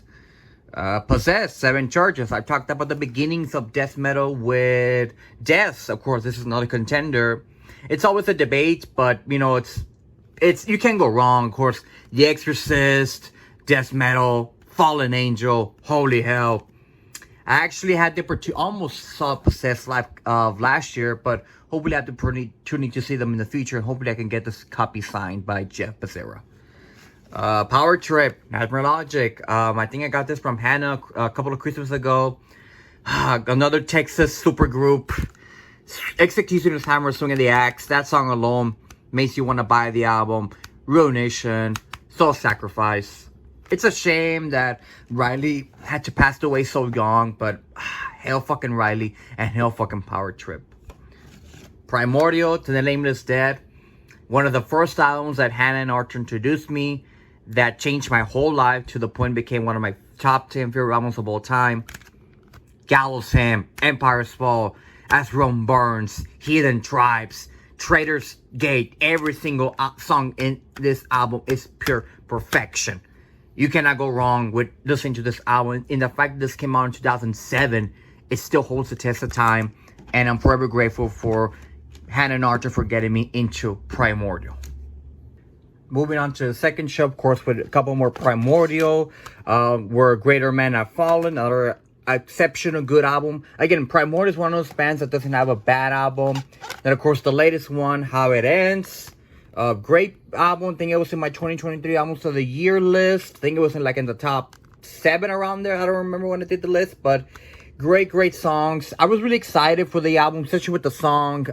Possessed, 7 Charges. I've talked about the beginnings of death metal with Death. Of course, this is another contender. It's always a debate, but you know, it's you can't go wrong. Of course, The Exorcist, death metal, Fallen Angel, Holy Hell. I actually had the opportunity, almost saw Possessed live last year, but hopefully I have the opportunity to see them in the future, and hopefully I can get this copy signed by Jeff Becerra. Power Trip, Nightmare Logic. I think I got this from Hannah a couple of Christmas ago. Another Texas super group. Executioner's Hammer, Swinging the Axe. That song alone makes you want to buy the album. Ruination, Soul Sacrifice. It's a shame that Riley had to pass away so young, but hell fucking Riley and hell fucking Power Trip. Primordial, To the Nameless Dead. One of the first albums that Hannah and Archer introduced me that changed my whole life to the point it became one of my top 10 favorite albums of all time. Gallows Hymn, Empire's Fall, As Rome Burns, Heathen Tribes, Traitor's Gate. Every single song in this album is pure perfection. You cannot go wrong with listening to this album. In the fact that this came out in 2007, it still holds the test of time. And I'm forever grateful for Hannah and Archer for getting me into Primordial. Moving on to the second show, of course, with a couple more Primordial. Where Greater Men Have Fallen, another exceptional good album. Again, Primordial is one of those bands that doesn't have a bad album. Then of course the latest one, How It Ends, great album. I think it was in my 2023 albums of the year list. I think it was in the top 7 around there. I don't remember when I did the list, but great songs. I was really excited for the album, especially with the song,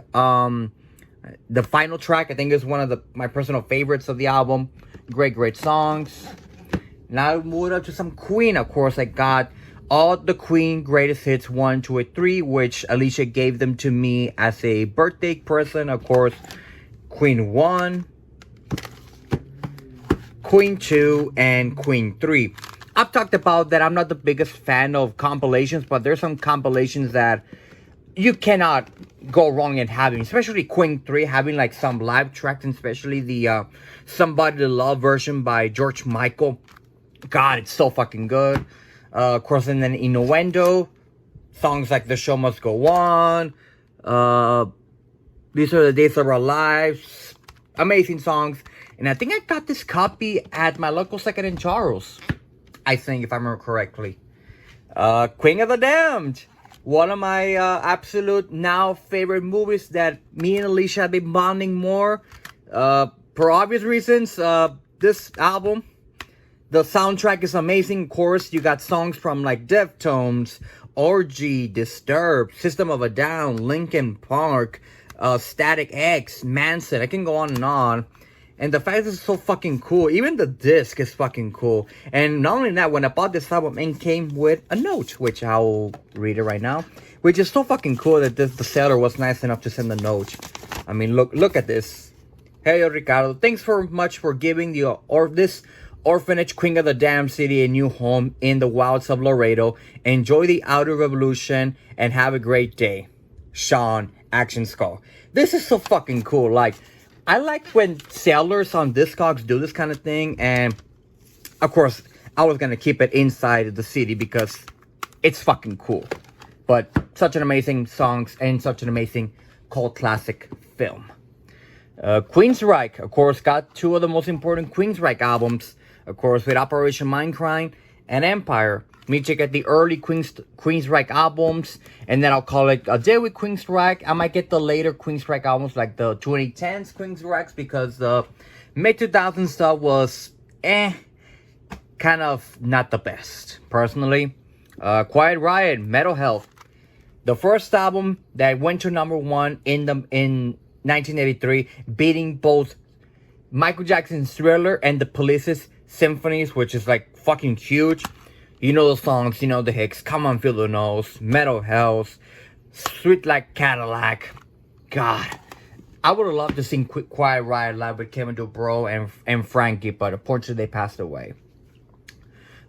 the final track. I think is one of my personal favorites of the album. Great songs. Now moving up to some Queen. Of course, I got all the Queen greatest hits 1, 2, and 3, which Alicia gave them to me as a birthday present. Of course, Queen 1, Queen 2, and Queen 3. I've talked about that I'm not the biggest fan of compilations, but there's some compilations that you cannot go wrong in having, especially Queen 3 having like some live tracks, and especially the Somebody to Love version by George Michael. God, it's so fucking good. Of course, and then Innuendo, songs like The Show Must Go On, These Are the Days of Our Lives, amazing songs. And I think I got this copy at my local Second and Charles, I think, if I remember correctly. Queen of the Damned, one of my absolute now favorite movies that me and Alicia have been bonding more. For obvious reasons, this album, the soundtrack is amazing. Of course, you got songs from like Deftones, Orgy, Disturbed, System of a Down, Linkin Park, Static X, Manson. I can go on and on. And the fact is so fucking cool. Even the disc is fucking cool. And not only that, when I bought this album, it came with a note, which I'll read it right now. Which is so fucking cool that the seller was nice enough to send a note. I mean, look at this. Hey, Ricardo, thanks for much for giving this orphanage Queen of the Damned City a new home in the wilds of Laredo. Enjoy the outer revolution and have a great day. Sean, Action Skull. This is so fucking cool. Like, I like when sellers on Discogs do this kind of thing. And, of course, I was going to keep it inside the city because it's fucking cool. But such an amazing songs and such an amazing cult classic film. Queensryche, of course, got 2 of the most important Queensryche albums. Of course, with Operation Mindcrime and Empire. Me check out the early Queensryche albums, and then I'll call it a day with Queensryche. I might get the later Queensryche albums, like the 2010s Queensryche, because the mid-2000s stuff was, kind of not the best, personally. Quiet Riot, Metal Health. The first album that went to #1 in 1983, beating both Michael Jackson's Thriller and The Police's Symphonies, which is like fucking huge. You know the songs, you know the hits. Come On Feel the Nose, Metal Health, Sweet Like Cadillac. God, I would have loved to sing Quiet Riot live with Kevin DuBrow and Frankie, but unfortunately they passed away.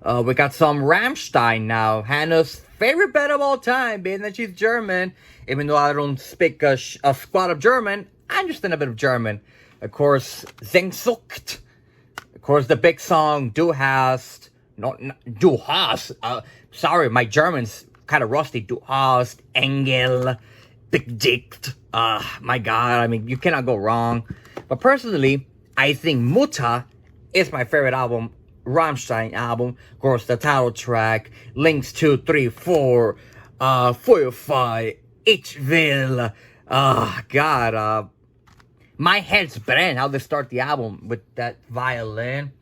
We got some Rammstein now. Hannah's favorite band of all time, being that she's German. Even though I don't speak a squat of German, I understand a bit of German. Of course, Sehnsucht. Of course, the big song, Du hast. Not Du hast. Sorry, my German's kind of rusty. Du hast, Engel, Bedicht. My God, I mean, you cannot go wrong. But personally, I think Mutter is my favorite album. Rammstein album. Of course, the title track, Links 2, 3, 4, Feuerfall, Ich will. God, my head's bent how they start the album with that violin.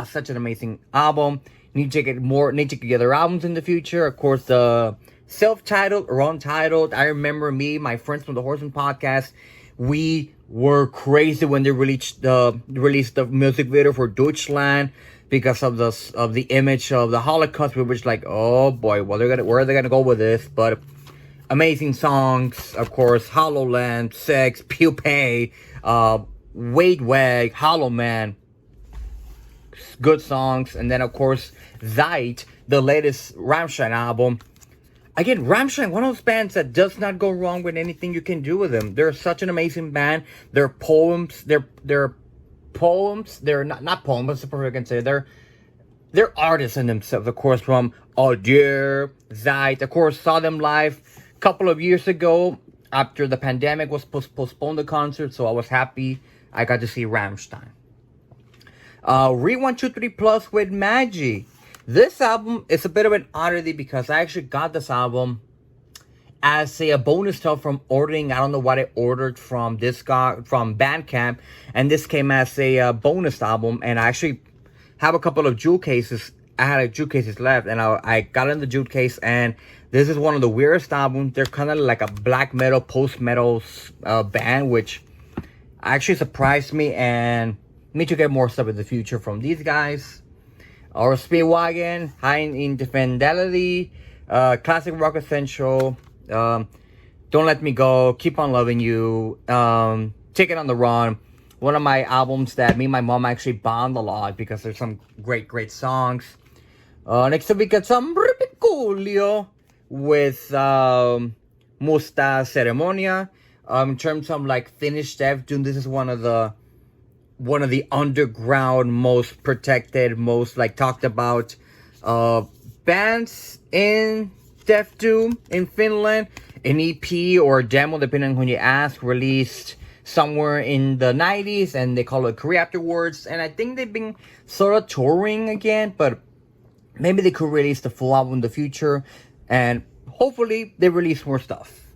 Such an amazing album. Need to get other albums in the future. Of course, the self-titled or untitled. I remember my friends from the Horseman podcast, we were crazy when they released the music video for Deutschland because of the image of the Holocaust. We were just like, oh boy, where are they gonna go with this? But amazing songs, of course, HoloLand, Sex, Pupae, Wade Wag, Hollow Man. Good songs. And then, of course, Zeit, the latest Rammstein album. Again, Rammstein, one of those bands that does not go wrong with anything you can do with them. They're such an amazing band. Their poems, they're not poems, that's the perfect I can say. They're artists in themselves, of course, from Adieu, Zeit. Of course, saw them live a couple of years ago after the pandemic was postponed the concert, so I was happy I got to see Rammstein. Re 123 Plus with Maggie. This album is a bit of an oddity because I actually got this album as a bonus stuff from ordering. I don't know what I ordered from this guy from Bandcamp, and this came as a bonus album. And I actually have a couple of jewel cases. I had a jewel cases left, and I got in the jewel case, and this is one of the weirdest albums. They're kind of like a black metal, post metal band, which actually surprised me, and need to get more stuff in the future from these guys. Our Speedwagon, High in Infidelity, Classic Rock Essential, Don't Let Me Go, Keep on Loving You, Take It on the Run. One of my albums that me and my mom actually bond a lot because there's some great songs. Next up we got some Ripiculio with Musta Ceremonia. In terms of like Finnish Death Doom, this is one of the underground, most protected, most like talked about bands in Death Doom in Finland. An EP or a demo, depending on who you ask, released somewhere in the 90s, and they call it Career afterwards. And I think they've been sort of touring again, but maybe they could release the full album in the future, and hopefully they release more stuff.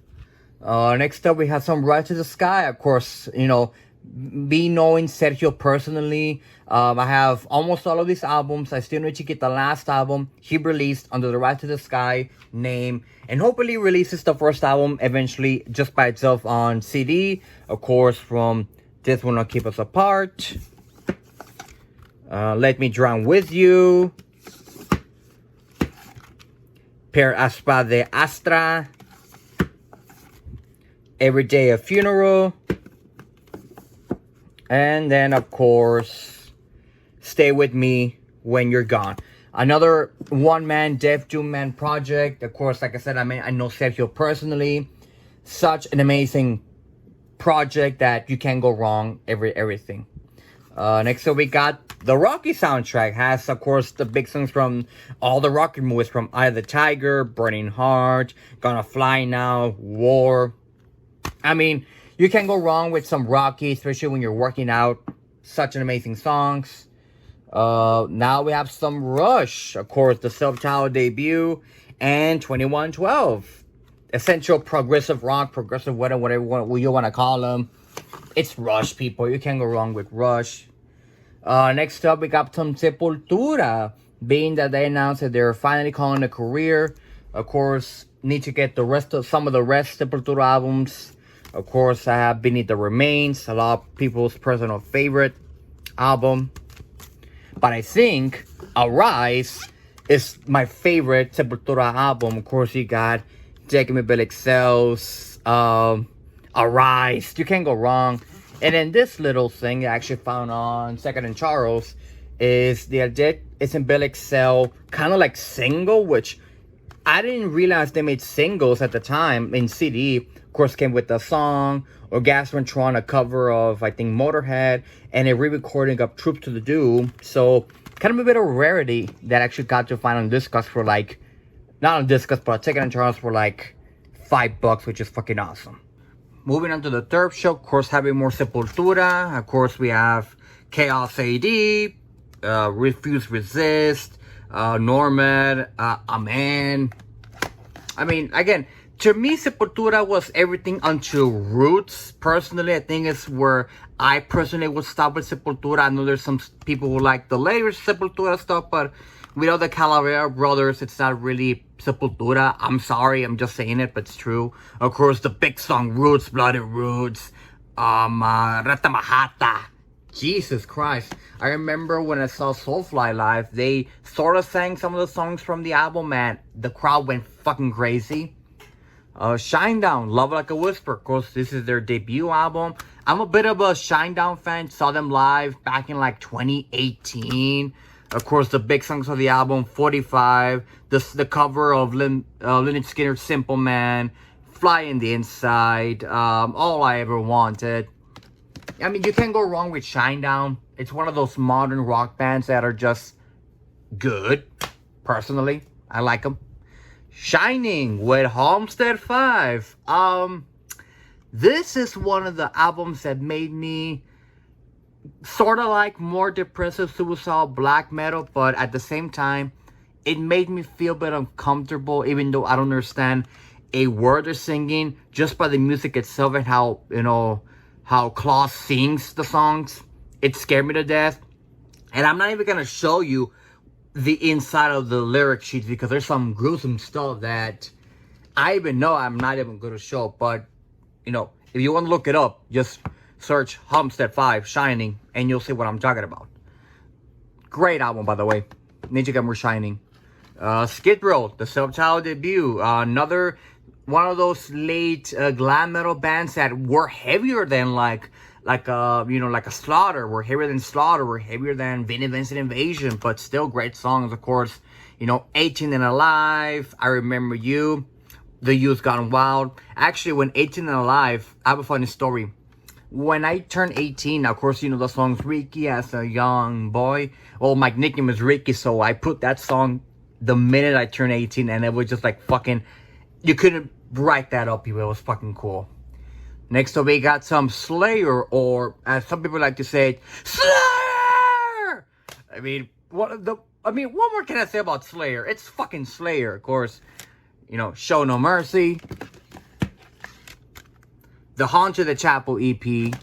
Next up, we have some Rise to the Sky. Of course, you know, me knowing Sergio personally, I have almost all of these albums. I still need to get the last album he released under the Rise to the Sky name, and hopefully releases the first album eventually just by itself on CD. Of course, from This Will Not Keep Us Apart, Let Me Drown With You, Per Aspa de Astra, Every Day a Funeral, and then of course Stay With Me When You're Gone. Another one-man Death Doom Man project. Of course, like I said, I know Sergio personally. Such an amazing project that you can't go wrong. Everything. Next up we got the Rocky soundtrack. Has of course the big songs from all the Rocky movies, from Eye of the Tiger, Burning Heart, Gonna Fly Now, War. I mean, you can't go wrong with some Rocky, especially when you're working out. Such an amazing songs. Now we have some Rush. Of course, the self-titled debut, and 2112. Essential progressive rock, progressive whatever you want to call them. It's Rush, people. You can't go wrong with Rush. Next up, we got some Sepultura. Being that they announced that they're finally calling a career. Of course, need to get some of the rest Sepultura albums. Of course, I have Beneath the Remains, a lot of people's personal favorite album. But I think Arise is my favorite Sepultura album. Of course, you got Jacob Bill Excel's Arise. You can't go wrong. And then this little thing I actually found on Second and Charles is the It's in Bill Excel kind of like single, which I didn't realize they made singles at the time in CD. Of course, came with the song or Gastrontron, a cover of, I think, Motorhead, and a re-recording of Troops to the Doom. So, kind of a bit of a rarity that I actually got to find on Discus for like, not on Discus, but Second and Charles for like $5, which is fucking awesome. Moving on to the third show, of course, having more Sepultura. Of course, we have Chaos AD, Refuse Resist, Normad, Amen. I mean, again, to me, Sepultura was everything until Roots. Personally, I think it's where I personally would stop with Sepultura. I know there's some people who like the later Sepultura stuff, but without the Calavera brothers, it's not really Sepultura. I'm sorry, I'm just saying it, but it's true. Of course, the big song Roots, Bloody Roots, Rata Mahata. Jesus Christ. I remember when I saw Soulfly live, they sort of sang some of the songs from the album, and the crowd went fucking crazy. Shinedown, Love Like a Whisper. Of course, this is their debut album. I'm a bit of a Shinedown fan. Saw them live back in like 2018. Of course, the big songs of the album, 45. The cover of Lynyrd Skynyrd's Simple Man, Fly in the Inside, All I Ever Wanted. I mean, you can't go wrong with Shinedown. It's one of those modern rock bands that are just good. Personally, I like them. Shining with Homestead 5. This is one of the albums that made me sort of like more depressive, suicidal black metal, but at the same time, it made me feel a bit uncomfortable, even though I don't understand a word they're singing, just by the music itself and how, how Klaus sings the songs. It scared me to death. And I'm not even going to show you the inside of the lyric sheets because there's some gruesome stuff that I even know I'm not even going to show. But, if you want to look it up, just search Homestead 5 Shining and you'll see what I'm talking about. Great album, by the way. Ninja Gamer Shining. Skid Row, the self-titled debut. Another one of those late glam metal bands that were heavier than like a Slaughter. Were heavier than Slaughter. Were heavier than Vinnie Vincent Invasion. But still great songs, of course. 18 and Alive. I Remember You. The Youth Gone Wild. Actually, when 18 and Alive, I have a funny story. When I turned 18, of course, the song's Ricky as a young boy. Well, my nickname is Ricky, so I put that song the minute I turned 18, and it was just like fucking, you couldn't write that up, people. It was fucking cool. Next up, we got some Slayer, or as some people like to say it, Slayer! What more can I say about Slayer? It's fucking Slayer, of course. Show No Mercy. The Haunch of the Chapel EP.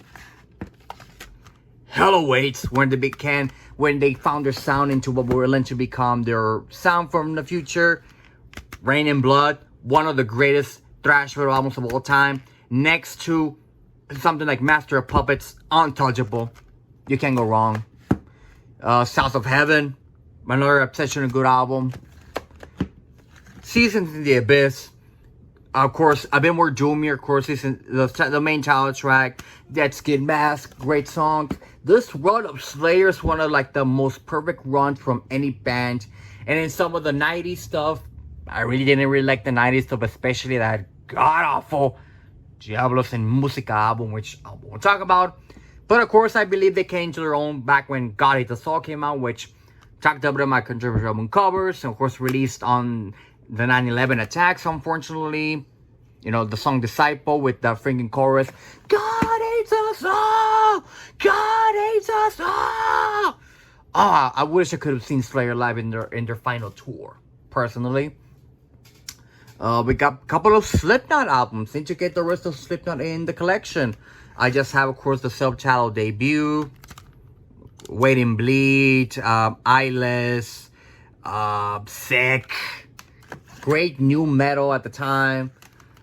Hell Awaits, when they found their sound into what were meant to become their sound from the future. Rain and Blood, one of the greatest thrash metal albums of all time. Next to something like Master of Puppets, untouchable. You can't go wrong. South of Heaven, another Obsession and good album. Seasons in the Abyss. Of course, I've been more doomier. Of course, the main title track, Dead Skin Mask, great song. This run of Slayer is one of like the most perfect runs from any band. And in some of the 90s stuff, I really didn't like the 90s stuff, especially that god-awful Diablos and Musica album, which I won't talk about. But of course, I believe they came to their own back when God Hates Us All came out, which talked about my controversial album covers, and of course released on the 9/11 attacks, unfortunately. The song Disciple with the freaking chorus. God hates us all! God hates us all! I wish I could have seen Slayer live in their final tour, personally. We got a couple of Slipknot albums. Need to get the rest of Slipknot in the collection. I just have, of course, the self-titled debut. Wait and Bleed. Eyeless. Sick. Great new metal at the time.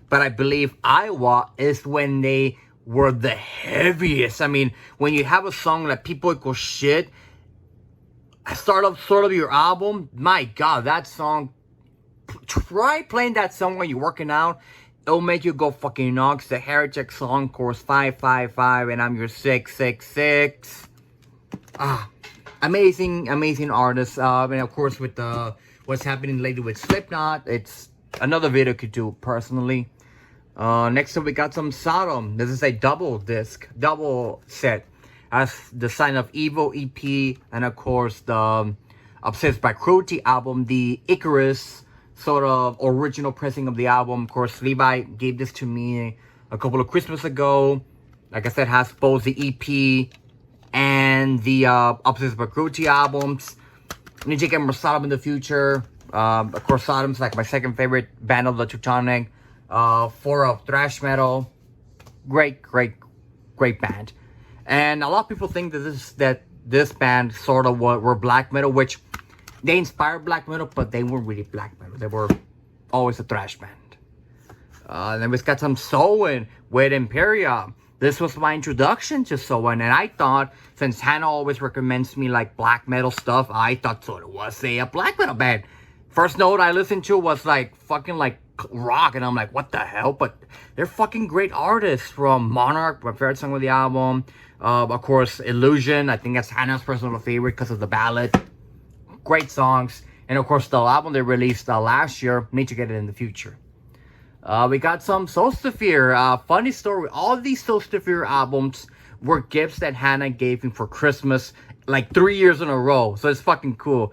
But I believe Iowa is when they were the heaviest. When you have a song that people go shit, start of sort of your album, my God, that song, try playing that song when you're working out. It'll make you go fucking nuts. The Heretic song, course 555, and I'm your 666. Amazing artists. And of course, with what's happening lately with Slipknot, it's another video could do personally. Next up, we got some Sodom. This is a double set. As the Sign of Evil EP, and of course the Obsessed by Cruelty album, the Icarus sort of original pressing of the album. Of course, Levi gave this to me a couple of Christmas ago. Like I said, has both the EP and the Obsessed by Cruelty albums. Need to get more Sodom in the future. Of course, Sodom's like my second favorite band of the Teutonic. For of thrash metal. Great band. And a lot of people think that this band sort of were black metal, which they inspired black metal, but they weren't really black metal. They were always a thrash band. Then we've got some Soen with Imperia. This was my introduction to Soen, and I thought, since Hannah always recommends me like black metal stuff, I thought Soen was a black metal band. First note I listened to was like fucking like rock, and I'm like, what the hell? But they're fucking great artists. From Monarch, my favorite song of the album. Of course, Illusion. I think that's Hannah's personal favorite because of the ballad. Great songs. And of course, the album they released last year. Need to get it in the future. We got some Solstafir. Funny story. All of these Solstafir albums were gifts that Hannah gave me for Christmas like 3 years in a row. So it's fucking cool.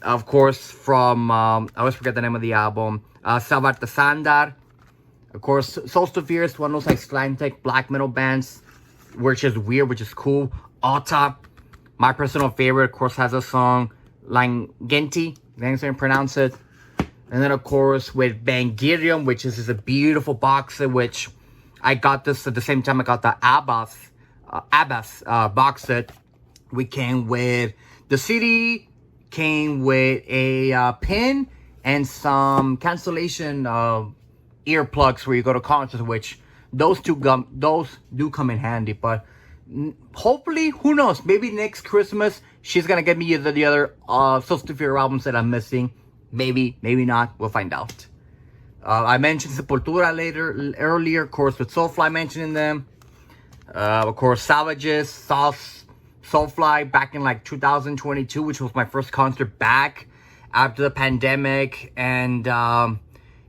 Of course, from, I always forget the name of the album. Salvat the Sandar. Of course, Solstafir is one of those Icelandic black metal bands, which is weird, which is cool. Ota, my personal favorite, of course, has a song, Langenti. Thanks I pronounce it. And then, of course, with Bangirium, which is a beautiful box set, which I got this at the same time I got the Abbas box set. We came with the CD, came with a pin, and some cancellation earplugs where you go to concerts, which those do come in handy. But hopefully, who knows, maybe next Christmas she's gonna get me the other Social Fear albums that I'm missing. Maybe not, we'll find out. I mentioned Sepultura earlier, of course, with Soulfly mentioning them. Of course, Savages saw Soulfly back in like 2022, which was my first concert back after the pandemic. And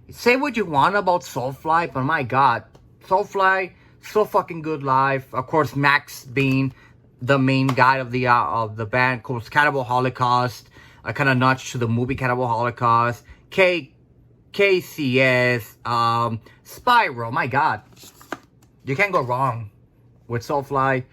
say what you want about Soulfly, but my God, Soulfly, so fucking good live. Of course, Max being the main guy of the band. Of course, Cannibal Holocaust. I kind of notched to the movie Cannibal Holocaust. KCS, Spyro. My God, you can't go wrong with Soulfly.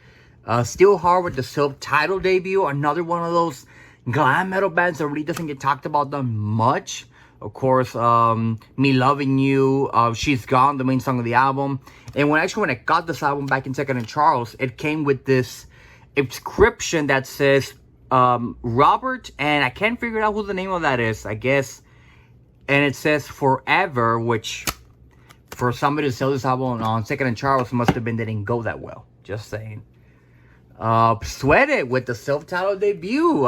Steel Heart with the self-titled debut. Another one of those glam metal bands that really doesn't get talked about that much. Of course, Me Loving You, She's Gone, the main song of the album. And when I got this album back in Second and Charles, it came with this inscription that says Robert, and I can't figure out who the name of that is, I guess. And it says Forever, which for somebody to sell this album on Second and Charles must have been that didn't go that well. Just saying. Sweat It with the self-titled debut.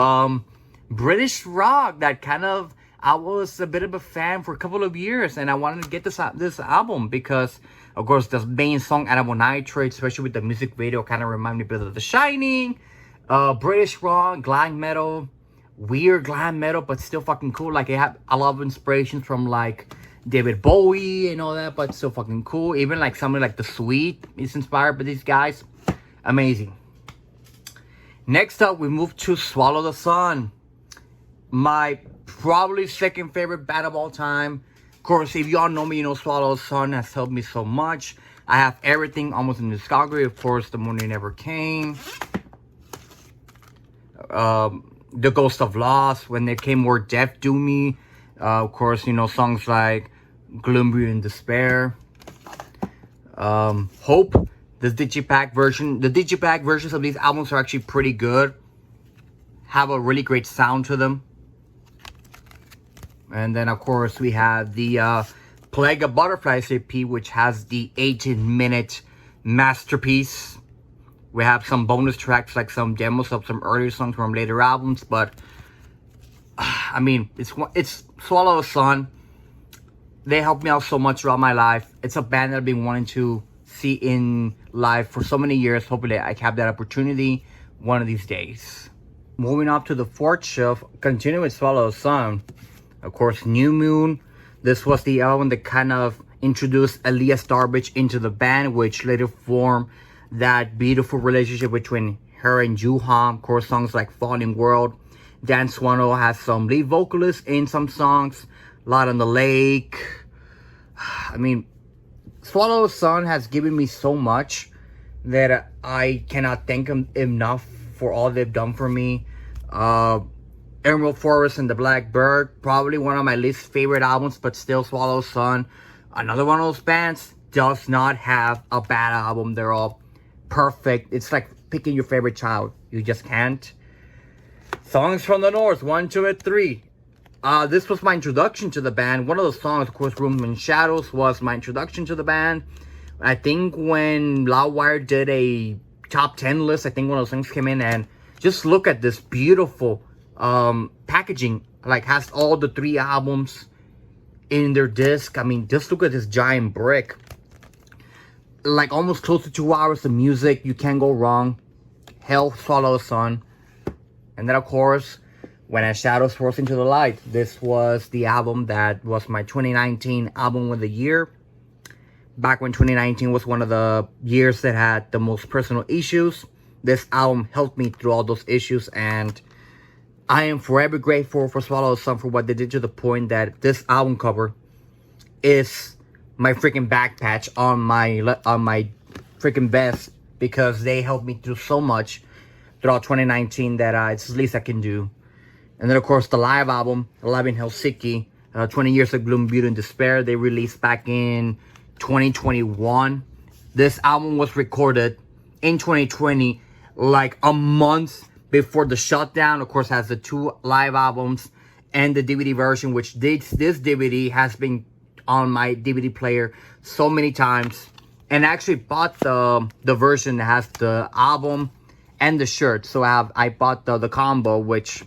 British rock that kind of, I was a bit of a fan for a couple of years, and I wanted to get this album because, of course, the main song, Animal Nitrate, especially with the music video, kind of reminded me a bit of The Shining. British rock, glam metal, weird glam metal, but still fucking cool. Like, it had a lot of inspirations from, like, David Bowie and all that, but still fucking cool. Even, like, something like The Sweet is inspired by these guys. Amazing. Next up, we move to Swallow the Sun. My probably second favorite band of all time. Of course, if y'all know me, you know Swallow the Sun has helped me so much. I have everything almost in discography. Of course, The Morning Never Came. The Ghost of Loss, when they came more Death Do Me. Of course, you know, songs like Gloomy and Despair. Hope, the Digipack version. The Digipack versions of these albums are actually pretty good. Have a really great sound to them. And then, of course, we have the Plague of Butterflies EP, which has the 18-minute masterpiece. We have some bonus tracks, like some demos of some earlier songs from later albums, but I mean, it's Swallow the Sun. They helped me out so much throughout my life. It's a band that I've been wanting to see in live for so many years. Hopefully, I have that opportunity one of these days. Moving up to the fourth shelf, continuing with Swallow the Sun. Of course, New Moon. This was the album that kind of introduced Elias Starbridge into the band, which later formed that beautiful relationship between her and Juha. Of course, songs like Falling World. Dan Swano has some lead vocalists in some songs. Light on the Lake. I mean, Swallow the Sun has given me so much that I cannot thank them enough for all they've done for me. Emerald Forest and the Black Bird, probably one of my least favorite albums, but still Swallow the Sun. Another one of those bands does not have a bad album. They're all perfect. It's like picking your favorite child. You just can't. Songs from the North, 1, 2, and 3. This was my introduction to the band. One of the songs, of course, Rooms and Shadows, was my introduction to the band. I think when Loudwire did a top 10 list, I think one of those things came in, and just look at this beautiful packaging. Like, has all the 3 albums in their disc. I mean, just look at this giant brick. Like, almost close to 2 hours of music. You can't go wrong. Hell, Swallow the Sun. And then, of course, When As Shadows Force Into the Light. This was the album that was my 2019 album of the year. Back when 2019 was one of the years that had the most personal issues. This album helped me through all those issues, and I am forever grateful for Swallow the Sun for what they did, to the point that this album cover is my freaking back patch on my freaking vest, because they helped me through so much throughout 2019 that it's the least I can do. And then, of course, the live album, Alive in Helsinki, 20 Years of Gloom, Beauty, and Despair. They released back in 2021. This album was recorded in 2020, like a month before the shutdown. Of course, has the 2 live albums and the DVD version, which this DVD has been on my DVD player so many times. And I actually bought the version that has the album and the shirt. So I bought the combo, which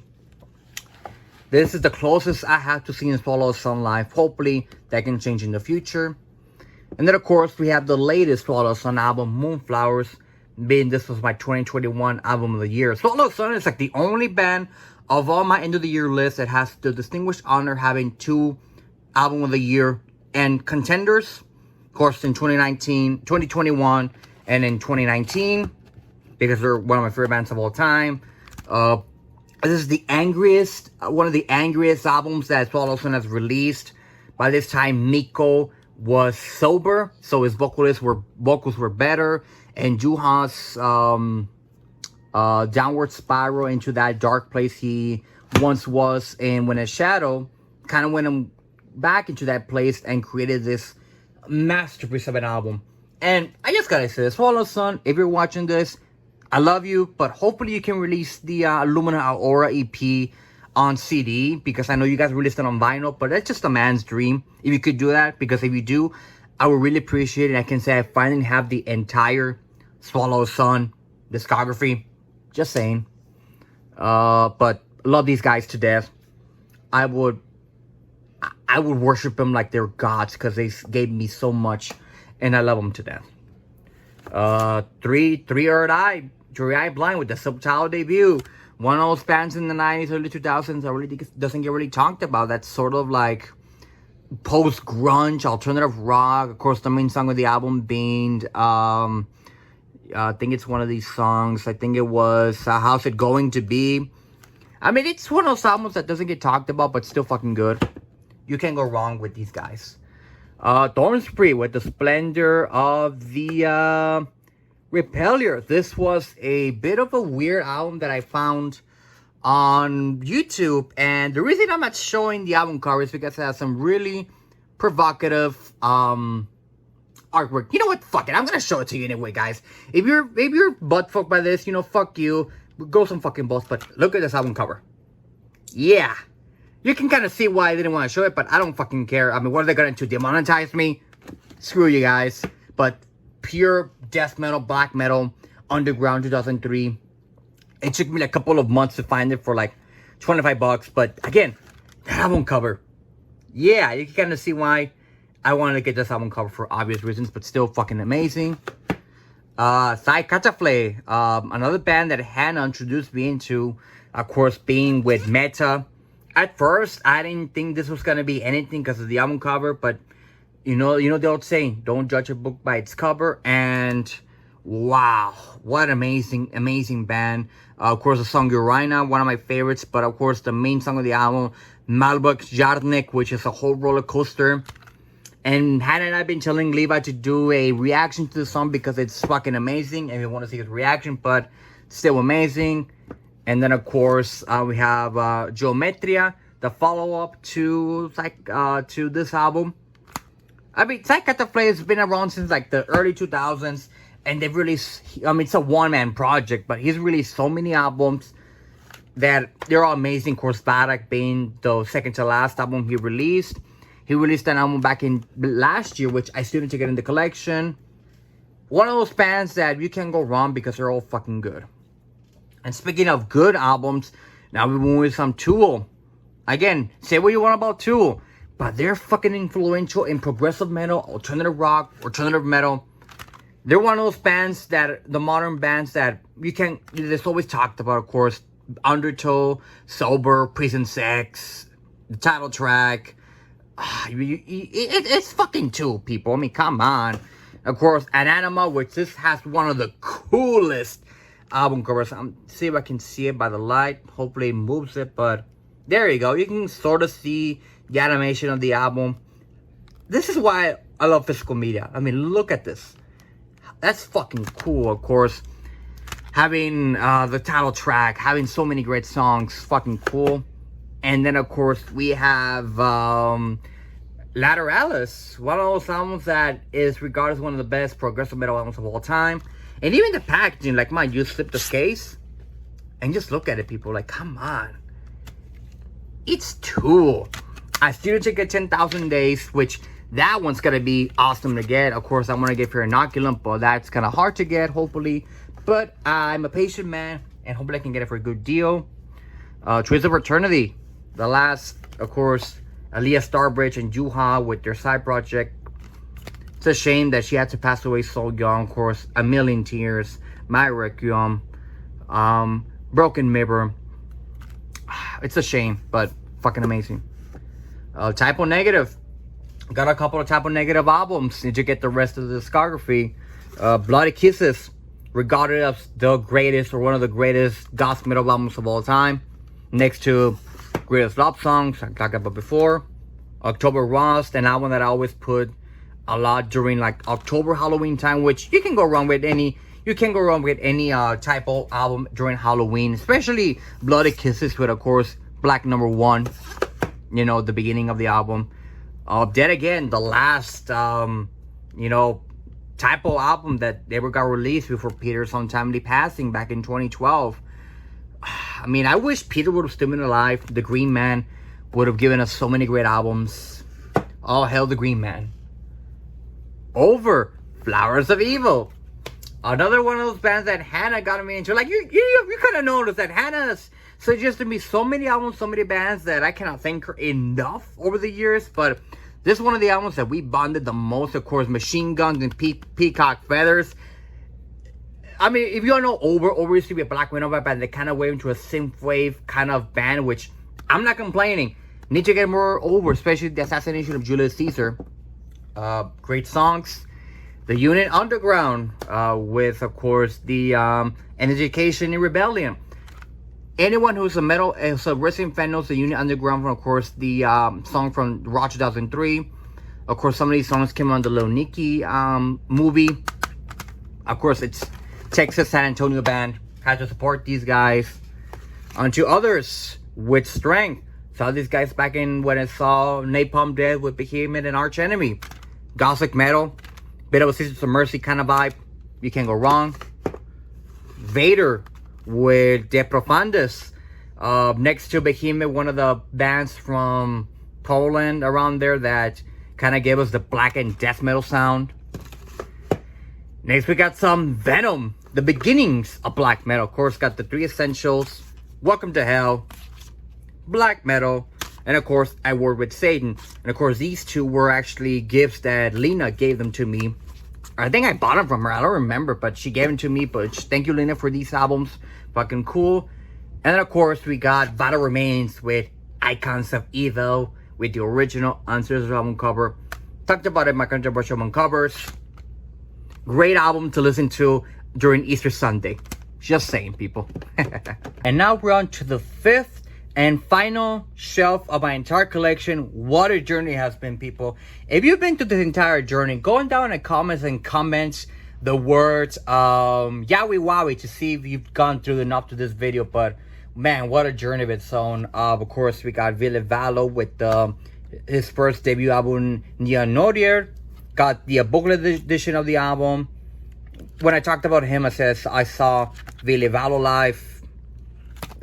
this is the closest I have to seeing Swallow Sun live. Hopefully that can change in the future. And then, of course, we have the latest Swallow Sun album, Moonflowers, being this was my 2021 album of the year. Swallow Sun is like the only band of all my end of the year list that has the distinguished honor having 2 album of the year and contenders. Of course, in 2019, 2021, and in 2019, because they're one of my favorite bands of all time. This is the angriest, one of the angriest albums that Swallow Sun has released. By this time, Mikko was sober, so his vocals were better, and Juha's downward spiral into that dark place he once was, and when a shadow kind of went him back into that place and created this masterpiece of an album. And I just gotta say this, Swallow Sun, if you're watching this, I love you, but hopefully you can release the Illumina Aura EP on CD, because I know you guys released it on vinyl, but that's just a man's dream if you could do that, because if you do, I would really appreciate it. I can say I finally have the entire Swallow Sun discography. Just saying. But love these guys to death. I would worship them like they're gods, because they gave me so much, and I love them to death. Third Eye Blind with the Subtitle debut. One of those bands in the 90s, early 2000s that really doesn't get really talked about. That's sort of like post-grunge, alternative rock. Of course, the main song of the album being, I think it's one of these songs. I think it was How's It Going to Be? I mean, it's one of those albums that doesn't get talked about, but still fucking good. You can't go wrong with these guys. Thornspree with the Splendor of the Repeller. This was a bit of a weird album that I found on YouTube, and the reason I'm not showing the album cover is because it has some really provocative artwork. You know what? Fuck it. I'm gonna show it to you anyway, guys. If you're buttfucked by this, you know, fuck you. Go some fucking balls. But look at this album cover. Yeah. You can kind of see why I didn't want to show it, but I don't fucking care. I mean, what are they going to demonetize me? Screw you guys. But pure death metal, black metal, underground 2003. It took me like a couple of months to find it for like $25. But again, that album cover. Yeah, you can kind of see why I wanted to get this album cover for obvious reasons, but still fucking amazing. Sai Katafle, another band that Hannah introduced me into, of course, being with Meta. At first, I didn't think this was gonna be anything because of the album cover, but you know the old saying, don't judge a book by its cover. And wow, what amazing band. Of course, the song Urina, one of my favorites, but of course the main song of the album, Malbuk Jarnik, which is a whole roller coaster. And Hannah and I have been telling Levi to do a reaction to the song because it's fucking amazing, and we want to see his reaction, but still amazing. And then, of course, we have Geometria, the follow-up to this album. I mean, Psychotherapy has been around since like the early 2000s, and they've released, I mean, it's a one-man project, but he's released so many albums that they're all amazing. Of course, Barak being the second to last album he released. He released an album back in last year, which I still need to get in the collection. One of those bands that you can't go wrong because they're all fucking good. And speaking of good albums, now we move with some Tool. Again, say what you want about Tool, but they're fucking influential in progressive metal, alternative rock, alternative metal. They're one of those bands that, the modern bands that you can, there's always talked about, of course. Undertow, Sober, Prison Sex, the title track. It's fucking Tool, people. I mean, come on. Of course, Ananima, which this has one of the coolest album covers. See if I can see it by the light. Hopefully it moves it, but there you go. You can sort of see the animation of the album. This is why I love physical media. I mean, look at this. That's fucking cool, of course. Having the title track, having so many great songs, fucking cool. And then, of course, we have Lateralis, one of those albums that is regarded as one of the best progressive metal albums of all time. And even the packaging, like, mind you, slip the case and just look at it, people. Like, come on. It's Tool. I still take a 10,000 days, which that one's going to be awesome to get. Of course, I want to get for inoculum, but that's kind of hard to get, hopefully. But I'm a patient man, and hopefully I can get it for a good deal. Trees of Eternity. The last, of course, Aaliyah Starbridge and Juha with their side project. It's a shame that she had to pass away so young. Of course, A Million Tears, My Requiem, Broken Mirror. It's a shame, but fucking amazing. Typo Negative. Got a couple of Typo Negative albums. Need to get the rest of the discography. Bloody Kisses. Regarded as the greatest or one of the greatest gospel metal albums of all time. Next to Greatest Love Songs, I talked about before. October Rust, an album that I always put a lot during like October Halloween time, which you can go wrong with any. You can go wrong with any Typo album during Halloween, especially Bloody Kisses with, of course, Black Number 1. You know, the beginning of the album. Dead Again, the last, you know, Typo album that ever got released before Peter's untimely passing back in 2012. I mean, I wish Peter would have still been alive. The Green Man would have given us so many great albums. All hail the Green Man. Over Flowers of Evil. Another one of those bands that Hannah got me into. Like, you kind of noticed that Hannah's suggested me so many albums, so many bands that I cannot thank her enough over the years. But this is one of the albums that we bonded the most. Of course, Machine Guns and Peacock Feathers. I mean, if you all know Over used to be a black metal band that kind of went into a synthwave kind of band, which I'm not complaining. Need to get more Over, especially the assassination of Julius Caesar. Great songs. The Unit Underground, with, of course, the An Education in Rebellion. Anyone who's a wrestling fan knows the Unit Underground from, of course, the song from Raw 2003. Of course, some of these songs came on the Lil Nicky movie. Of course, it's Texas San Antonio band. Had to support these guys. On to Others with Strength. Saw these guys back in when I saw Napalm Death with Behemoth and Arch Enemy. Gothic metal. Bit of a Sisters of Mercy kind of vibe. You can't go wrong. Vader with De Profundis. Next to Behemoth, one of the bands from Poland around there that kind of gave us the black and death metal sound. Next we got some Venom. The beginnings of black metal. Of course, got the Three Essentials. Welcome to Hell. Black metal. And of course, I War with Satan. And of course, these two were actually gifts that Lena gave them to me. I think I bought them from her. I don't remember, but she gave them to me. But thank you, Lena, for these albums. Fucking cool. And then, of course, we got Vital Remains with Icons of Evil with the original Uncensored album cover. Talked about it in my controversial album covers. Great album to listen to during Easter Sunday. Just saying, people. And now we're on to the fifth and final shelf of my entire collection. What a journey has been, people. If you've been through this entire journey, going down in the comments and comments the words Yowie Wowie to see if you've gone through enough to this video. But man, what a journey of its own. Of course, we got Ville Valo with his first debut album, Nia Nodier. Got the booklet edition of the album. When I talked about him, I said I saw Ville Valo live.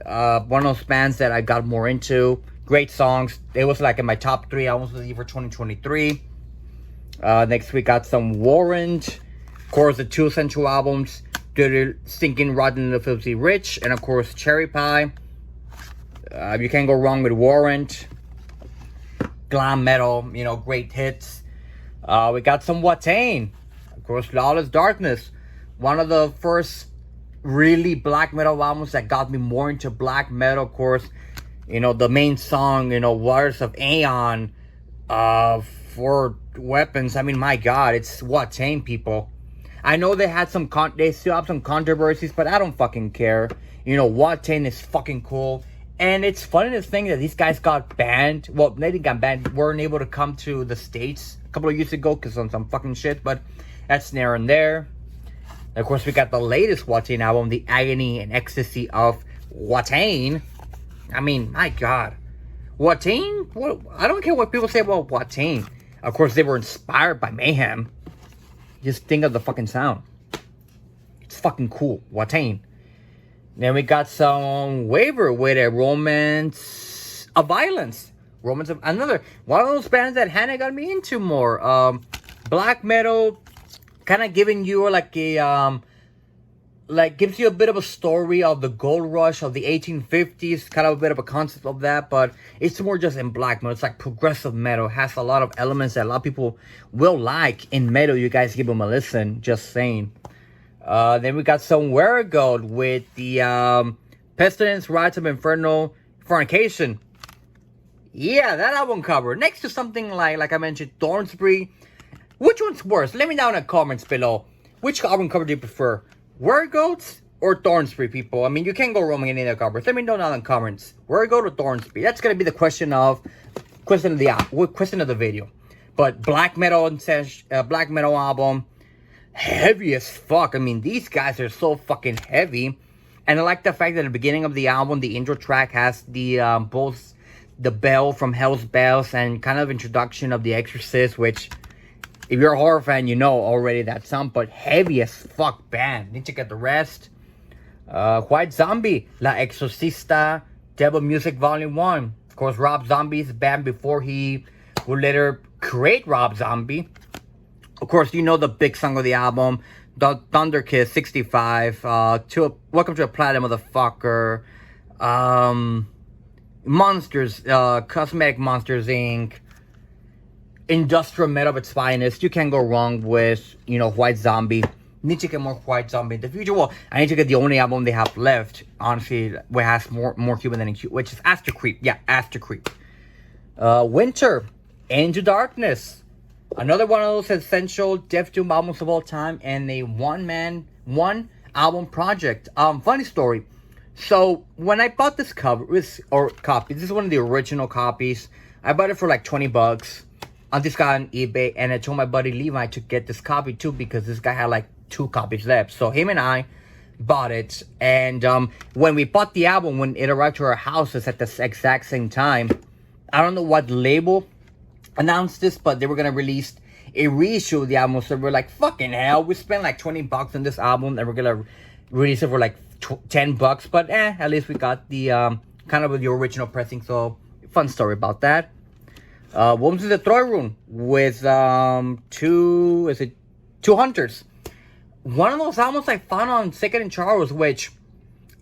One of those bands that I got more into. Great songs. It was like in my top 3 albums of the year for 2023. Next we got some Warrant. Of course, the 2 essential albums. Dirty Stinking Rotten and Filthy Rich. And of course, Cherry Pie. You can't go wrong with Warrant. Glam metal, you know, great hits. We got some Watain. Of course, Lawless Darkness. One of the first really black metal albums that got me more into black metal. Of course, you know, the main song, you know, Waters of Aeon, for Weapons. I mean, my God, it's Watain, people. I know they had some they still have some controversies, but I don't fucking care. You know, Watain is fucking cool. And it's funny to think that these guys got banned. Well, they didn't get banned. Weren't able to come to the States a couple of years ago because of some fucking shit. But that's near and there. And of course, we got the latest Watain album, The Agony and Ecstasy of Watain. I mean, my God. Watain? What? I don't care what people say about Watain. Of course, they were inspired by Mayhem. Just think of the fucking sound. It's fucking cool. Watain. Then we got some Waver with a Romance of Violence. Romance of another one of those bands that Hannah got me into more. Black metal, kind of giving you like a like gives you a bit of a story of the gold rush of the 1850s, kind of a bit of a concept of that, but it's more just in black metal. It's like progressive metal. It has a lot of elements that a lot of people will like in metal. You guys give them a listen, just saying. Then we got some Gold with the Pestilence, Rites of Inferno, Fornication. Yeah, that album cover. Next to something like I mentioned, Thornsbury. Which one's worse? Let me know in the comments below. Which album cover do you prefer? Goats or Thornsbury, people? I mean, you can't go wrong with any of the covers. Let me know down in the comments. Goat or Thornsbury? That's gonna be the question of the video. But black metal album, heavy as fuck. I mean, these guys are so fucking heavy, and I like the fact that at the beginning of the album, the intro track has the both the bell from Hell's Bells and kind of introduction of The Exorcist, which, if you're a horror fan, you know already that song, but heavy as fuck band. Need to get the rest. White Zombie, La Exorcista, Devil Music Volume 1. Of course, Rob Zombie's band before he would later create Rob Zombie. Of course, you know the big song of the album, the Thunder Kiss 65, Welcome to a Platinum Motherfucker, Monsters, Cosmetic Monsters Inc., industrial metal of its finest. You can't go wrong with, White Zombie. Need to get more White Zombie in the future. Well, I need to get the only album they have left, honestly, which has more Cuban than in Cuba, which is Astro Creep. Yeah, Astro Creep. Winter, Into Darkness. Another one of those essential Def Doom albums of all time, and a one album project. Funny story. So when I bought this copy, this is one of the original copies. I bought it for like $20 on this guy on eBay, and I told my buddy Levi to get this copy too because this guy had like 2 copies left. So him and I bought it, and when we bought the album, when it arrived to our houses at the exact same time, I don't know what label announced this, but they were gonna release a reissue of the album. So we're like, fucking hell, we spent like $20 on this album, and we're gonna release it for like $10. But at least we got the kind of the original pressing. So fun story about that. Wombs in the Troy Room with 2 Hunters. One of those albums I found on Second and Charles, which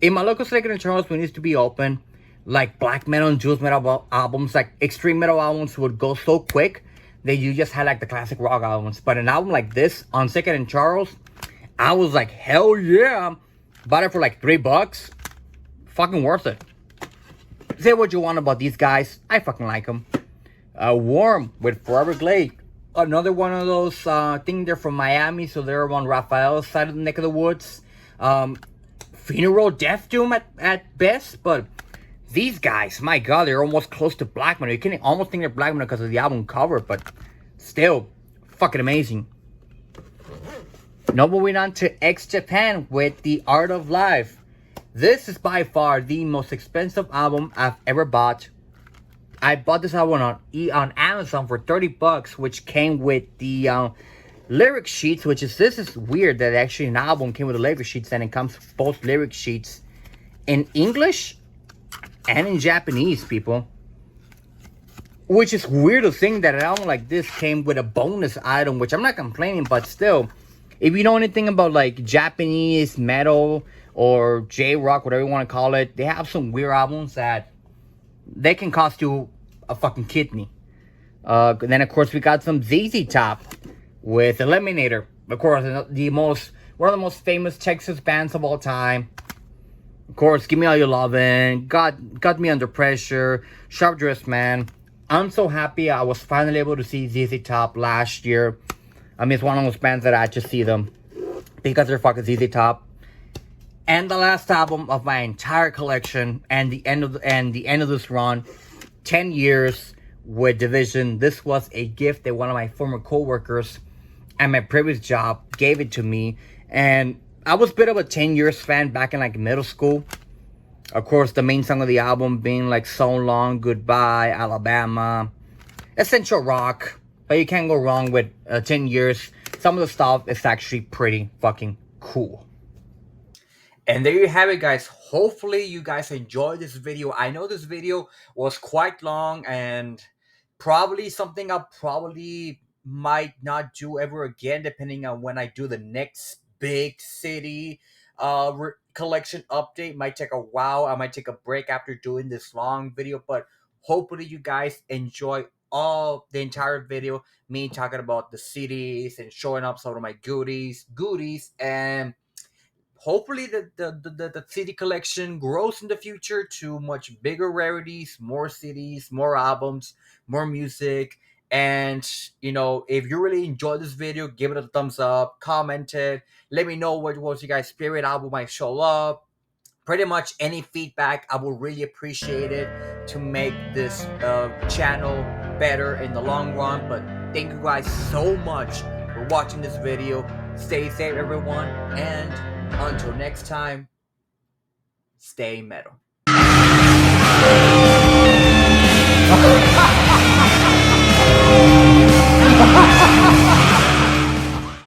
in my local Second and Charles, when it used to be open, like black metal and Jews metal albums, like extreme metal albums would go so quick that you just had like the classic rock albums. But an album like this on Second and Charles, I was like, hell yeah. Bought it for like $3. Fucking worth it. Say what you want about these guys. I fucking like them. Warm with Forever Glade. Another one of those, I think they're from Miami, so they're on Raphael's side of the neck of the woods. Funeral Death Doom at best, but these guys, my god, they're almost close to black metal. You can almost think they're black metal because of the album cover, but still, fucking amazing. Now moving on to X Japan with The Art of Life. This is by far the most expensive album I've ever bought. I bought this album on Amazon for $30, which came with the lyric sheets, this is weird that actually an album came with the lyric sheets, and it comes with both lyric sheets in English and in Japanese, people. Which is weird to think that an album like this came with a bonus item, which I'm not complaining, but still, if you know anything about like Japanese metal or J-rock, whatever you want to call it, they have some weird albums that they can cost you a fucking kidney. Then of course we got some ZZ Top with Eliminator. Of course, one of the most famous Texas bands of all time. Of course, Give Me All Your Lovin', Got Me Under Pressure, Sharp Dressed Man. I'm so happy I was finally able to see ZZ Top last year. I mean, it's one of those bands that I just see them because they're fucking ZZ Top. And the last album of my entire collection, and the end of this run, 10 years with Division. This was a gift that one of my former co-workers at my previous job gave it to me, and I was a bit of a 10 years fan back in like middle school. Of course, the main song of the album being like So Long, Goodbye, Alabama, essential rock. But you can't go wrong with 10 years. Some of the stuff is actually pretty fucking cool. And there you have it, guys. Hopefully you guys enjoyed this video. I know this video was quite long and probably something I'll probably might not do ever again, depending on when I do the next big city collection update. Might take a while. I might take a break after doing this long video, but hopefully you guys enjoy all the entire video, me talking about the cities and showing up some of my goodies, and hopefully the CD collection grows in the future to much bigger rarities, more CDs, more albums, more music. And if you really enjoyed this video, give it a thumbs up, comment it, let me know what was your guys' favorite album might show up. Pretty much any feedback, I would really appreciate it to make this channel better in the long run. But thank you guys so much for watching this video. Stay safe, everyone, and until next time, stay metal.